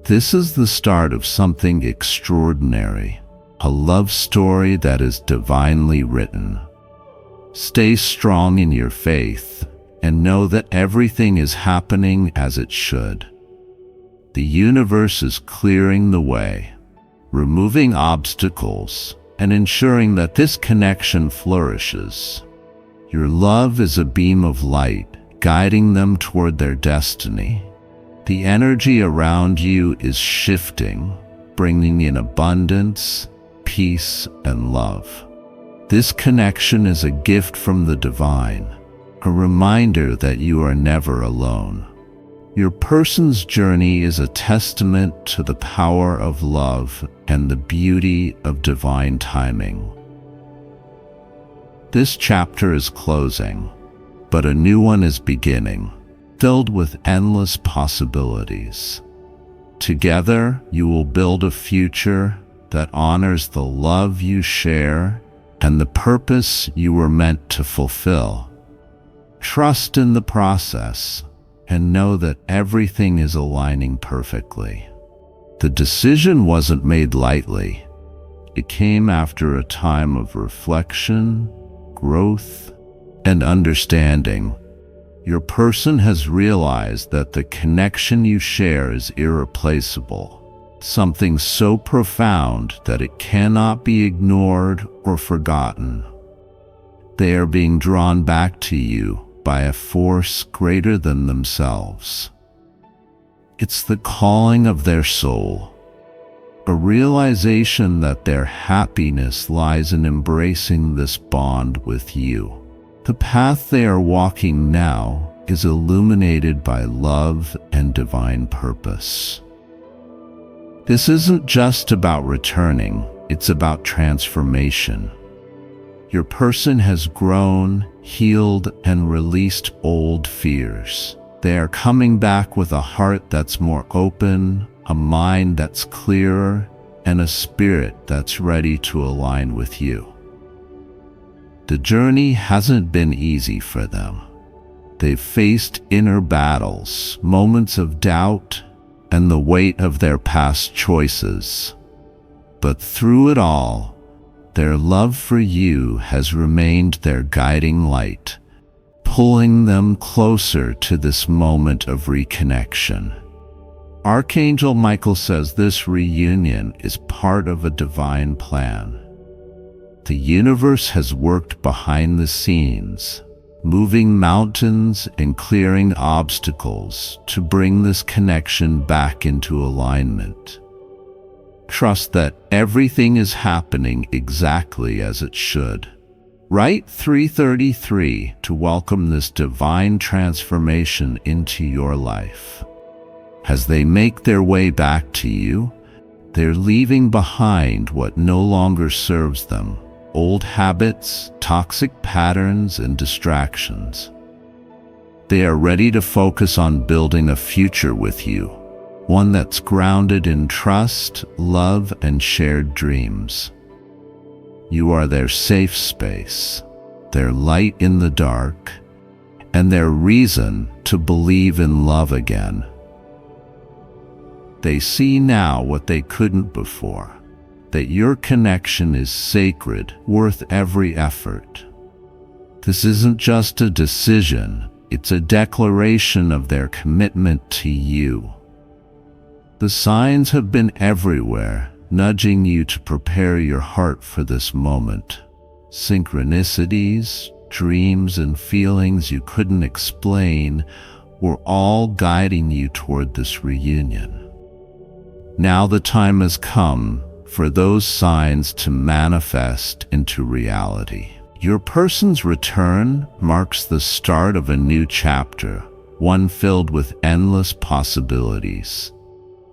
This is the start of something extraordinary, a love story that is divinely written. Stay strong in your faith and know that everything is happening as it should. The universe is clearing the way, removing obstacles, and ensuring that this connection flourishes. Your love is a beam of light, guiding them toward their destiny. The energy around you is shifting, bringing in abundance, peace, and love. This connection is a gift from the divine, a reminder that you are never alone. Your person's journey is a testament to the power of love and the beauty of divine timing. This chapter is closing, but a new one is beginning, filled with endless possibilities. Together, you will build a future that honors the love you share and the purpose you were meant to fulfill. Trust in the process and know that everything is aligning perfectly. The decision wasn't made lightly. It came after a time of reflection, growth, and understanding. Your person has realized that the connection you share is irreplaceable, something so profound that it cannot be ignored or forgotten. They are being drawn back to you by a force greater than themselves. It's the calling of their soul, a realization that their happiness lies in embracing this bond with you. The path they are walking now is illuminated by love and divine purpose. This isn't just about returning, it's about transformation. Your person has grown, healed, and released old fears. They are coming back with a heart that's more open, a mind that's clearer, and a spirit that's ready to align with you. The journey hasn't been easy for them. They've faced inner battles, moments of doubt, and the weight of their past choices. But through it all, their love for you has remained their guiding light, pulling them closer to this moment of reconnection. Archangel Michael says this reunion is part of a divine plan. The universe has worked behind the scenes, moving mountains and clearing obstacles to bring this connection back into alignment. Trust that everything is happening exactly as it should. Write 333 to welcome this divine transformation into your life. As they make their way back to you, they're leaving behind what no longer serves them: old habits, toxic patterns, and distractions. They are ready to focus on building a future with you, one that's grounded in trust, love, and shared dreams. You are their safe space, their light in the dark, and their reason to believe in love again. They see now what they couldn't before: that your connection is sacred, worth every effort. This isn't just a decision, it's a declaration of their commitment to you. The signs have been everywhere, nudging you to prepare your heart for this moment. Synchronicities, dreams, and feelings you couldn't explain were all guiding you toward this reunion. Now the time has come for those signs to manifest into reality. Your person's return marks the start of a new chapter, one filled with endless possibilities.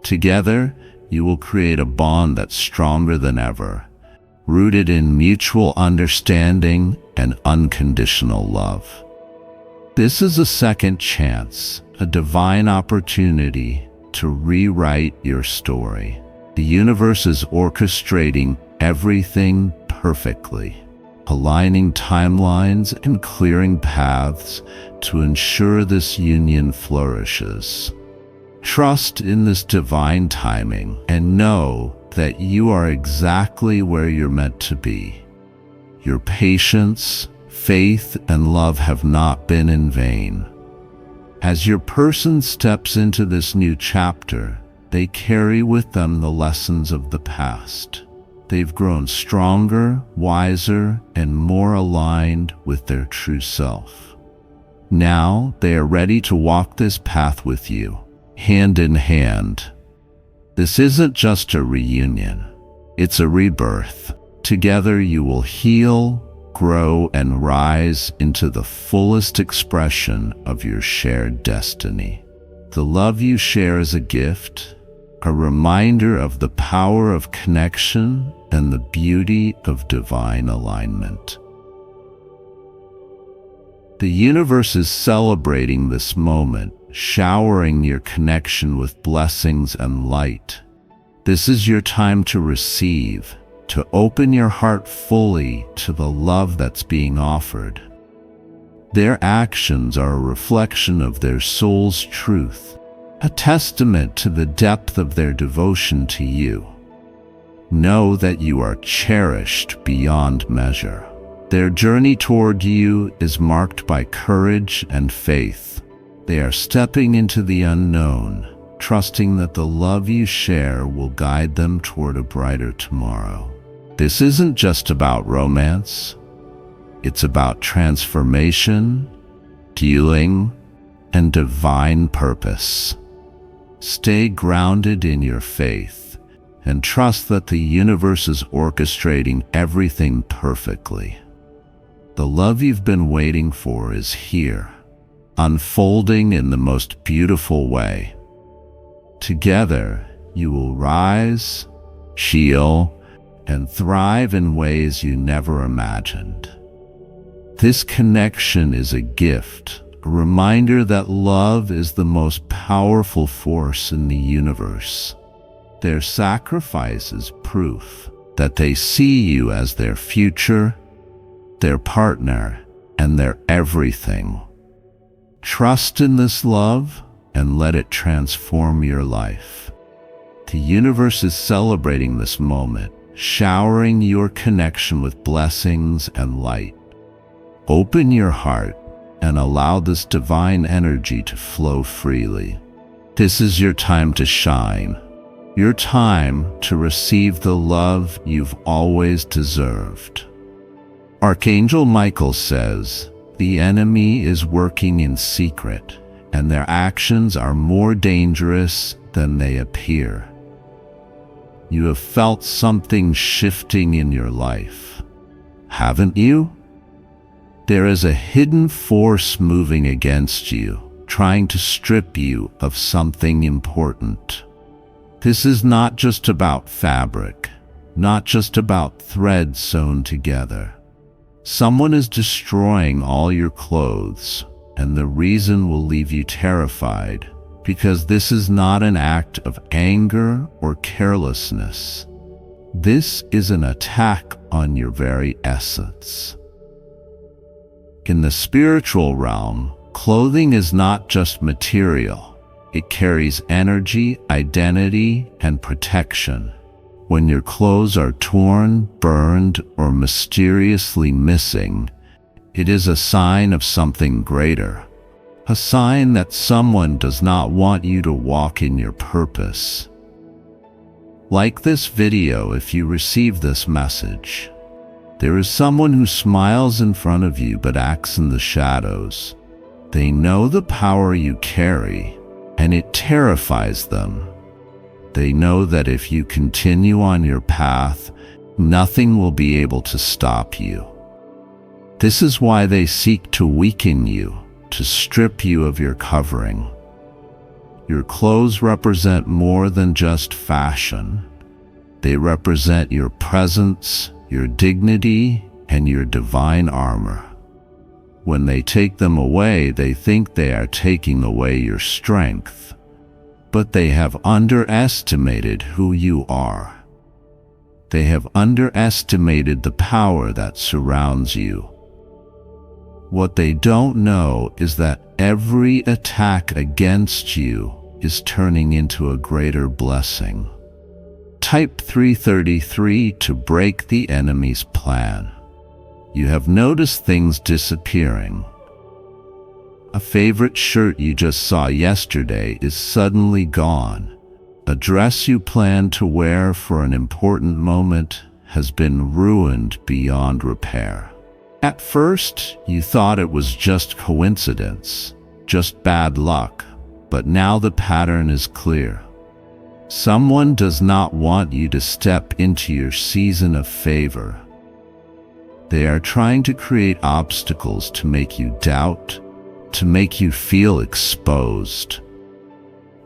Together, you will create a bond that's stronger than ever, rooted in mutual understanding and unconditional love. This is a second chance, a divine opportunity to rewrite your story. The universe is orchestrating everything perfectly, aligning timelines and clearing paths to ensure this union flourishes. Trust in this divine timing and know that you are exactly where you're meant to be. Your patience, faith, and love have not been in vain. As your person steps into this new chapter, they carry with them the lessons of the past. They've grown stronger, wiser, and more aligned with their true self. Now they are ready to walk this path with you, hand in hand. This isn't just a reunion, it's a rebirth. Together you will heal, grow, and rise into the fullest expression of your shared destiny. The love you share is a gift, a reminder of the power of connection and the beauty of divine alignment. The universe is celebrating this moment, showering your connection with blessings and light. This is your time to receive, to open your heart fully to the love that's being offered. Their actions are a reflection of their soul's truth, a testament to the depth of their devotion to you. Know that you are cherished beyond measure. Their journey toward you is marked by courage and faith. They are stepping into the unknown, trusting that the love you share will guide them toward a brighter tomorrow. This isn't just about romance. It's about transformation, healing, and divine purpose. Stay grounded in your faith and trust that the universe is orchestrating everything perfectly. The love you've been waiting for is here, unfolding in the most beautiful way. Together, you will rise, heal, and thrive in ways you never imagined. This connection is a gift, a reminder that love is the most powerful force in the universe. Their sacrifice is proof that they see you as their future, their partner, and their everything. Trust in this love and let it transform your life. The universe is celebrating this moment, showering your connection with blessings and light. Open your heart and allow this divine energy to flow freely. This is your time to shine, your time to receive the love you've always deserved. Archangel Michael says, the enemy is working in secret, and their actions are more dangerous than they appear. You have felt something shifting in your life, haven't you? There is a hidden force moving against you, trying to strip you of something important. This is not just about fabric, not just about threads sewn together. Someone is destroying all your clothes, and the reason will leave you terrified, because this is not an act of anger or carelessness. This is an attack on your very essence. In the spiritual realm, clothing is not just material. It carries energy, identity, and protection. When your clothes are torn, burned, or mysteriously missing, it is a sign of something greater. A sign that someone does not want you to walk in your purpose. Like this video if you receive this message. There is someone who smiles in front of you but acts in the shadows. They know the power you carry, and it terrifies them. They know that if you continue on your path, nothing will be able to stop you. This is why they seek to weaken you, to strip you of your covering. Your clothes represent more than just fashion. They represent your presence, your dignity, and your divine armor. When they take them away, they think they are taking away your strength, but they have underestimated who you are. They have underestimated the power that surrounds you. What they don't know is that every attack against you is turning into a greater blessing. Type 333 to break the enemy's plan. You have noticed things disappearing. A favorite shirt you just saw yesterday is suddenly gone. A dress you planned to wear for an important moment has been ruined beyond repair. At first, you thought it was just coincidence, just bad luck, but now the pattern is clear. Someone does not want you to step into your season of favor. They are trying to create obstacles to make you doubt, to make you feel exposed.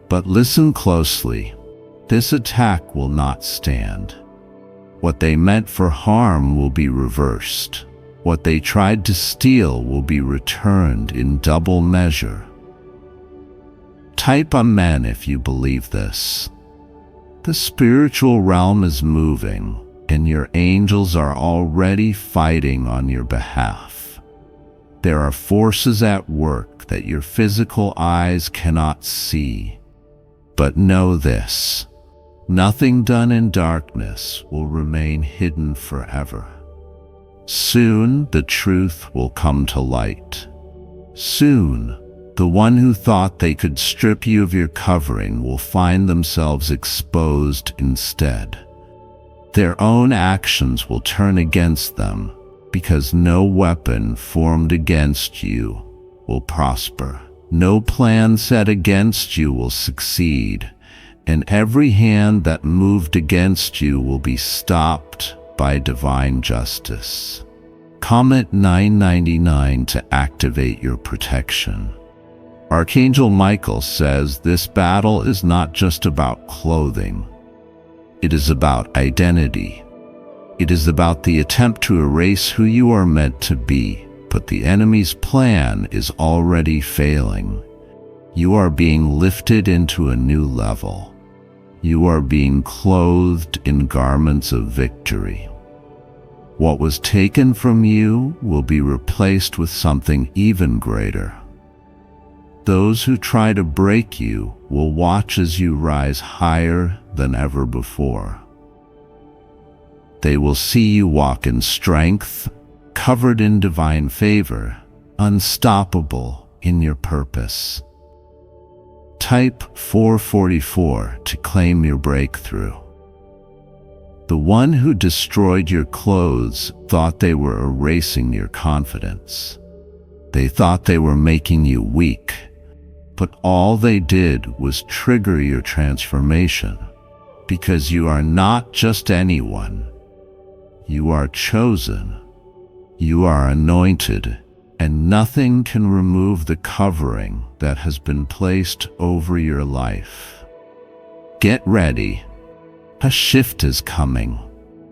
But listen closely. This attack will not stand. What they meant for harm will be reversed. What they tried to steal will be returned in double measure. Type Amen if you believe this. The spiritual realm is moving, and your angels are already fighting on your behalf. There are forces at work that your physical eyes cannot see. But know this, nothing done in darkness will remain hidden forever. Soon the truth will come to light. Soon, the one who thought they could strip you of your covering will find themselves exposed instead. Their own actions will turn against them, because no weapon formed against you will prosper. No plan set against you will succeed, and every hand that moved against you will be stopped by divine justice. Comment 999 to activate your protection. Archangel Michael says this battle is not just about clothing. It is about identity. It is about the attempt to erase who you are meant to be, but the enemy's plan is already failing. You are being lifted into a new level. You are being clothed in garments of victory. What was taken from you will be replaced with something even greater. Those who try to break you will watch as you rise higher than ever before. They will see you walk in strength, covered in divine favor, unstoppable in your purpose. Type 444 to claim your breakthrough. The one who destroyed your clothes thought they were erasing your confidence. They thought they were making you weak, but all they did was trigger your transformation, because you are not just anyone. You are chosen. You are anointed, and nothing can remove the covering that has been placed over your life. Get ready. A shift is coming.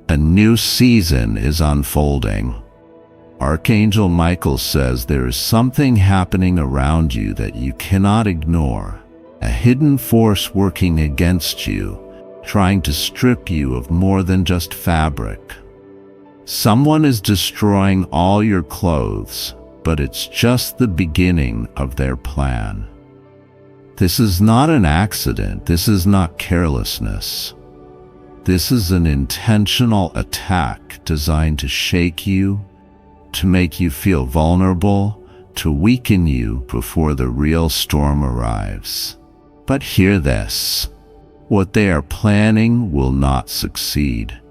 A new season is unfolding. Archangel Michael says there is something happening around you that you cannot ignore, a hidden force working against you, trying to strip you of more than just fabric. Someone is destroying all your clothes, but it's just the beginning of their plan. This is not an accident. This is not carelessness. This is an intentional attack designed to shake you, to make you feel vulnerable, to weaken you before the real storm arrives. But hear this: what they are planning will not succeed.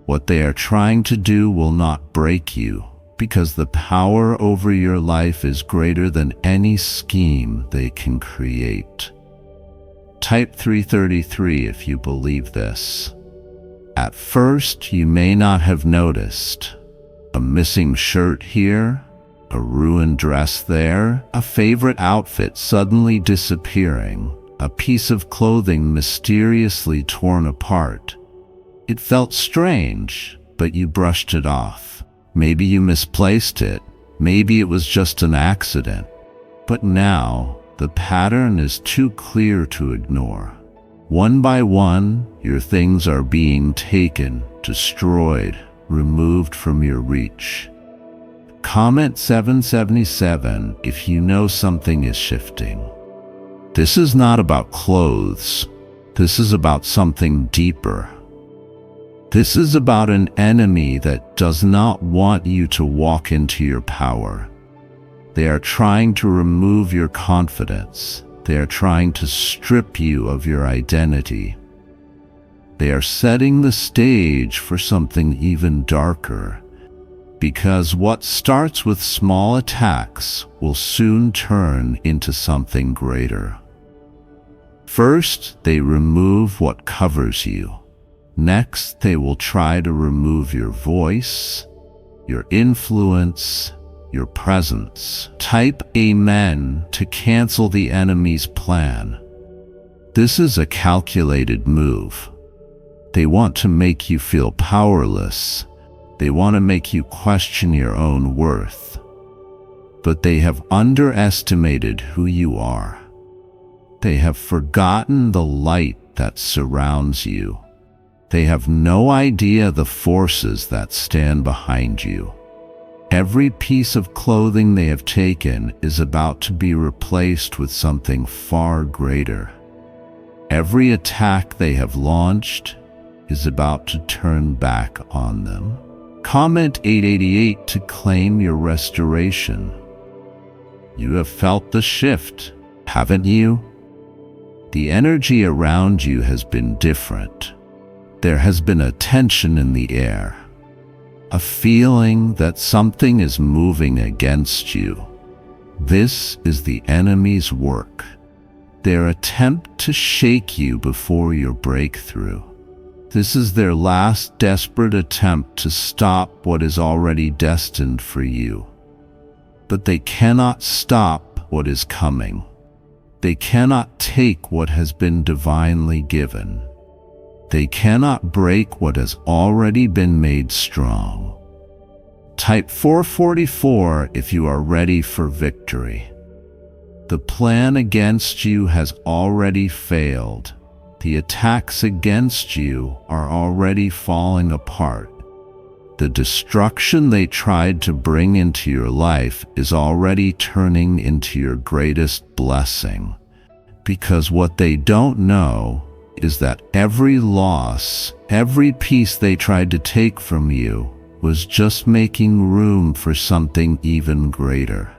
What they are trying to do will not break you, because the power over your life is greater than any scheme they can create. Type 333 if you believe this. At first, you may not have noticed. A missing shirt here, a ruined dress there, a favorite outfit suddenly disappearing, a piece of clothing mysteriously torn apart. It felt strange, but you brushed it off. Maybe you misplaced it. Maybe it was just an accident. But now, the pattern is too clear to ignore. One by one, your things are being taken, destroyed, removed from your reach. Comment 777 if you know something is shifting. This is not about clothes. This is about something deeper. This is about an enemy that does not want you to walk into your power. They are trying to remove your confidence. They are trying to strip you of your identity. They are setting the stage for something even darker, because what starts with small attacks will soon turn into something greater. First, they remove what covers you. Next, they will try to remove your voice, your influence, your presence. Type Amen to cancel the enemy's plan. This is a calculated move. They want to make you feel powerless. They want to make you question your own worth. But they have underestimated who you are. They have forgotten the light that surrounds you. They have no idea the forces that stand behind you. Every piece of clothing they have taken is about to be replaced with something far greater. Every attack they have launched is about to turn back on them. Comment 888 to claim your restoration. You have felt the shift, haven't you? The energy around you has been different. There has been a tension in the air, a feeling that something is moving against you. This is the enemy's work, their attempt to shake you before your breakthrough. This is their last desperate attempt to stop what is already destined for you. But they cannot stop what is coming. They cannot take what has been divinely given. They cannot break what has already been made strong. Type 444 if you are ready for victory. The plan against you has already failed. The attacks against you are already falling apart. The destruction they tried to bring into your life is already turning into your greatest blessing. Because what they don't know is that every loss, every piece they tried to take from you was just making room for something even greater.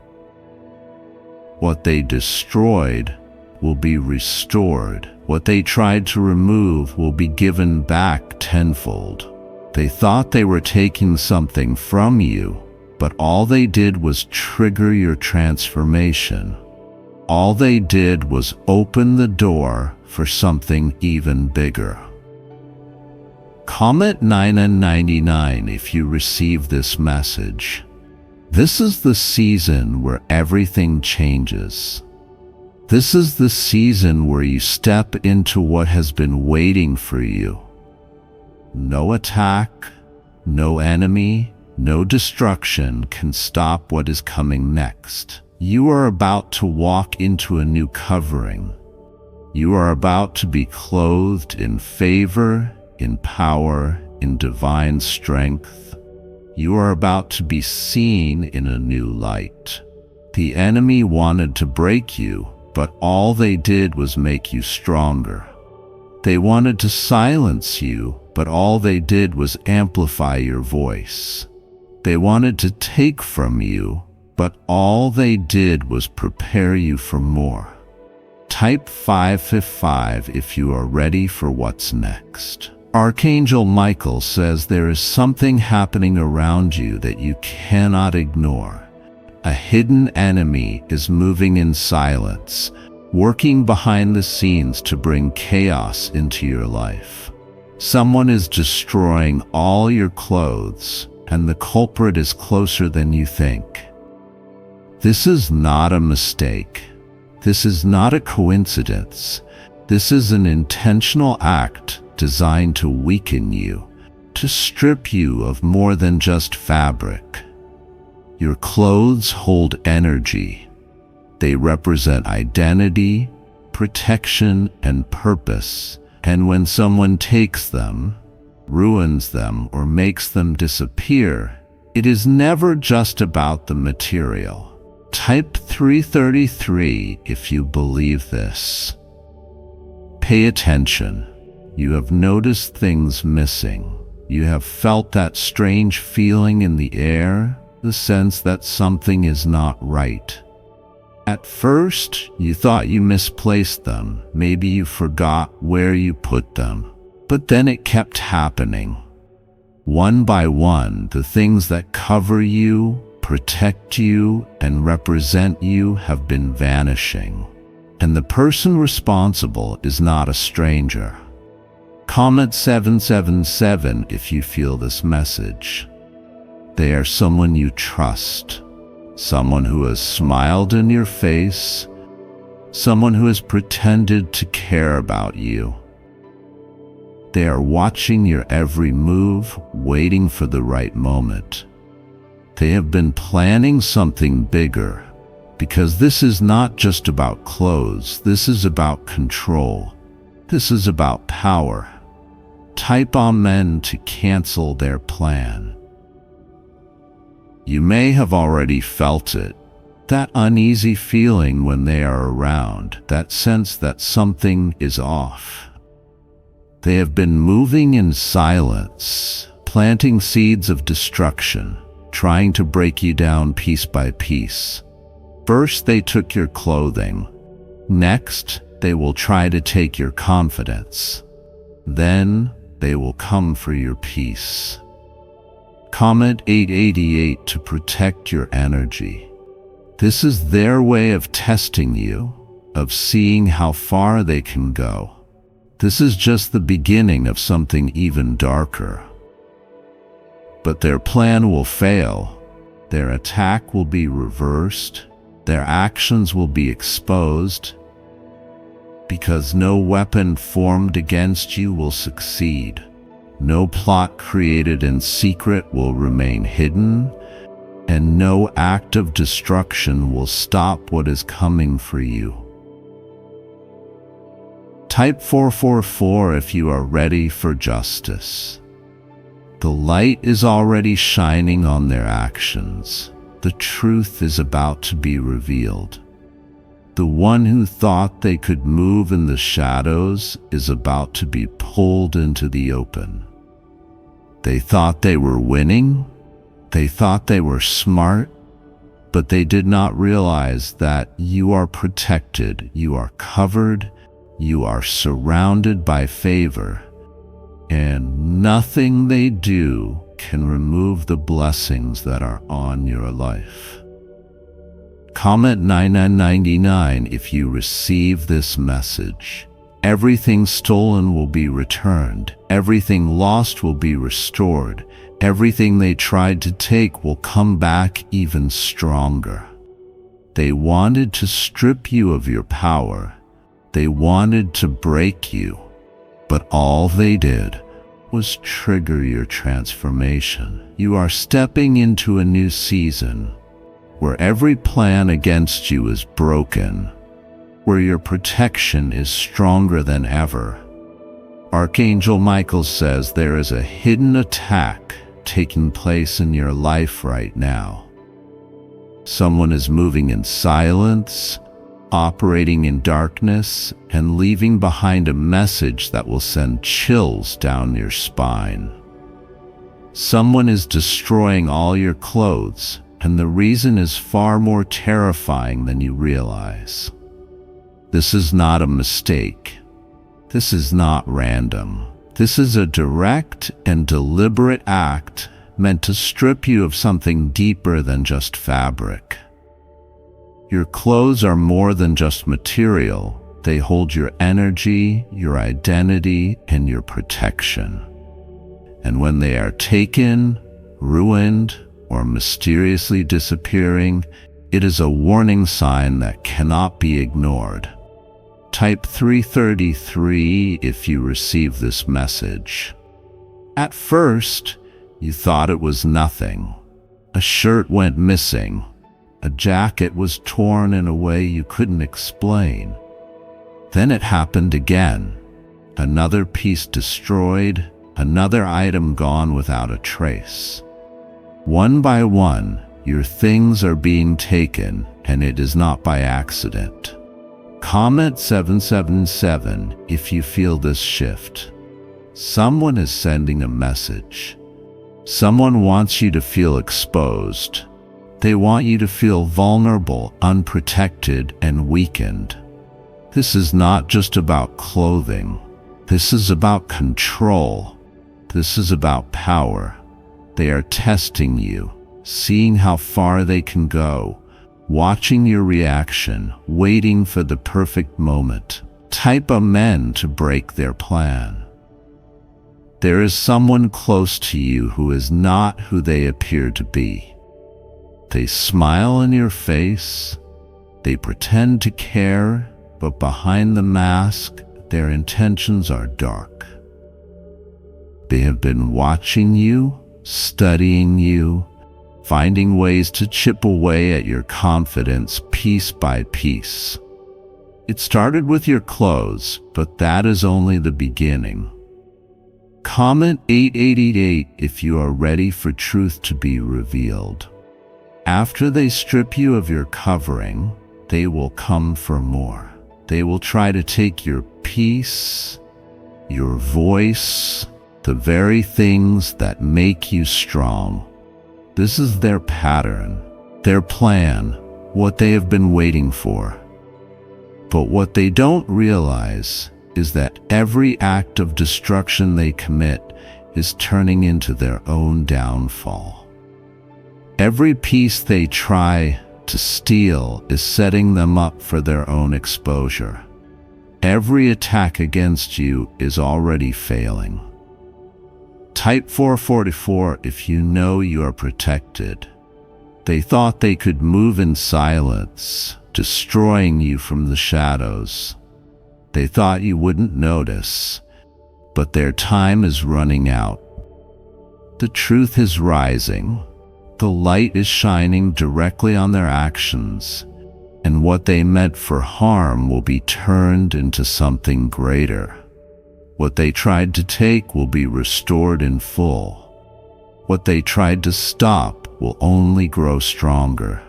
What they destroyed will be restored. What they tried to remove will be given back tenfold. They thought they were taking something from you, but all they did was trigger your transformation. All they did was open the door for something even bigger. Comment 9 and 99 if you receive this message. This is the season where everything changes. This is the season where you step into what has been waiting for you. No attack, no enemy, no destruction can stop what is coming next. You are about to walk into a new covering. You are about to be clothed in favor, in power, in divine strength. You are about to be seen in a new light. The enemy wanted to break you, but all they did was make you stronger. They wanted to silence you, but all they did was amplify your voice. They wanted to take from you, but all they did was prepare you for more. Type 555 if you are ready for what's next. Archangel Michael says there is something happening around you that you cannot ignore. A hidden enemy is moving in silence, working behind the scenes to bring chaos into your life. Someone is destroying all your clothes, and the culprit is closer than you think. This is not a mistake. This is not a coincidence. This is an intentional act designed to weaken you, to strip you of more than just fabric. Your clothes hold energy. They represent identity, protection, and purpose. And when someone takes them, ruins them, or makes them disappear, it is never just about the material. Type 333 if you believe this. Pay attention. You have noticed things missing. You have felt that strange feeling in the air, the sense that something is not right. At first, you thought you misplaced them. Maybe you forgot where you put them. But then it kept happening. One by one, the things that cover you, protect you, and represent you have been vanishing. And the person responsible is not a stranger. Comment 777 if you feel this message. They are someone you trust. Someone who has smiled in your face, someone who has pretended to care about you. They are watching your every move, waiting for the right moment. They have been planning something bigger, because this is not just about clothes, this is about control. This is about power. Type Amen to cancel their plan. You may have already felt it, that uneasy feeling when they are around, that sense that something is off. They have been moving in silence, planting seeds of destruction, trying to break you down piece by piece. First, they took your clothing. Next, they will try to take your confidence. Then, they will come for your peace. Comment 888 to protect your energy. This is their way of testing you, of seeing how far they can go. This is just the beginning of something even darker. But their plan will fail. Their attack will be reversed. Their actions will be exposed. Because no weapon formed against you will succeed. No plot created in secret will remain hidden, and no act of destruction will stop what is coming for you. Type 444 if you are ready for justice. The light is already shining on their actions. The truth is about to be revealed. The one who thought they could move in the shadows is about to be pulled into the open. They thought they were winning. They thought they were smart, but they did not realize that you are protected, you are covered, you are surrounded by favor, and nothing they do can remove the blessings that are on your life. Comment 9999 if you receive this message. Everything stolen will be returned. Everything lost will be restored. Everything they tried to take will come back even stronger. They wanted to strip you of your power. They wanted to break you. But all they did was trigger your transformation. You are stepping into a new season where every plan against you is broken, where your protection is stronger than ever. Archangel Michael says there is a hidden attack taking place in your life right now. Someone is moving in silence, operating in darkness, and leaving behind a message that will send chills down your spine. Someone is destroying all your clothes, and the reason is far more terrifying than you realize. This is not a mistake. This is not random. This is a direct and deliberate act meant to strip you of something deeper than just fabric. Your clothes are more than just material. They hold your energy, your identity, and your protection. And when they are taken, ruined, or mysteriously disappearing, it is a warning sign that cannot be ignored. Type 333 if you receive this message. At first, you thought it was nothing. A shirt went missing. A jacket was torn in a way you couldn't explain. Then it happened again. Another piece destroyed, another item gone without a trace. One by one, your things are being taken, and it is not by accident. Comment 777 if you feel this shift. Someone is sending a message. Someone wants you to feel exposed. They want you to feel vulnerable, unprotected, and weakened. This is not just about clothing. This is about control. This is about power. They are testing you, seeing how far they can go, watching your reaction, waiting for the perfect moment. Type amen to break their plan. There is someone close to you who is not who they appear to be. They smile in your face. They pretend to care, but behind the mask, their intentions are dark. They have been watching you, studying you, finding ways to chip away at your confidence piece by piece. It started with your clothes, but that is only the beginning. Comment 888 if you are ready for truth to be revealed. After they strip you of your covering, they will come for more. They will try to take your peace, your voice, the very things that make you strong. This is their pattern, their plan, what they have been waiting for. But what they don't realize is that every act of destruction they commit is turning into their own downfall. Every piece they try to steal is setting them up for their own exposure. Every attack against you is already failing. Type 444 if you know you are protected. They thought they could move in silence, destroying you from the shadows. They thought you wouldn't notice, but their time is running out. The truth is rising. The light is shining directly on their actions, and what they meant for harm will be turned into something greater. What they tried to take will be restored in full. What they tried to stop will only grow stronger.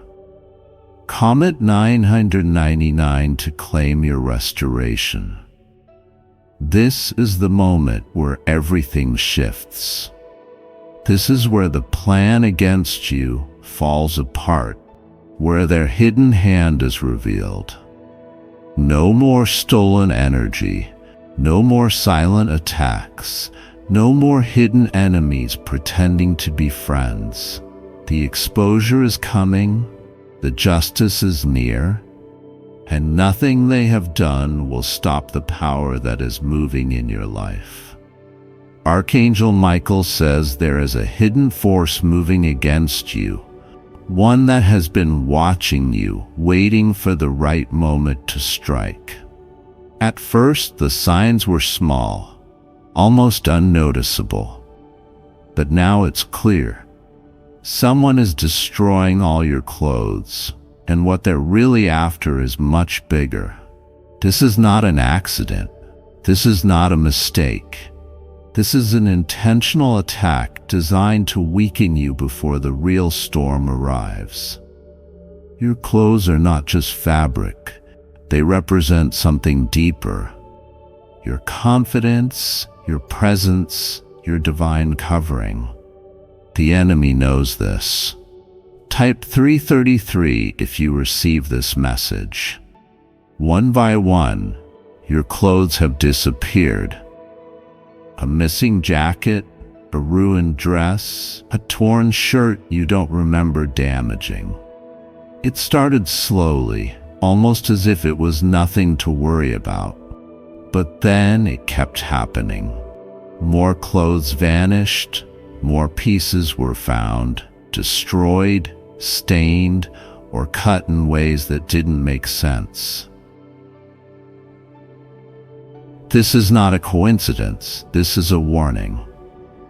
Comment 999 to claim your restoration. This is the moment where everything shifts. This is where the plan against you falls apart, where their hidden hand is revealed. No more stolen energy, no more silent attacks, no more hidden enemies pretending to be friends. The exposure is coming, the justice is near, and nothing they have done will stop the power that is moving in your life. Archangel Michael says there is a hidden force moving against you, one that has been watching you, waiting for the right moment to strike. At first, the signs were small, almost unnoticeable. But now it's clear. Someone is destroying all your clothes, and what they're really after is much bigger. This is not an accident. This is not a mistake. This is an intentional attack designed to weaken you before the real storm arrives. Your clothes are not just fabric. They represent something deeper. Your confidence, your presence, your divine covering. The enemy knows this. Type 333 if you receive this message. One by one, your clothes have disappeared. A missing jacket, a ruined dress, a torn shirt you don't remember damaging. It started slowly, almost as if it was nothing to worry about. But then it kept happening. More clothes vanished, more pieces were found, destroyed, stained, or cut in ways that didn't make sense. This is not a coincidence, this is a warning.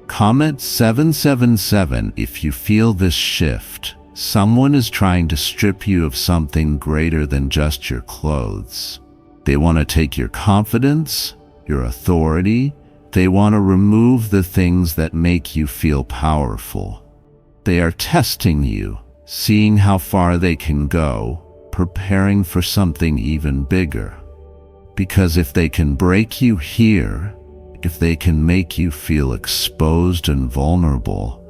Comment 777 if you feel this shift. Someone is trying to strip you of something greater than just your clothes. They want to take your confidence, your authority. They want to remove the things that make you feel powerful. They are testing you, seeing how far they can go, preparing for something even bigger. Because if they can break you here, if they can make you feel exposed and vulnerable,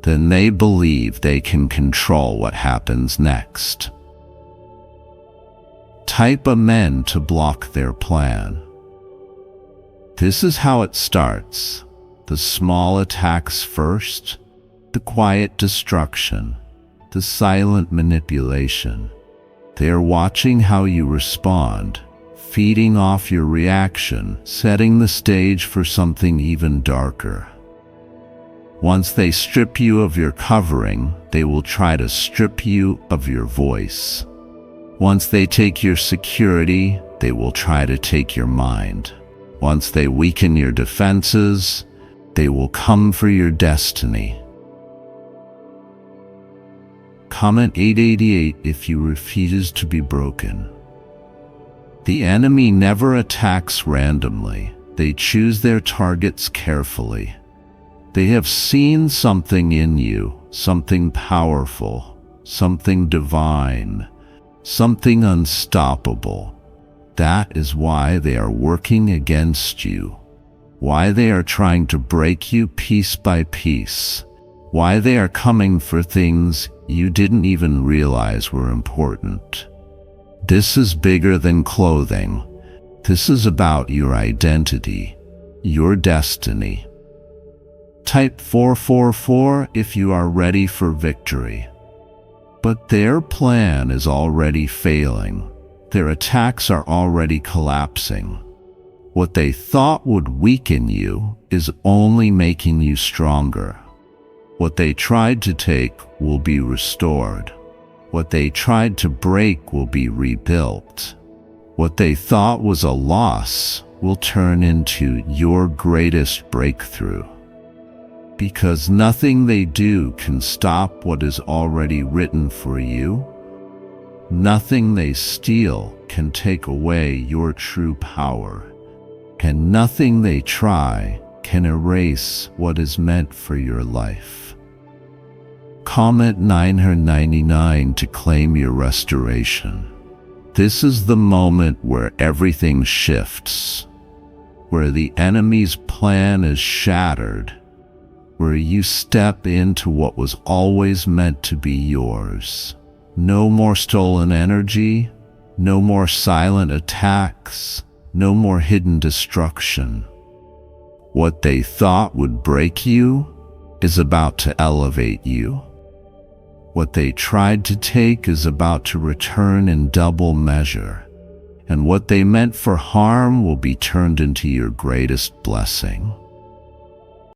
then they believe they can control what happens next. Type Amen to block their plan. This is how it starts. The small attacks first, the quiet destruction, the silent manipulation. They are watching how you respond, feeding off your reaction, setting the stage for something even darker. Once they strip you of your covering, they will try to strip you of your voice. Once they take your security, they will try to take your mind. Once they weaken your defenses, they will come for your destiny. Comment 888 if you refuse to be broken. The enemy never attacks randomly. They choose their targets carefully. They have seen something in you, something powerful, something divine, something unstoppable. That is why they are working against you, why they are trying to break you piece by piece, why they are coming for things you didn't even realize were important. This is bigger than clothing. This is about your identity, your destiny. Type 444 if you are ready for victory. But their plan is already failing. Their attacks are already collapsing. What they thought would weaken you is only making you stronger. What they tried to take will be restored. What they tried to break will be rebuilt. What they thought was a loss will turn into your greatest breakthrough. Because nothing they do can stop what is already written for you. Nothing they steal can take away your true power. And nothing they try can erase what is meant for your life. Comment 999 to claim your restoration. This is the moment where everything shifts, where the enemy's plan is shattered, where you step into what was always meant to be yours. No more stolen energy, no more silent attacks, no more hidden destruction. What they thought would break you is about to elevate you. What they tried to take is about to return in double measure, and what they meant for harm will be turned into your greatest blessing.